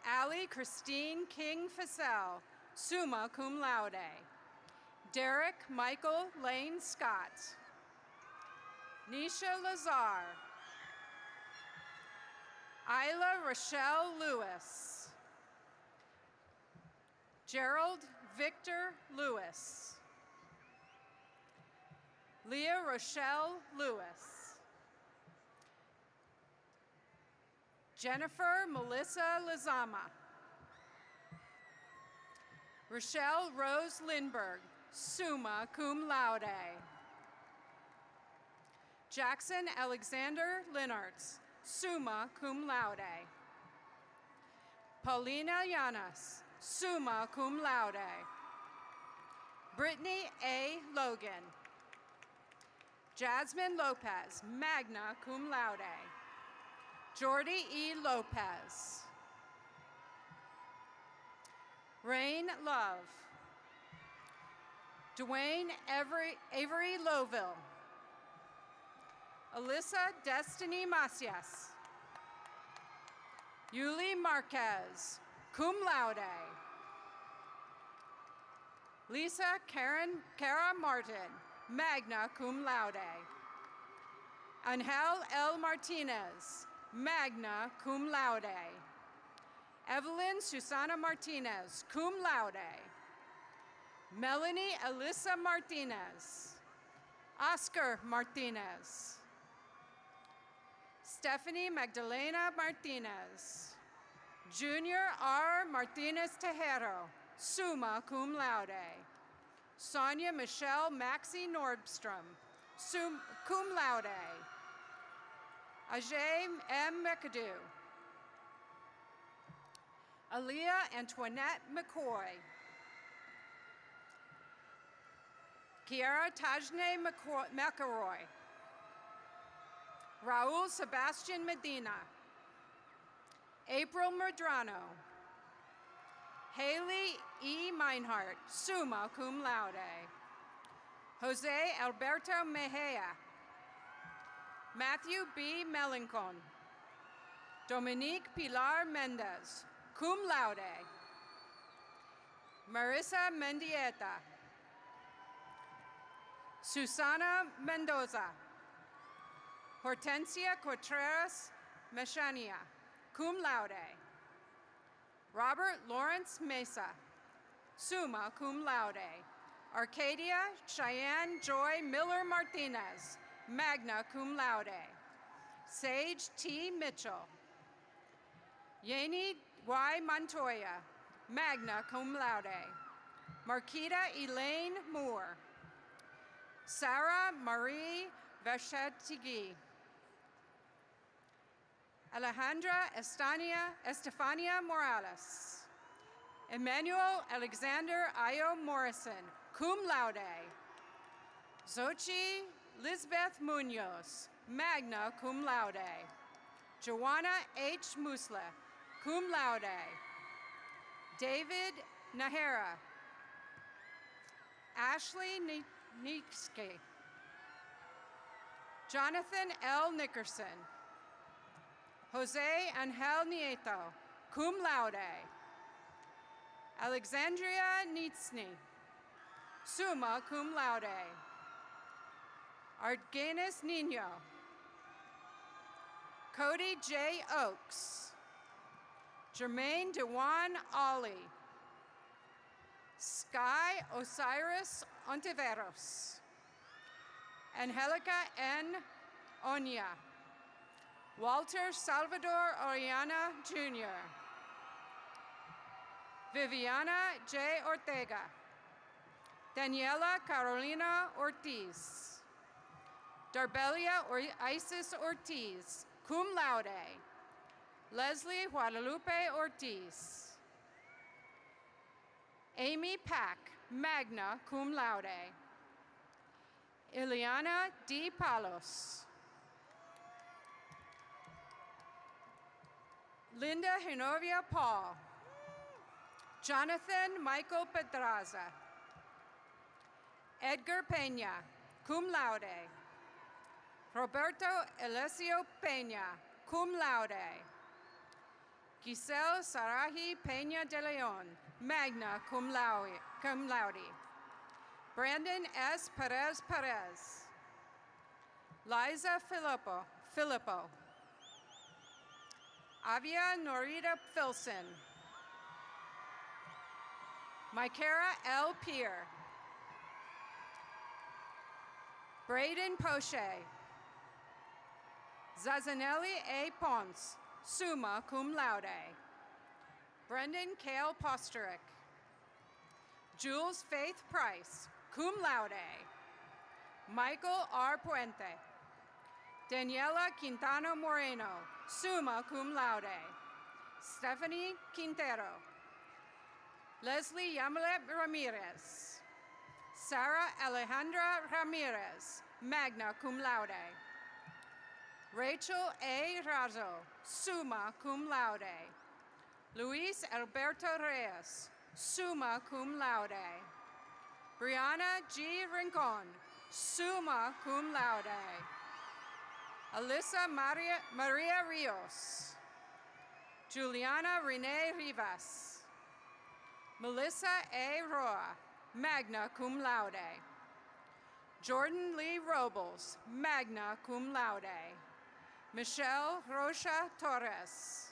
Allie Christine King Fassell, summa cum laude. Derek Michael Lane Scott. Nisha Lazar. Isla Rochelle Lewis. Gerald Victor Lewis. Leah Rochelle Lewis. Jennifer Melissa Lizama. Rochelle Rose Lindberg, summa cum laude. Jackson Alexander Linarts, summa cum laude. Paulina Llanas, summa cum laude. Brittany A. Logan. Jasmine Lopez, magna cum laude. Jordy E. Lopez. Rain Love. Dwayne Avery Loville. Alyssa Destiny Macias. Yuli Marquez, cum laude. Lisa Cara Martin, magna cum laude. Angel L. Martinez, magna cum laude. Evelyn Susana Martinez, cum laude. Melanie Alyssa Martinez. Oscar Martinez. Stephanie Magdalena Martinez. Junior R. Martinez Tejero, summa cum laude. Sonia Michelle Maxie Nordstrom, cum laude. Ajay M. McAdoo. Aaliyah Antoinette McCoy. Kiara Tajne McElroy. Raul Sebastian Medina. April Medrano. Haley E. Meinhardt, summa cum laude. Jose Alberto Mejia. Matthew B. Melancon. Dominique Pilar Mendez, cum laude. Marissa Mendieta. Susana Mendoza. Hortensia Contreras Mechania, cum laude. Robert Lawrence Mesa, summa cum laude. Arcadia Cheyenne Joy Miller Martinez, magna cum laude. Sage T. Mitchell. Yeni Y. Montoya, magna cum laude. Marquita Elaine Moore. Sarah Marie Vachetigui. Alejandra Estefania Morales. Emmanuel Alexander Ayo Morrison, cum laude. Xochi Lisbeth Munoz, magna cum laude. Joanna H. Musla, cum laude. David Nahara. Ashley Nitske. Jonathan L. Nickerson. Jose Angel Nieto, cum laude. Alexandria Nitsny, summa cum laude. Argenis Nino. Cody J. Oaks. Jermaine Dewan Ollie. Sky Osiris Ontiveros. Angelica N. Onya. Walter Salvador Oriana Jr. Viviana J. Ortega. Daniela Carolina Ortiz. Darbelia Isis Ortiz, cum laude. Leslie Guadalupe Ortiz. Amy Pack, magna cum laude. Ileana D. Palos. Linda Genovia Paul. Jonathan Michael Pedraza. Edgar Peña, cum laude. Roberto Elesio Peña, cum laude. Giselle Sarahi Peña de Leon, magna cum laude. Brandon S. Perez Perez. Liza Filippo. Avia Norita Filson. Mycara L. Peer. Braden Poche. Zazanelli A. Ponce, summa cum laude. Brendan Kale Posterick. Jules Faith Price, cum laude. Michael R. Puente. Daniela Quintana Moreno, summa cum laude. Stephanie Quintero. Leslie Yamalet Ramirez. Sarah Alejandra Ramirez, magna cum laude. Rachel A. Razo, summa cum laude. Luis Alberto Reyes, summa cum laude. Brianna G. Rincon, summa cum laude. Alyssa Maria Rios. Juliana Renee Rivas. Melissa A. Roa, magna cum laude. Jordan Lee Robles, magna cum laude. Michelle Rocha Torres.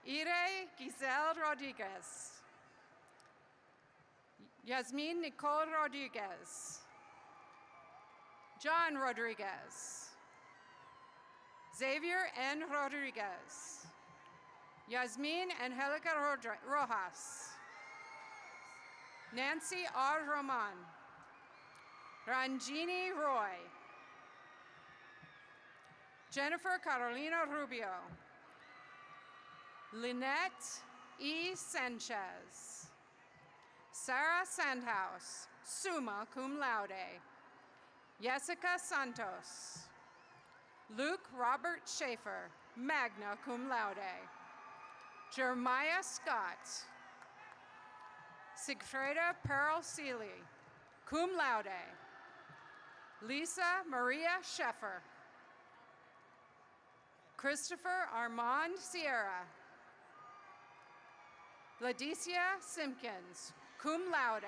Ire Giselle Rodriguez. Yasmin Nicole Rodriguez. John Rodriguez. Xavier N. Rodriguez. Yasmin Angelica Rojas. Nancy R. Roman. Ranjini Roy. Jennifer Carolina Rubio. Lynette E. Sanchez. Sarah Sandhouse, summa cum laude. Jessica Santos. Luke Robert Schaefer, magna cum laude. Jeremiah Scott. Sigfreda Pearl Seeley, cum laude. Lisa Maria Sheffer. Christopher Armand Sierra. Ladicia Simpkins, cum laude.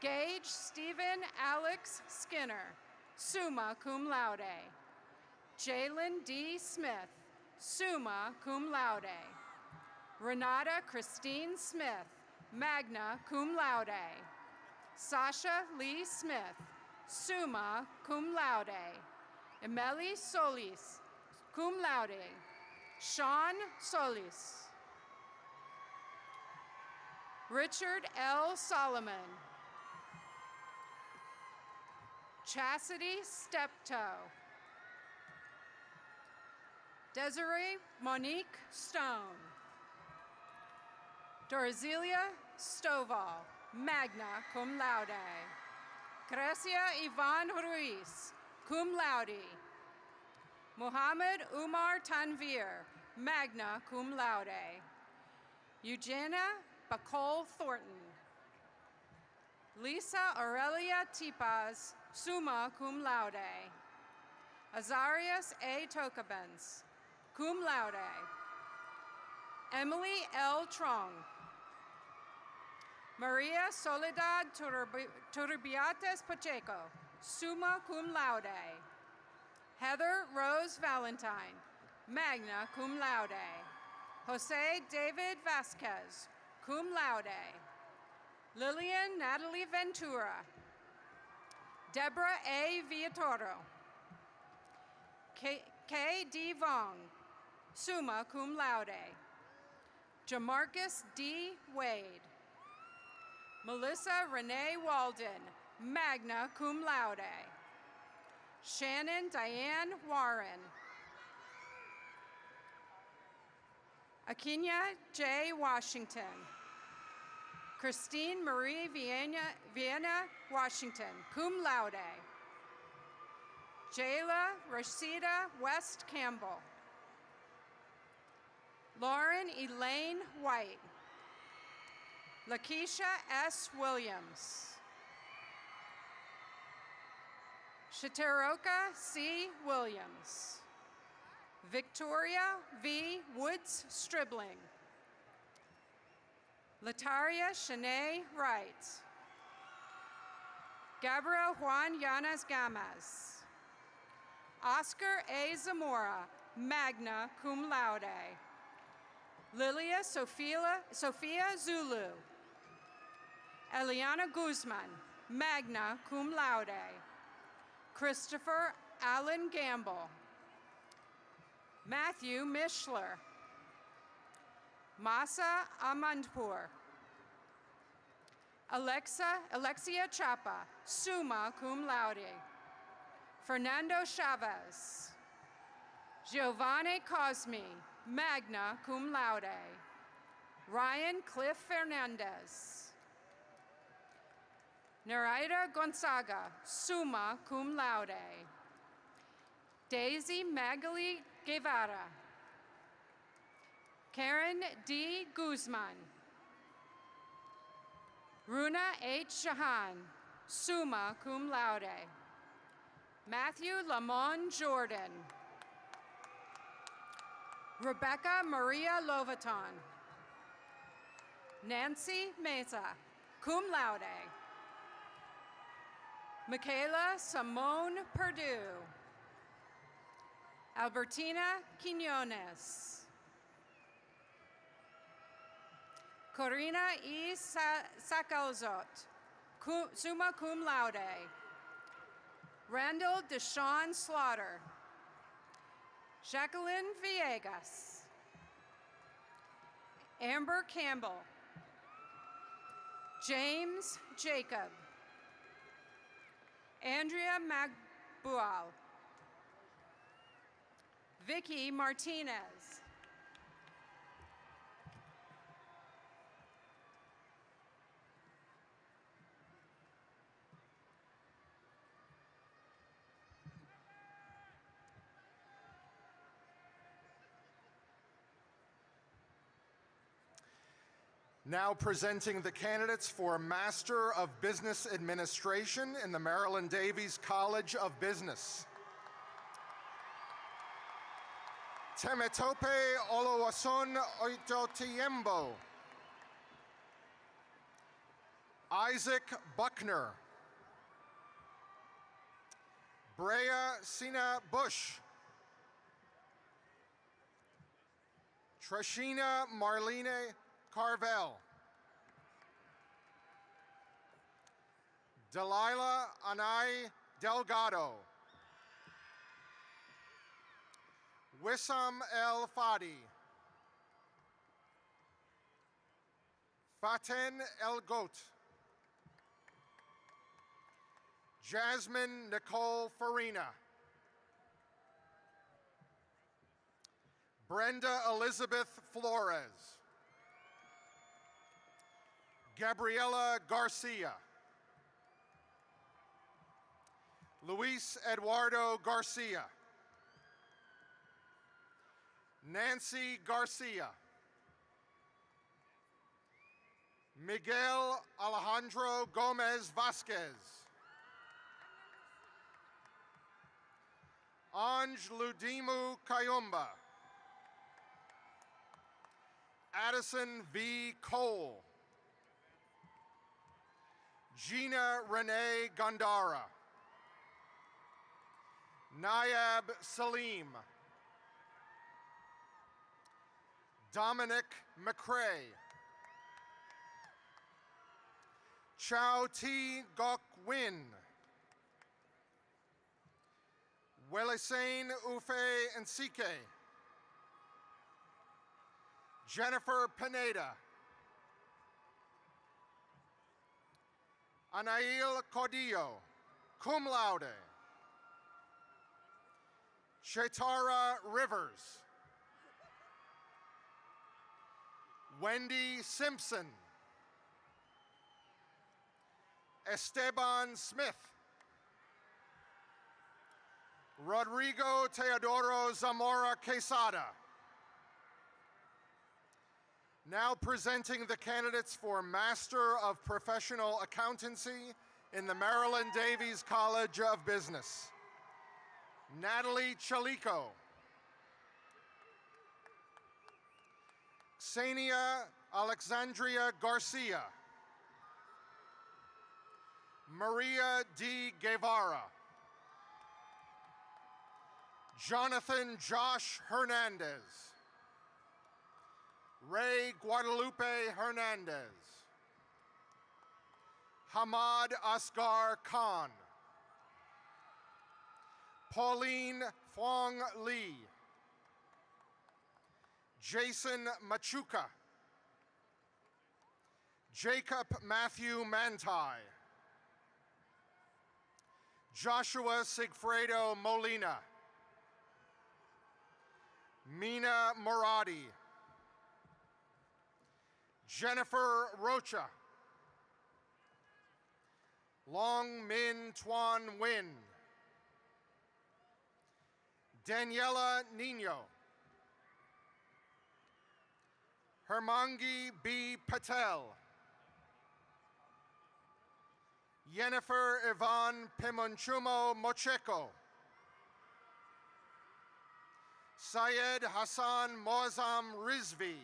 Gage Stephen Alex Skinner, summa cum laude. Jalen D. Smith, summa cum laude. Renata Christine Smith, magna cum laude. Sasha Lee Smith, summa cum laude. Emily Solis, cum laude. Sean Solis. Richard L. Solomon. Chastity Steptoe. Desiree Monique Stone. Dorzelia Stovall, magna cum laude. Grecia Yvonne Ruiz, cum laude. Muhammad Umar Tanvir, magna cum laude. Eugenia Bacol Thornton. Lisa Aurelia Tipaz, summa cum laude. Azarias A. Tokabens, cum laude. Emily L. Trong. Maria Soledad Turbiates Pacheco, summa cum laude. Heather Rose Valentine, magna cum laude. Jose David Vasquez, cum laude. Lillian Natalie Ventura. Deborah A. Villatoro. K. D. Vong, summa cum laude. Jamarcus D. Wade. Melissa Renee Walden, magna cum laude. Shannon Diane Warren. Akinya J. Washington. Christine Marie Vienna Washington, cum laude. Jayla Rashida West Campbell. Lauren Elaine White. Lakeisha S. Williams. Shataroka C. Williams. Victoria V. Woods Stribling. Lataria Shanae Wright. Gabriel Juan Llanas Gamas. Oscar A. Zamora, magna cum laude. Lilia Sophia Zulu. Eliana Guzman, magna cum laude. Christopher Allen Gamble, Matthew Mishler, Masa Amandpur, Alexia Chapa, summa cum laude, Fernando Chavez, Giovanni Cosmi, magna cum laude, Ryan Cliff Fernandez, Nereida Gonzaga, summa cum laude, Daisy Magali Guevara, Karen D. Guzman, Runa H. Shahan, summa cum laude, Matthew Lamont Jordan, Rebecca Maria Lovaton, Nancy Mesa, cum laude, Michaela Simone Perdue, Albertina Quinones, Corina E. Sacalzot, summa cum laude, Randall Deshawn Slaughter, Jacqueline Villegas, Amber Campbell, James Jacob, Andrea Magbual, Vicky Martinez, Now presenting the candidates for Master of Business Administration in the Marilyn Davies College of Business. Temetope Oluwasun Oitotiembo. Isaac Buckner. Brea Sina Bush. Trashina Marlene Carvel. Delilah Anai Delgado. Wissam El Fadi. Faten El Goat. Jasmine Nicole Farina. Brenda Elizabeth Flores. Gabriela Garcia. Luis Eduardo Garcia. Nancy Garcia. Miguel Alejandro Gomez Vasquez. Anj Ludimu Kayumba. Addison V. Cole. Gina Renee Gandara. Nayab Salim. Dominic McCrae. Chow T. Gok Win. Welisane Ufe Nsike. Jennifer Pineda. Anail Cordillo, cum laude. Shetara Rivers. Wendy Simpson. Esteban Smith. Rodrigo Teodoro Zamora Quesada. Now presenting the candidates for Master of Professional Accountancy in the Marilyn Davies College of Business. Natalie Chalico. Xenia Alexandria Garcia. Maria D. Guevara. Jonathan Josh Hernandez. Ray Guadalupe Hernandez. Hamad Asghar Khan. Pauline Fong Lee. Jason Machuca. Jacob Matthew Manti. Joshua Sigfredo Molina. Mina Moradi. Jennifer Rocha. Long Min Tuan Nguyen. Daniela Nino. Hermangi B. Patel. Yennefer Ivan Pimonchumo Mocheco. Syed Hassan Moazzam Rizvi.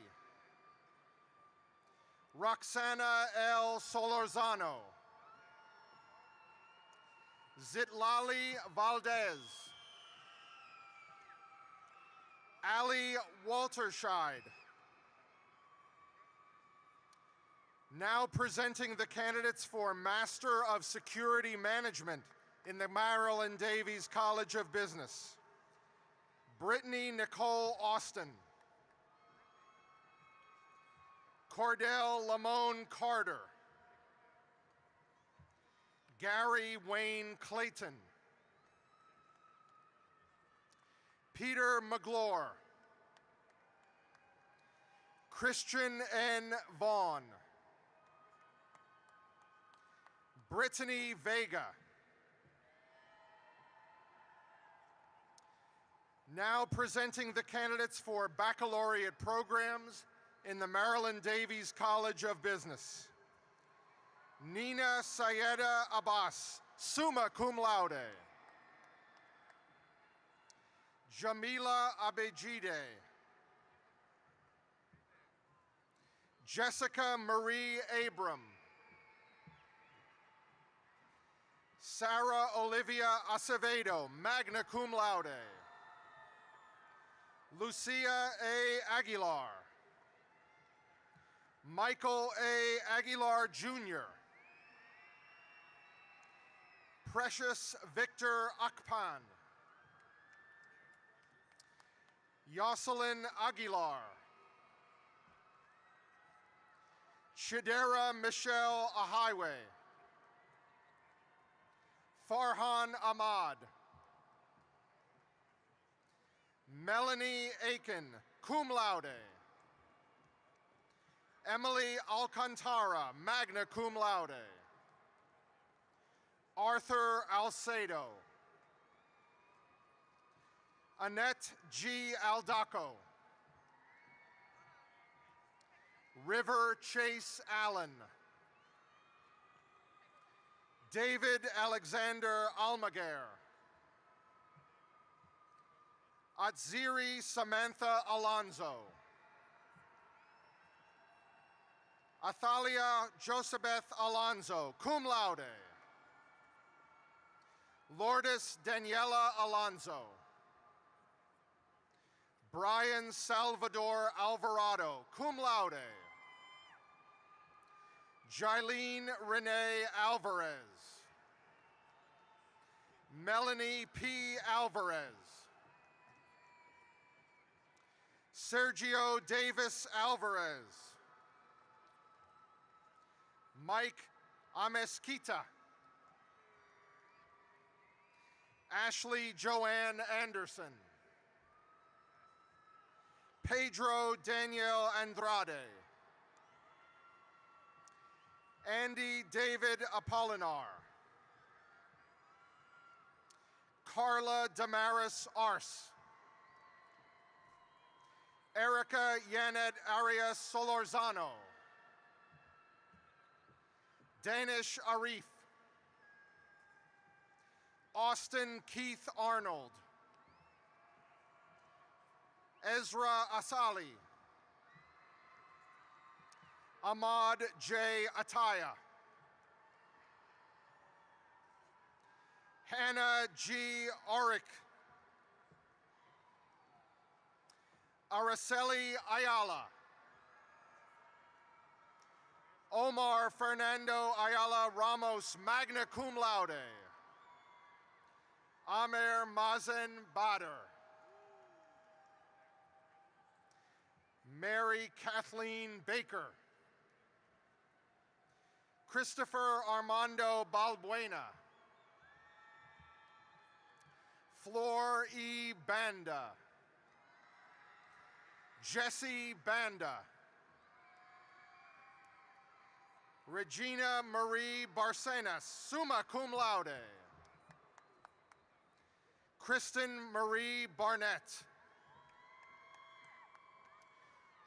Roxana L. Solorzano. Zitlali Valdez. Ali Walterscheid. Now presenting the candidates for Master of Security Management in the Marilyn Davies College of Business. Brittany Nicole Austin. Cordell Lamone Carter. Gary Wayne Clayton. Peter McGlure. Christian N. Vaughn. Brittany Vega. Now presenting the candidates for baccalaureate programs in the Marilyn Davies College of Business. Nina Sayeda Abbas, summa cum laude. Jamila Abejide. Jessica Marie Abram. Sarah Olivia Acevedo, magna cum laude. Lucia A. Aguilar. Michael A. Aguilar Jr. Precious Victor Akpan. Yoselin Aguilar. Chidera Michelle Ahiwe. Farhan Ahmad. Melanie Aiken, cum laude. Emily Alcantara, magna cum laude. Arthur Alcedo. Annette G. Aldaco. River Chase Allen. David Alexander Almaguer. Atziri Samantha Alonzo. Athalia Josabeth Alonzo, cum laude. Lourdes Daniela Alonzo. Brian Salvador Alvarado, cum laude. Jailene Renee Alvarez. Melanie P. Alvarez. Sergio Davis Alvarez. Mike Amesquita. Ashley Joanne Anderson. Pedro Daniel Andrade. Andy David Apolinar. Carla Damaris Ars. Erica Yanet Arias Solorzano. Danish Arif. Austin Keith Arnold. Ezra Asali. Ahmad J. Ataya. Hannah G. Auric. Araceli Ayala. Omar Fernando Ayala Ramos, magna cum laude. Amer Mazen Bader. Mary Kathleen Baker. Christopher Armando Balbuena. Flor E. Banda. Jesse Banda. Regina Marie Barcenas, summa cum laude. Kristen Marie Barnett.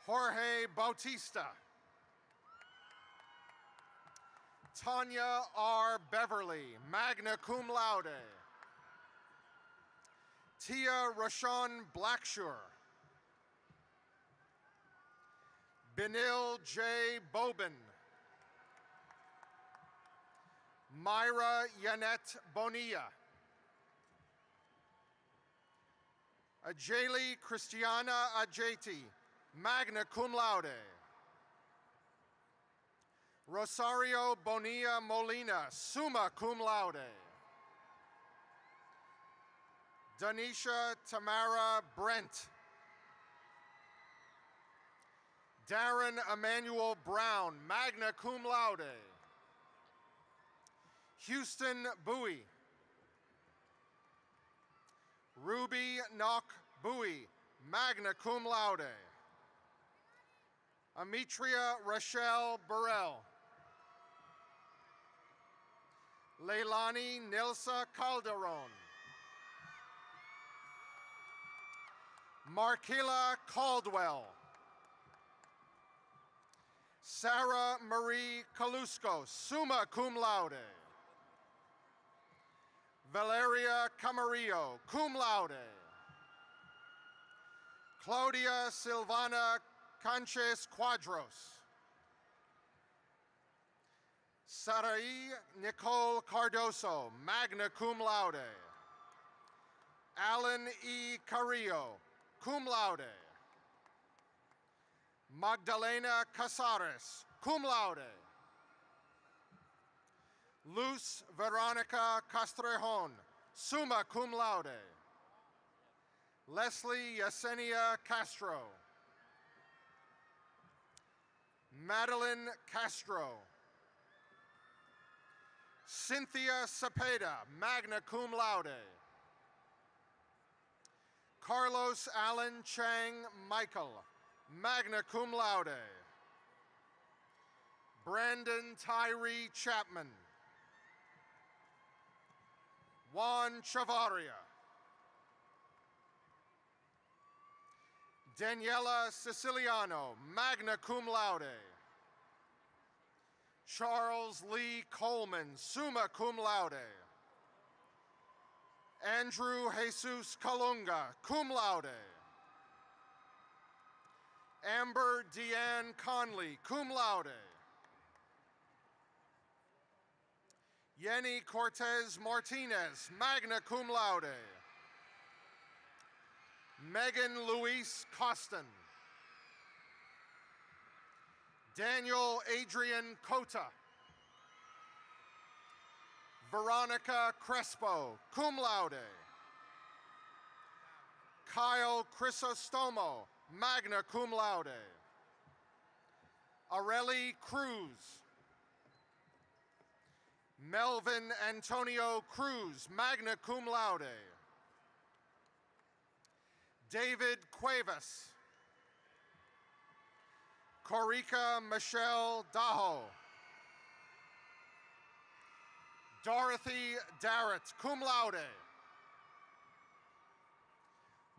Jorge Bautista. Tanya R. Beverly, magna cum laude. Tia Rashawn Blackshure. Benil J. Bobin. Myra Yanette Bonilla. Ajali Christiana Ajeti, magna cum laude. Rosario Bonilla Molina, summa cum laude. Danisha Tamara Brent. Darren Emmanuel Brown, magna cum laude. Houston Bowie. Ruby Knock Bowie, magna cum laude. Amitria Rochelle Burrell. Leilani Nilsa Calderon. Markila Caldwell. Sarah Marie Kalusko, summa cum laude. Valeria Camarillo, cum laude. Claudia Silvana Canches Quadros. Sarai Nicole Cardoso, magna cum laude. Alan E. Carrillo, cum laude. Magdalena Casares, cum laude. Luz Veronica Castrejon, summa cum laude. Leslie Yesenia Castro. Madeline Castro. Cynthia Cepeda, magna cum laude. Carlos Allen Chang Michael, magna cum laude. Brandon Tyree Chapman. Juan Chavaria. Daniela Siciliano, magna cum laude. Charles Lee Coleman, summa cum laude. Andrew Jesus Kalunga, cum laude. Amber Deanne Conley, cum laude. Yenny Cortez Martinez, magna cum laude. Megan Luis Costin. Daniel Adrian Cota. Veronica Crespo, cum laude. Kyle Chrysostomo, magna cum laude. Areli Cruz. Melvin Antonio Cruz, magna cum laude. David Cuevas. Corica Michelle Daho. Dorothy Darrett, cum laude.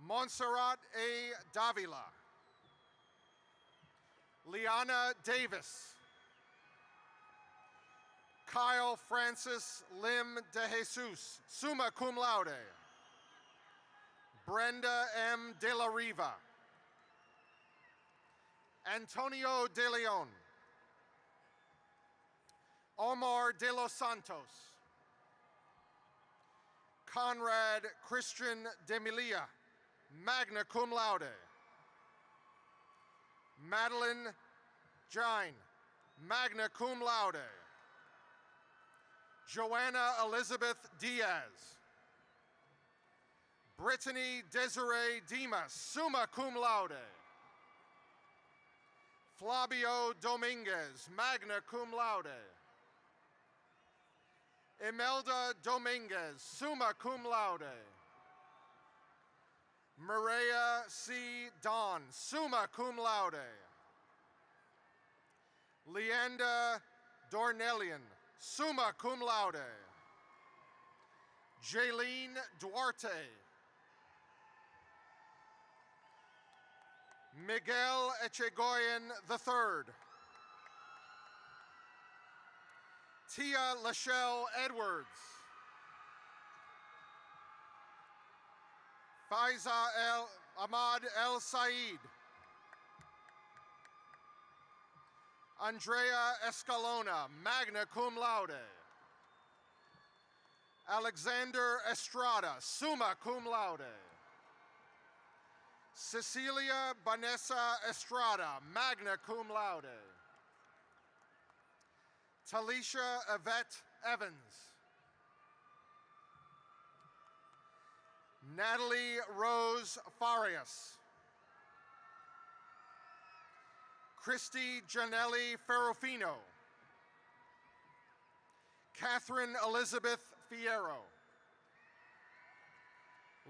Montserrat A. Davila. Liana Davis. Kyle Francis Lim de Jesus, summa cum laude. Brenda M. De La Riva. Antonio De Leon. Omar De Los Santos. Conrad Christian De Milia, magna cum laude. Madeline Jine, magna cum laude. Joanna Elizabeth Diaz. Brittany Desiree Dimas, summa cum laude. Flavio Dominguez, magna cum laude. Imelda Dominguez, summa cum laude. Maria C. Don, summa cum laude. Leanda Dornellian, summa cum laude. Jaylene Duarte. Miguel Echegoyen III. Tia Lachelle Edwards. Faiza Ahmad El Said. Andrea Escalona, magna cum laude. Alexander Estrada, summa cum laude. Cecilia Vanessa Estrada, magna cum laude. Talisha Yvette Evans. Natalie Rose Farias. Christy Janelli Ferrofino. Catherine Elizabeth Fierro.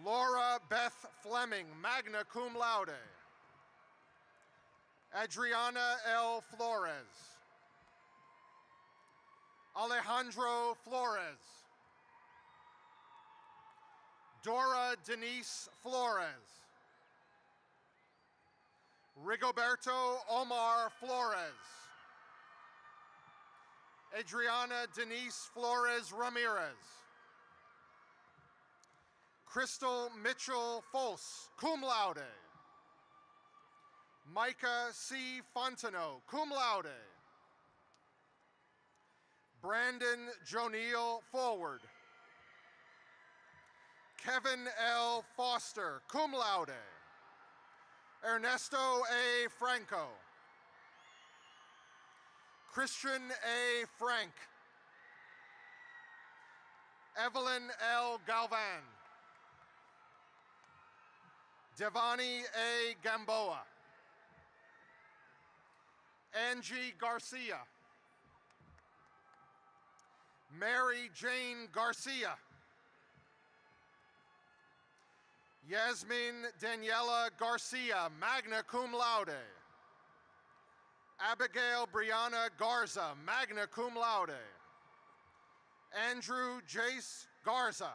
Laura Beth Fleming, magna cum laude. Adriana L. Flores. Alejandro Flores. Dora Denise Flores. Rigoberto Omar Flores. Adriana Denise Flores Ramirez. Crystal Mitchell Fols, cum laude. Micah C. Fontenot, cum laude. Brandon Joniel Forward. Kevin L. Foster, cum laude. Ernesto A. Franco. Christian A. Frank. Evelyn L. Galvan. Devani A. Gamboa. Angie Garcia. Mary Jane Garcia. Yasmin Daniela Garcia, magna cum laude. Abigail Brianna Garza, magna cum laude. Andrew Jace Garza.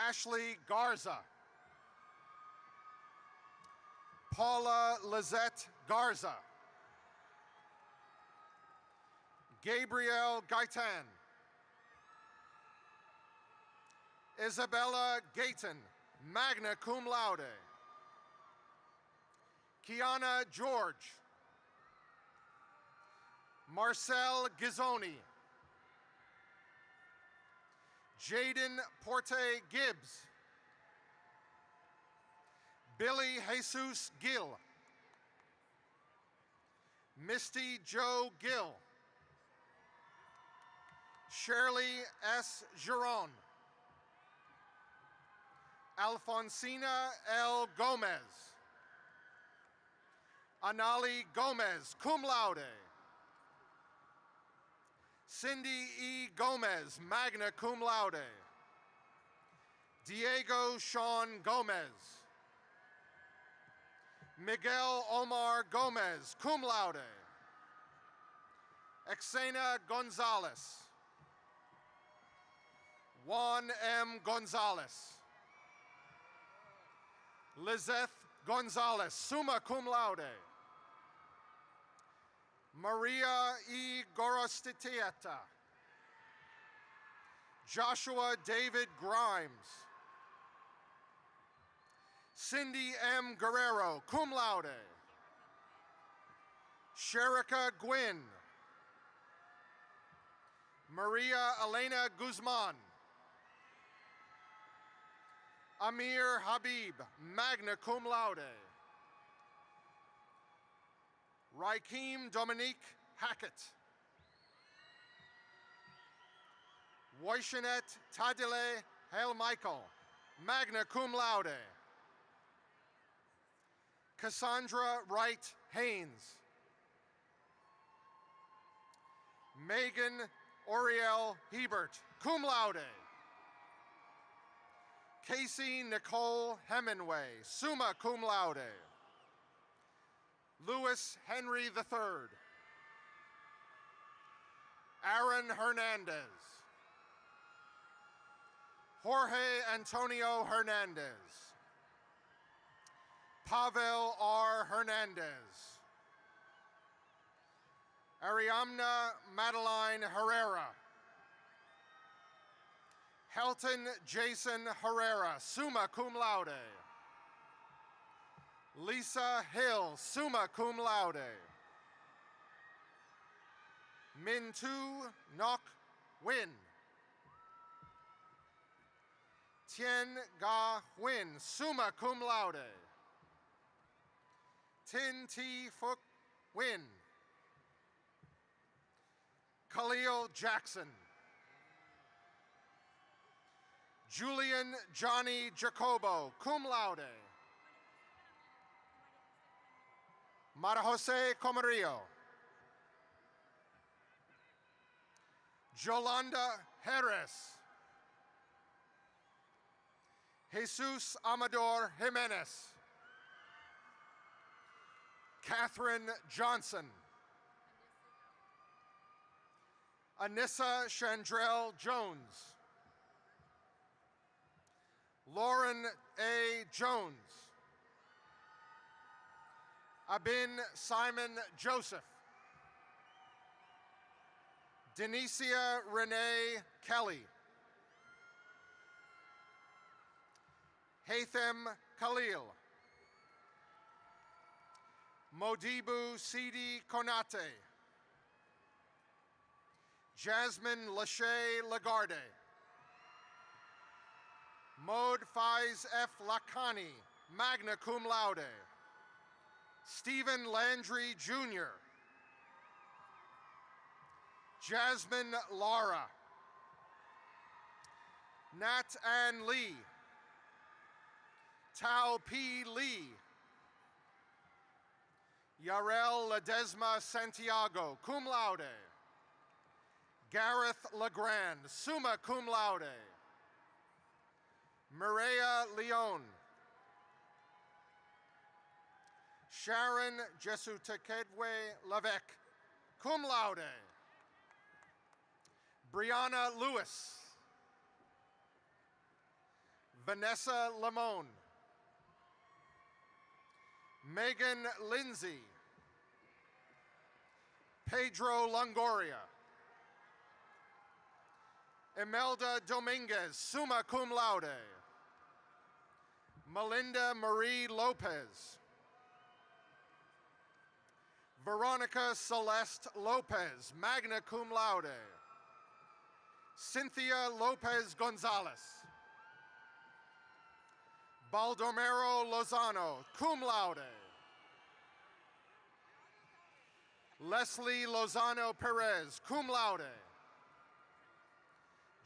Ashley Garza. Paula Lizette Garza. Gabriel Gaitan. Isabella Gayton, magna cum laude. Kiana George. Marcel Ghizzoni. Jaden Porte Gibbs. Billy Jesus Gill. Misty Joe Gill. Shirley S. Giron. Alfonsina L. Gomez. Anali Gomez, cum laude. Cindy E. Gomez, magna cum laude. Diego Sean Gomez. Miguel Omar Gomez, cum laude. Exena Gonzalez. Juan M. Gonzalez. Lizeth Gonzalez, summa cum laude. Maria E. Gorostitieta. Joshua David Grimes. Cindy M. Guerrero, cum laude. Sherika Gwynn. Maria Elena Guzman. Amir Habib, magna cum laude. Raheem Dominique Hackett. Waishanet Tadile Hale Michael, magna cum laude. Cassandra Wright Haynes. Megan Oriel Hebert, cum laude. Casey Nicole Hemingway, summa cum laude. Louis Henry III. Aaron Hernandez. Jorge Antonio Hernandez. Pavel R. Hernandez. Ariamna Madeline Herrera. Helton Jason Herrera, summa cum laude. Lisa Hill, summa cum laude. Mintu Nok Win. Tien Ga Huyn, summa cum laude. Tin T Phuc Win. Khalil Jackson. Julian Johnny Jacobo, cum laude. Mara Jose Comarillo. Jolanda Harris. Jesus Amador Jimenez. Catherine Johnson. Anissa Chandrell Jones. Lauren A. Jones. Abin Simon Joseph. Denicia Renee Kelly. Haitham Khalil. Modibu Sidi Konate. Jasmine Lachey Lagarde. Maud Faiz F. Lakani, magna cum laude. Stephen Landry Jr. Jasmine Lara. Nat Ann Lee. Tao P. Lee. Yarel Ledesma Santiago, cum laude. Gareth Legrand, summa cum laude. Maria Leon. Sharon Jesutekedwe Levesque, cum laude. Brianna Lewis. Vanessa Lamone. Megan Lindsay. Pedro Longoria. Imelda Dominguez, summa cum laude. Melinda Marie Lopez. Veronica Celeste Lopez, magna cum laude. Cynthia Lopez Gonzalez. Baldomero Lozano, cum laude. Leslie Lozano Perez, cum laude.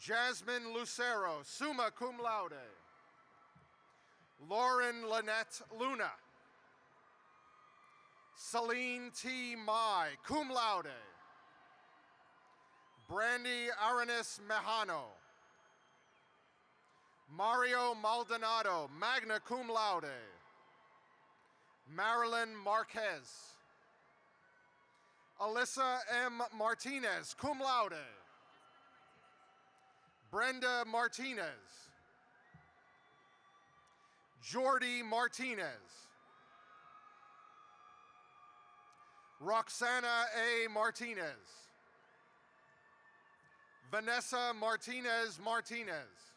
Jasmine Lucero, summa cum laude. Lauren Lynette Luna. Celine T. Mai, cum laude. Brandy Aranis Mejano. Mario Maldonado, magna cum laude. Marilyn Marquez. Alyssa M. Martinez, cum laude. Brenda Martinez. Jordy Martinez. Roxana A. Martinez. Vanessa Martinez Martinez.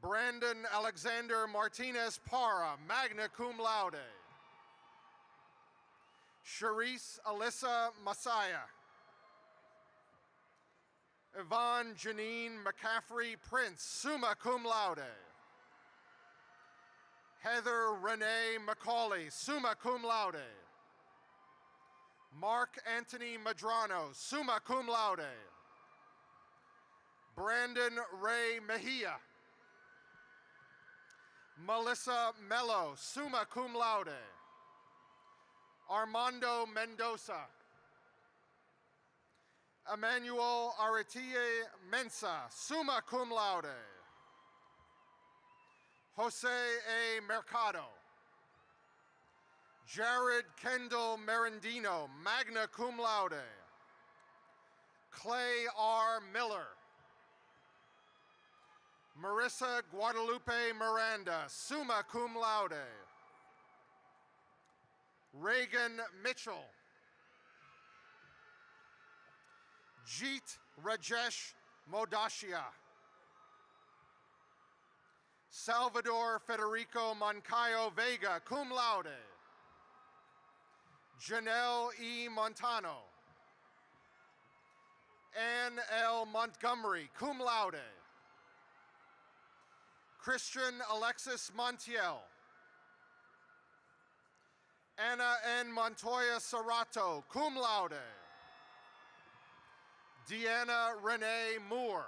Brandon Alexander Martinez Parra, magna cum laude. Charisse Alyssa Masaya. Yvonne Janine McCaffrey Prince, summa cum laude. Heather Renee McCauley, summa cum laude. Mark Anthony Madrano, summa cum laude. Brandon Ray Mejia. Melissa Mello, summa cum laude. Armando Mendoza. Emmanuel Aretille Mensa, summa cum laude. Jose A. Mercado. Jared Kendall Merendino, magna cum laude. Clay R. Miller. Marissa Guadalupe Miranda, summa cum laude. Reagan Mitchell. Jeet Rajesh Modashia. Salvador Federico Moncayo Vega, cum laude. Janelle E. Montano. Ann L. Montgomery, cum laude. Christian Alexis Montiel. Anna N. Montoya Serato, cum laude. Deanna Renee Moore.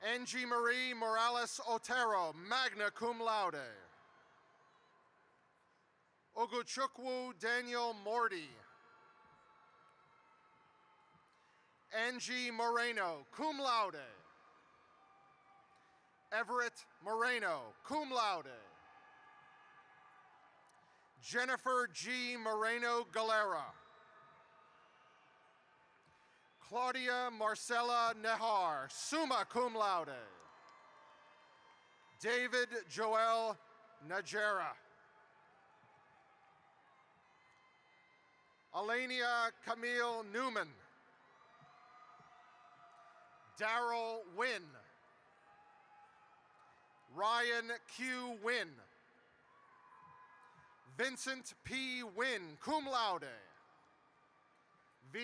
Angie Marie Morales Otero, magna cum laude. Ogochukwu Daniel Morty. Angie Moreno, cum laude. Everett Moreno, cum laude. Jennifer G. Moreno Galera. Claudia Marcela Nehar, summa cum laude. David Joel Najera. Alania Camille Newman. Darrell Wynn. Ryan Q. Wynn. Vincent P. Wynn, cum laude. V.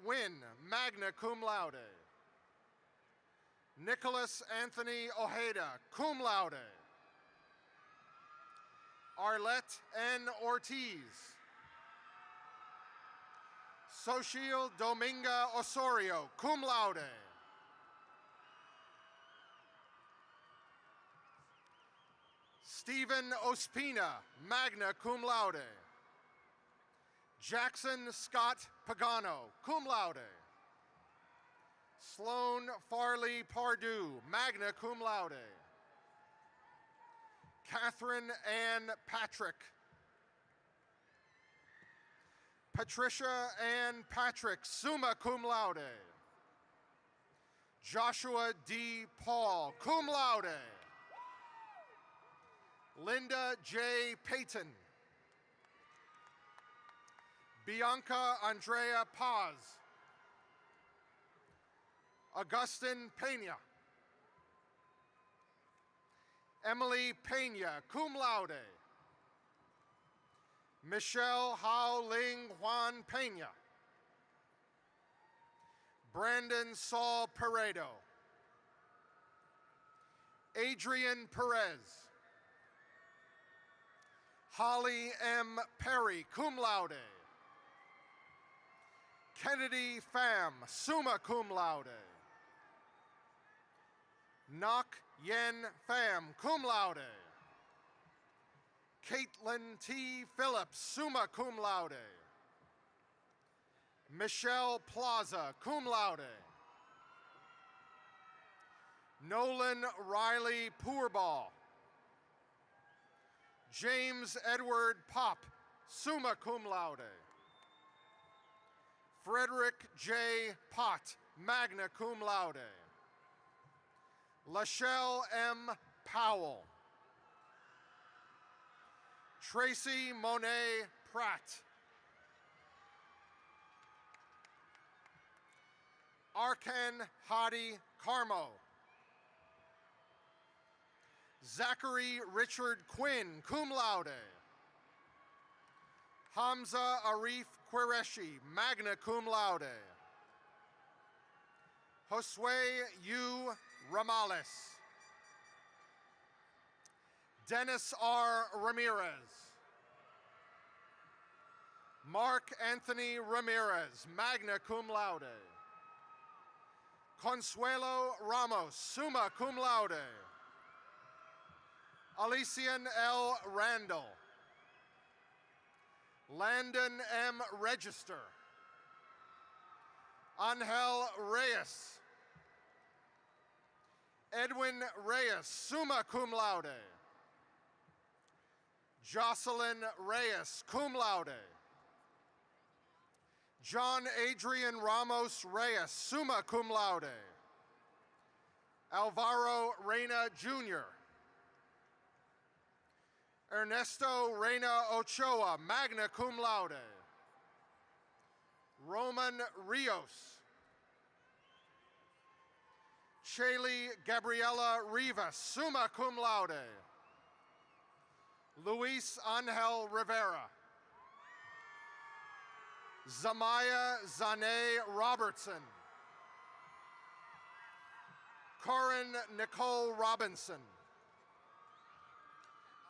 Wynn, magna cum laude. Nicholas Anthony Ojeda, cum laude. Arlette N. Ortiz. Xochitl Dominga Osorio, cum laude. Stephen Ospina, magna cum laude. Jackson Scott Pagano, cum laude. Sloan Farley Pardue, magna cum laude. Catherine Ann Patrick. Patricia Ann Patrick, summa cum laude. Joshua D. Paul, cum laude. Linda J. Payton. Bianca Andrea Paz. Augustin Pena. Emily Pena, cum laude. Michelle Hao Ling Juan Pena. Brandon Saul Peredo. Adrian Perez. Holly M. Perry, cum laude. Kennedy Pham, summa cum laude. Nok Yen Pham, cum laude. Caitlin T. Phillips, summa cum laude. Michelle Plaza, cum laude. Nolan Riley Poorball. James Edward Pop, summa cum laude. Frederick J. Pott, magna cum laude. Lachelle M. Powell. Tracy Monet Pratt. Arkan Hadi Carmo. Zachary Richard Quinn, cum laude. Hamza Arif Qureshi, magna cum laude. Josue U. Ramales. Dennis R. Ramirez. Mark Anthony Ramirez, magna cum laude. Consuelo Ramos, summa cum laude. Alician L. Randall. Landon M. Register. Angel Reyes. Edwin Reyes, summa cum laude. Jocelyn Reyes, cum laude. John Adrian Ramos Reyes, summa cum laude. Alvaro Reyna Jr. Ernesto Reyna Ochoa, magna cum laude. Roman Rios. Shaylee Gabriela Rivas, summa cum laude. Luis Angel Rivera. Zamaya Zane Robertson. Corin Nicole Robinson.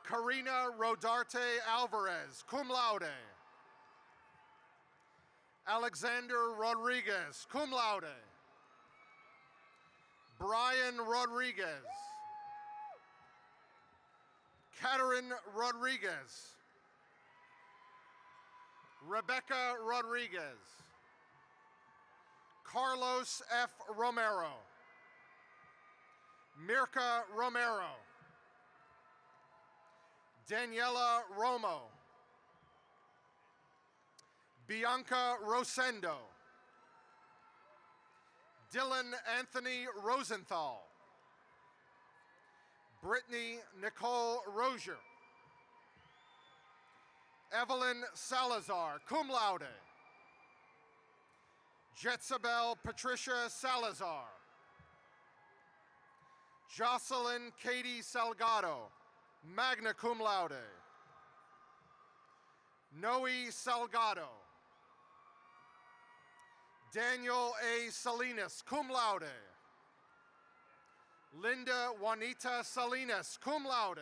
Karina Rodarte Alvarez, cum laude. Alexander Rodriguez, cum laude. Brian Rodriguez. Karen Rodriguez. Rebecca Rodriguez. Carlos F. Romero. Mirka Romero. Daniela Romo. Bianca Rosendo. Dylan Anthony Rosenthal. Brittany Nicole Rozier. Evelyn Salazar, cum laude. Jezebel Patricia Salazar. Jocelyn Katie Salgado, magna cum laude. Noe Salgado. Daniel A. Salinas, cum laude. Linda Juanita Salinas, cum laude.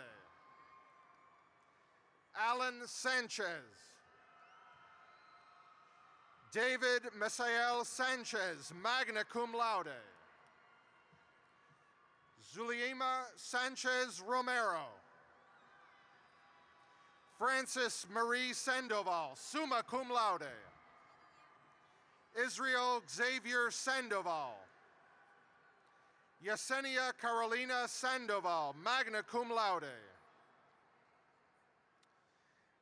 Alan Sanchez. David Misael Sanchez, magna cum laude. Zuliema Sanchez Romero. Francis Marie Sandoval, summa cum laude. Israel Xavier Sandoval. Yesenia Carolina Sandoval, magna cum laude.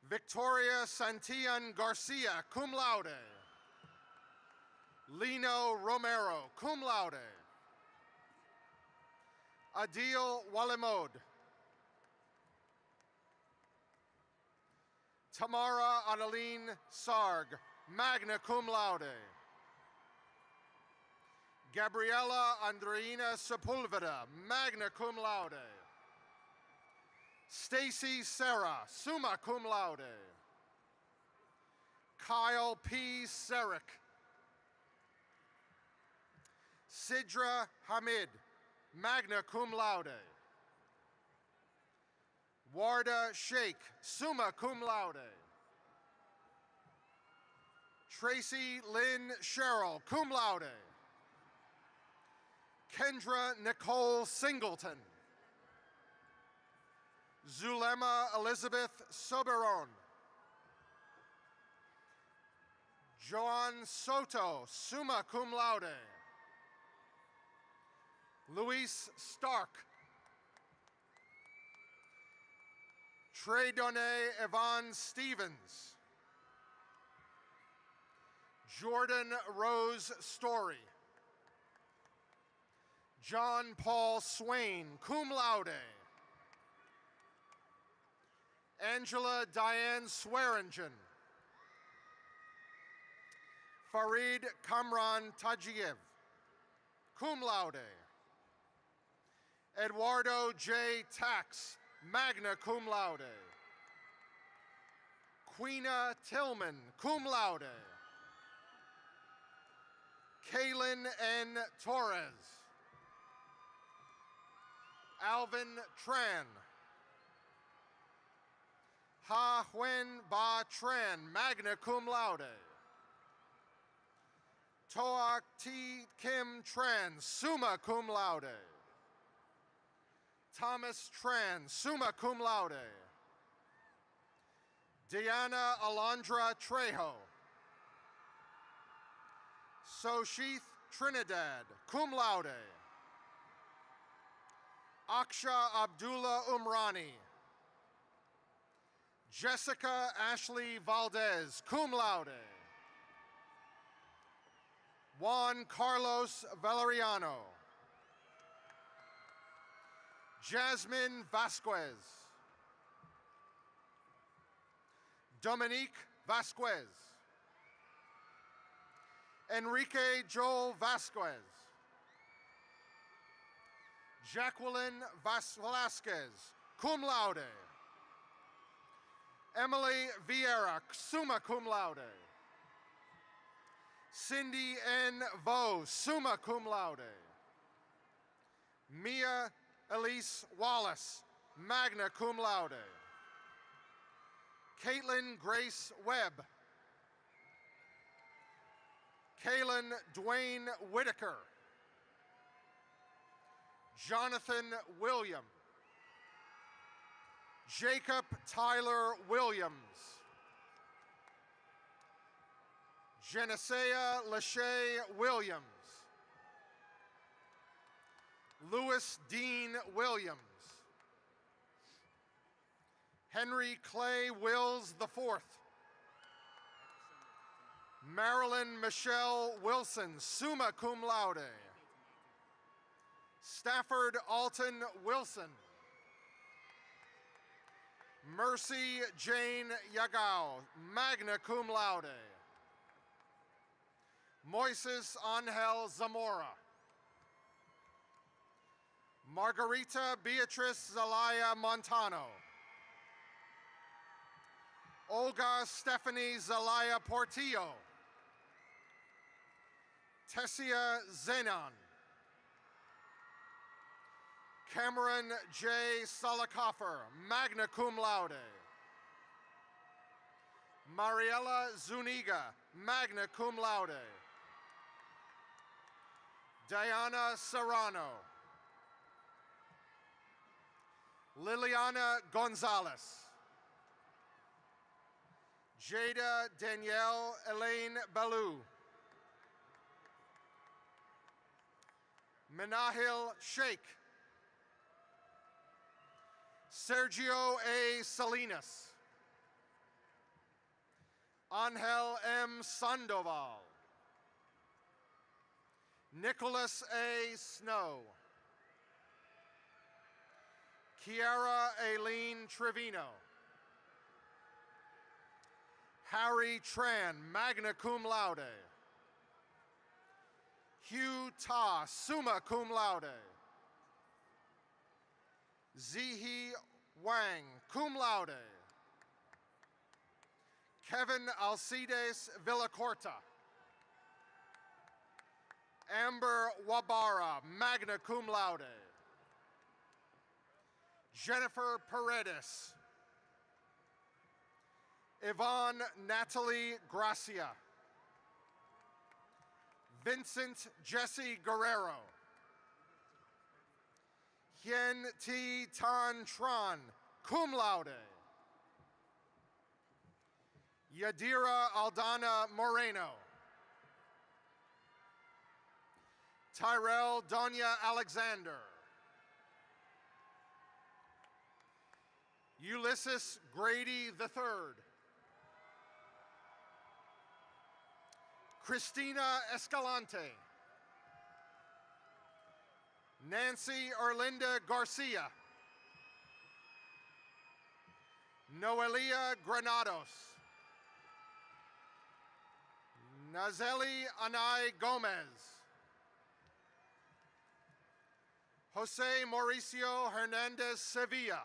Victoria Santillan Garcia, cum laude. Lino Romero, cum laude. Adil Walimod. Tamara Adeline Sarg, magna cum laude. Gabriela Andreina Sepulveda, magna cum laude. Stacy Serra, summa cum laude. Kyle P. Serick. Sidra Hamid, magna cum laude. Warda Sheikh, summa cum laude. Tracy Lynn Sherrill, cum laude. Kendra Nicole Singleton. Zulema Elizabeth Soberon. Joan Soto, summa cum laude. Luis Stark. Treydonne Yvonne Stevens. Jordan Rose Story. John Paul Swain, cum laude. Angela Diane Swearingen. Farid Kamran Tajiev, cum laude. Eduardo J. Tax, magna cum laude. Queena Tillman, cum laude. Kaylin N. Torres. Alvin Tran. Ha Huen Ba Tran, magna cum laude. Toa T. Kim Tran, summa cum laude. Thomas Tran, summa cum laude. Diana Alondra Trejo. Soshith Trinidad, cum laude. Aksha Abdullah Umrani. Jessica Ashley Valdez, cum laude. Juan Carlos Valeriano. Jasmine Vasquez. Dominique Vasquez. Enrique Joel Vasquez. Jacqueline Velasquez, cum laude. Emily Vieira, summa cum laude. Cindy N. Vo, summa cum laude. Mia Elise Wallace, magna cum laude. Caitlin Grace Webb. Kalen Dwayne Whitaker. Jonathan William. Jacob Tyler Williams. Genesea Lachey Williams. Louis Dean Williams. Henry Clay Wills IV. Marilyn Michelle Wilson, summa cum laude. Stafford Alton Wilson. Mercy Jane Yagao, magna cum laude. Moises Angel Zamora. Margarita Beatrice Zelaya Montano. Olga Stephanie Zelaya Portillo. Tessia Zenon. Cameron J. Salakoffer, magna cum laude. Mariela Zuniga, magna cum laude. Diana Serrano. Liliana Gonzalez. Jada Danielle Elaine Ballou. Menahil Sheikh. Sergio A. Salinas. Angel M. Sandoval. Nicholas A. Snow. Kiara Aileen Trevino. Harry Tran, magna cum laude. Hugh Ta, summa cum laude. Zihi Wang, cum laude. Kevin Alcides Villacorta. Amber Wabara, magna cum laude. Jennifer Paredes. Yvonne Natalie Gracia. Vincent Jesse Guerrero. Hien T. Tan Tran, cum laude. Yadira Aldana Moreno. Tyrell Donya Alexander. Ulysses Grady III. Christina Escalante. Nancy Erlinda Garcia. Noelia Granados. Nazeli Anay Gomez. Jose Mauricio Hernandez Sevilla.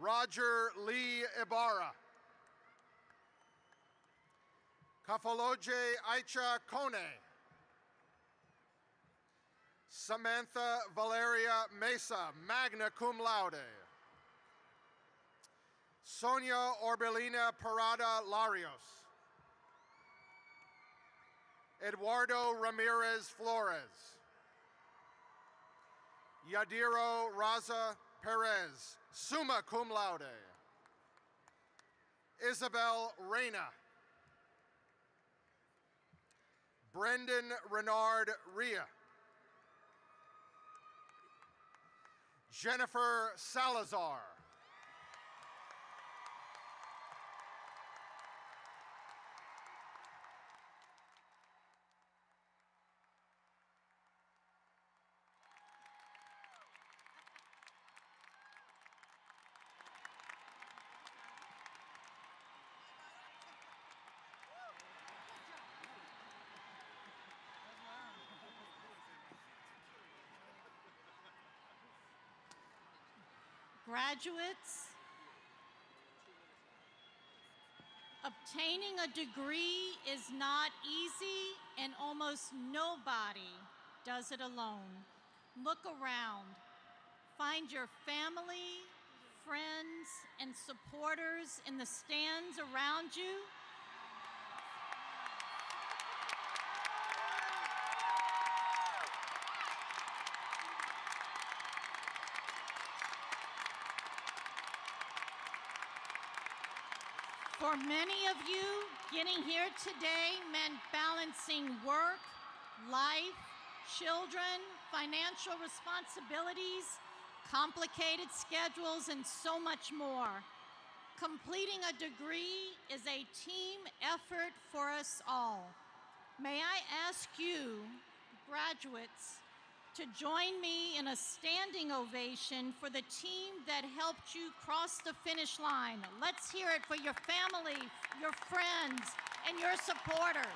Roger Lee Ibarra. Kafaloje Aicha Kone. Samantha Valeria Mesa, magna cum laude. Sonia Orbelina Parada Larios. Eduardo Ramirez Flores. Yadiro Raza Perez, summa cum laude. Isabel Reyna. Brendan Renard Ria. Jennifer Salazar. Graduates, obtaining a degree is not easy, and almost nobody does it alone. Look around. Find your family, friends, and supporters in the stands around you. For many of you, getting here today meant balancing work, life, children, financial responsibilities, complicated schedules, and so much more. Completing a degree is a team effort for us all. May I ask you, graduates, to join me in a standing ovation for the team that helped you cross the finish line. Let's hear it for your family, your friends, and your supporters.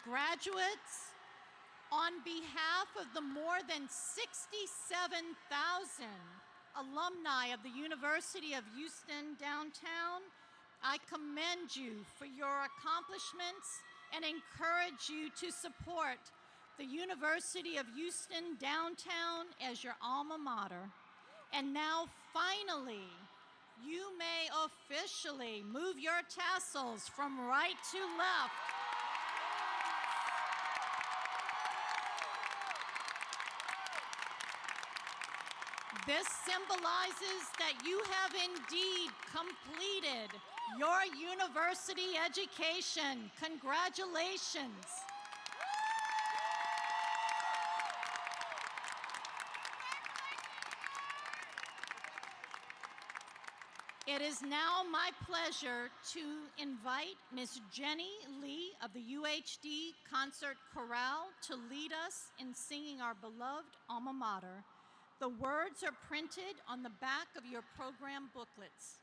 Graduates, on behalf of the more than 67,000 alumni of the University of Houston Downtown, I commend you for your accomplishments and encourage you to support the University of Houston Downtown as your alma mater. And now, finally, you may officially move your tassels from right to left. This symbolizes that you have indeed completed your university education. Congratulations. It is now my pleasure to invite Ms. Jenny Lee of the UHD Concert Chorale to lead us in singing our beloved alma mater. The words are printed on the back of your program booklets.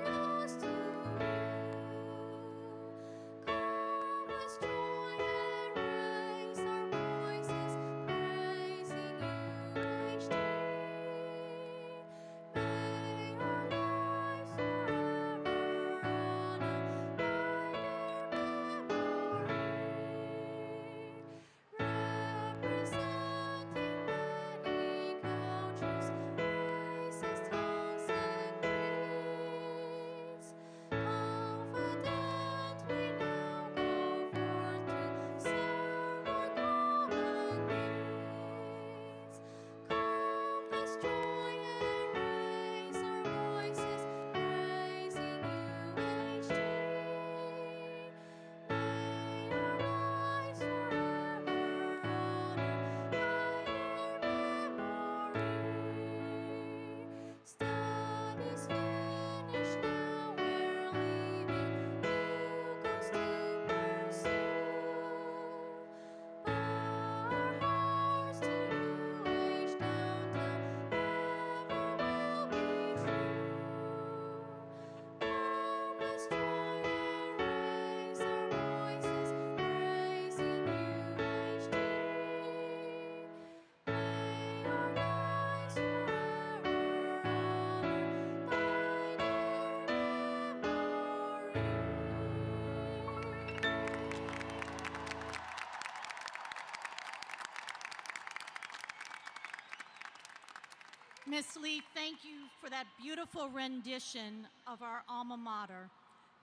Glorious to you. Miss Lee, thank you for that beautiful rendition of our alma mater.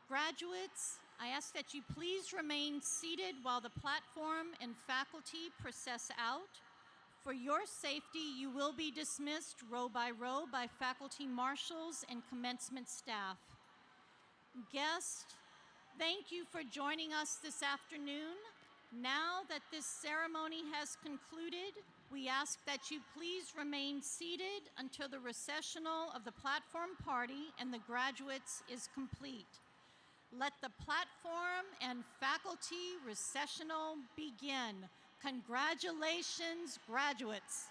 Graduates, I ask that you please remain seated while the platform and faculty process out. For your safety, you will be dismissed row by faculty marshals and commencement staff. Guests, thank you for joining us this afternoon. Now that this ceremony has concluded, we ask that you please remain seated until the recessional of the platform party and the graduates is complete. Let the platform and faculty recessional begin. Congratulations, graduates.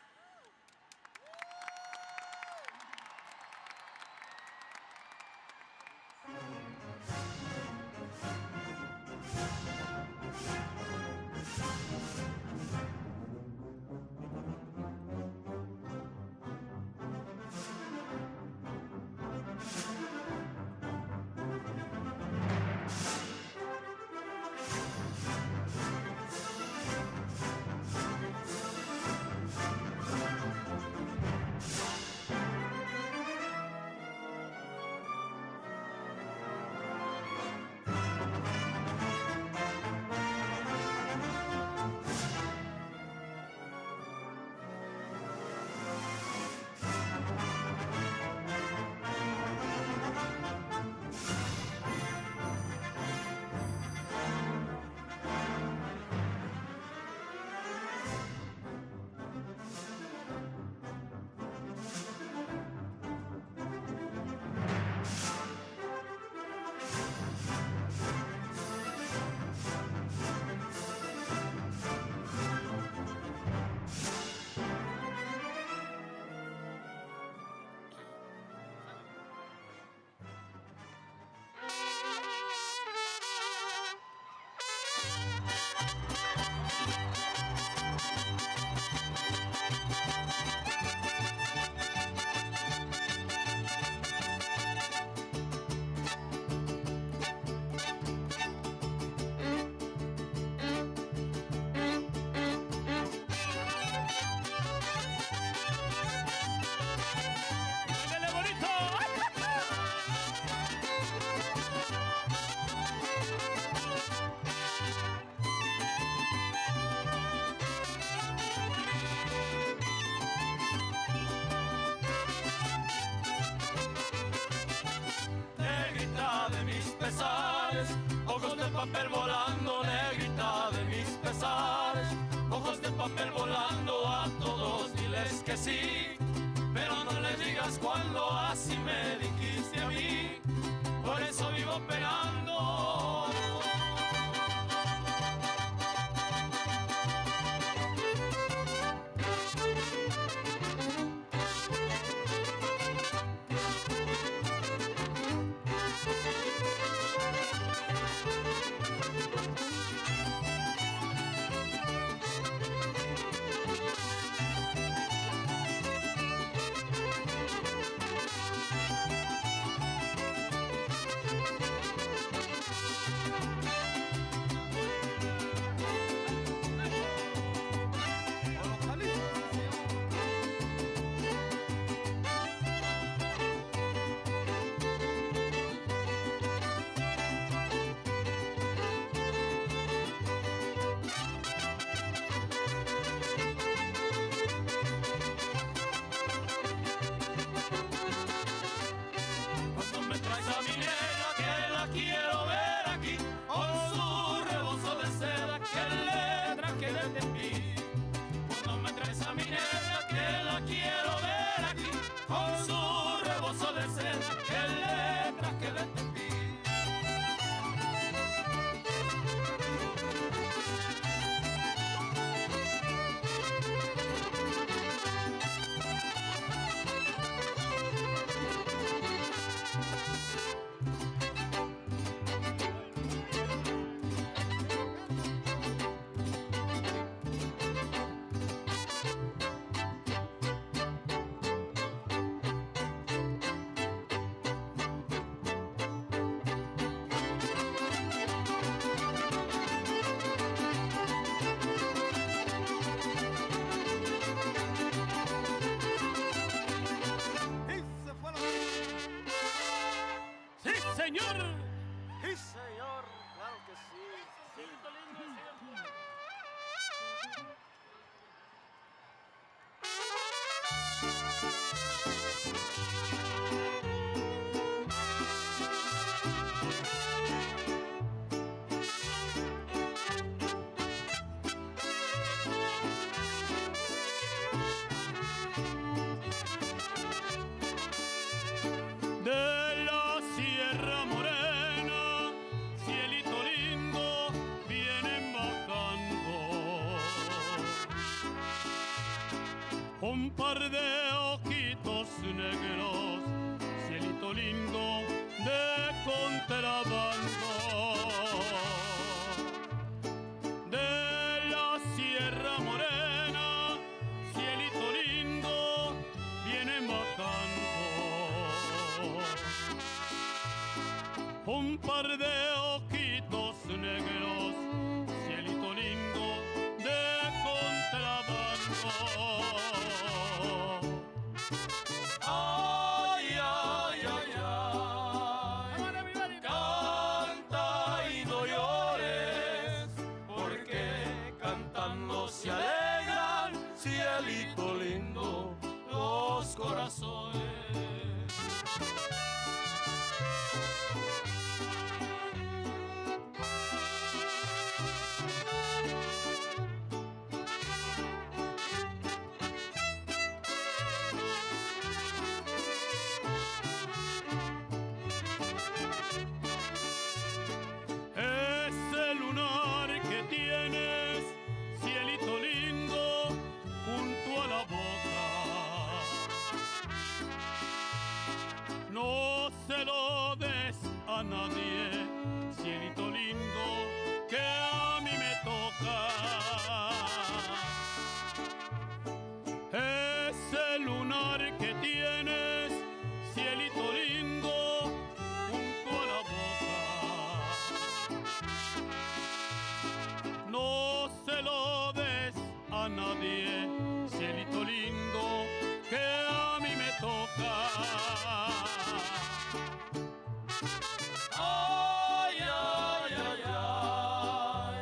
ojos de papel volando, negrita de mis pesares, ojos de papel volando, a todos diles que sí, pero no les digas cuando así me dijiste a mí, por eso vivo penando. un par de ojitos negros, cielito lindo de contrabando. De la Sierra Morena, cielito lindo, viene bajando. Un par de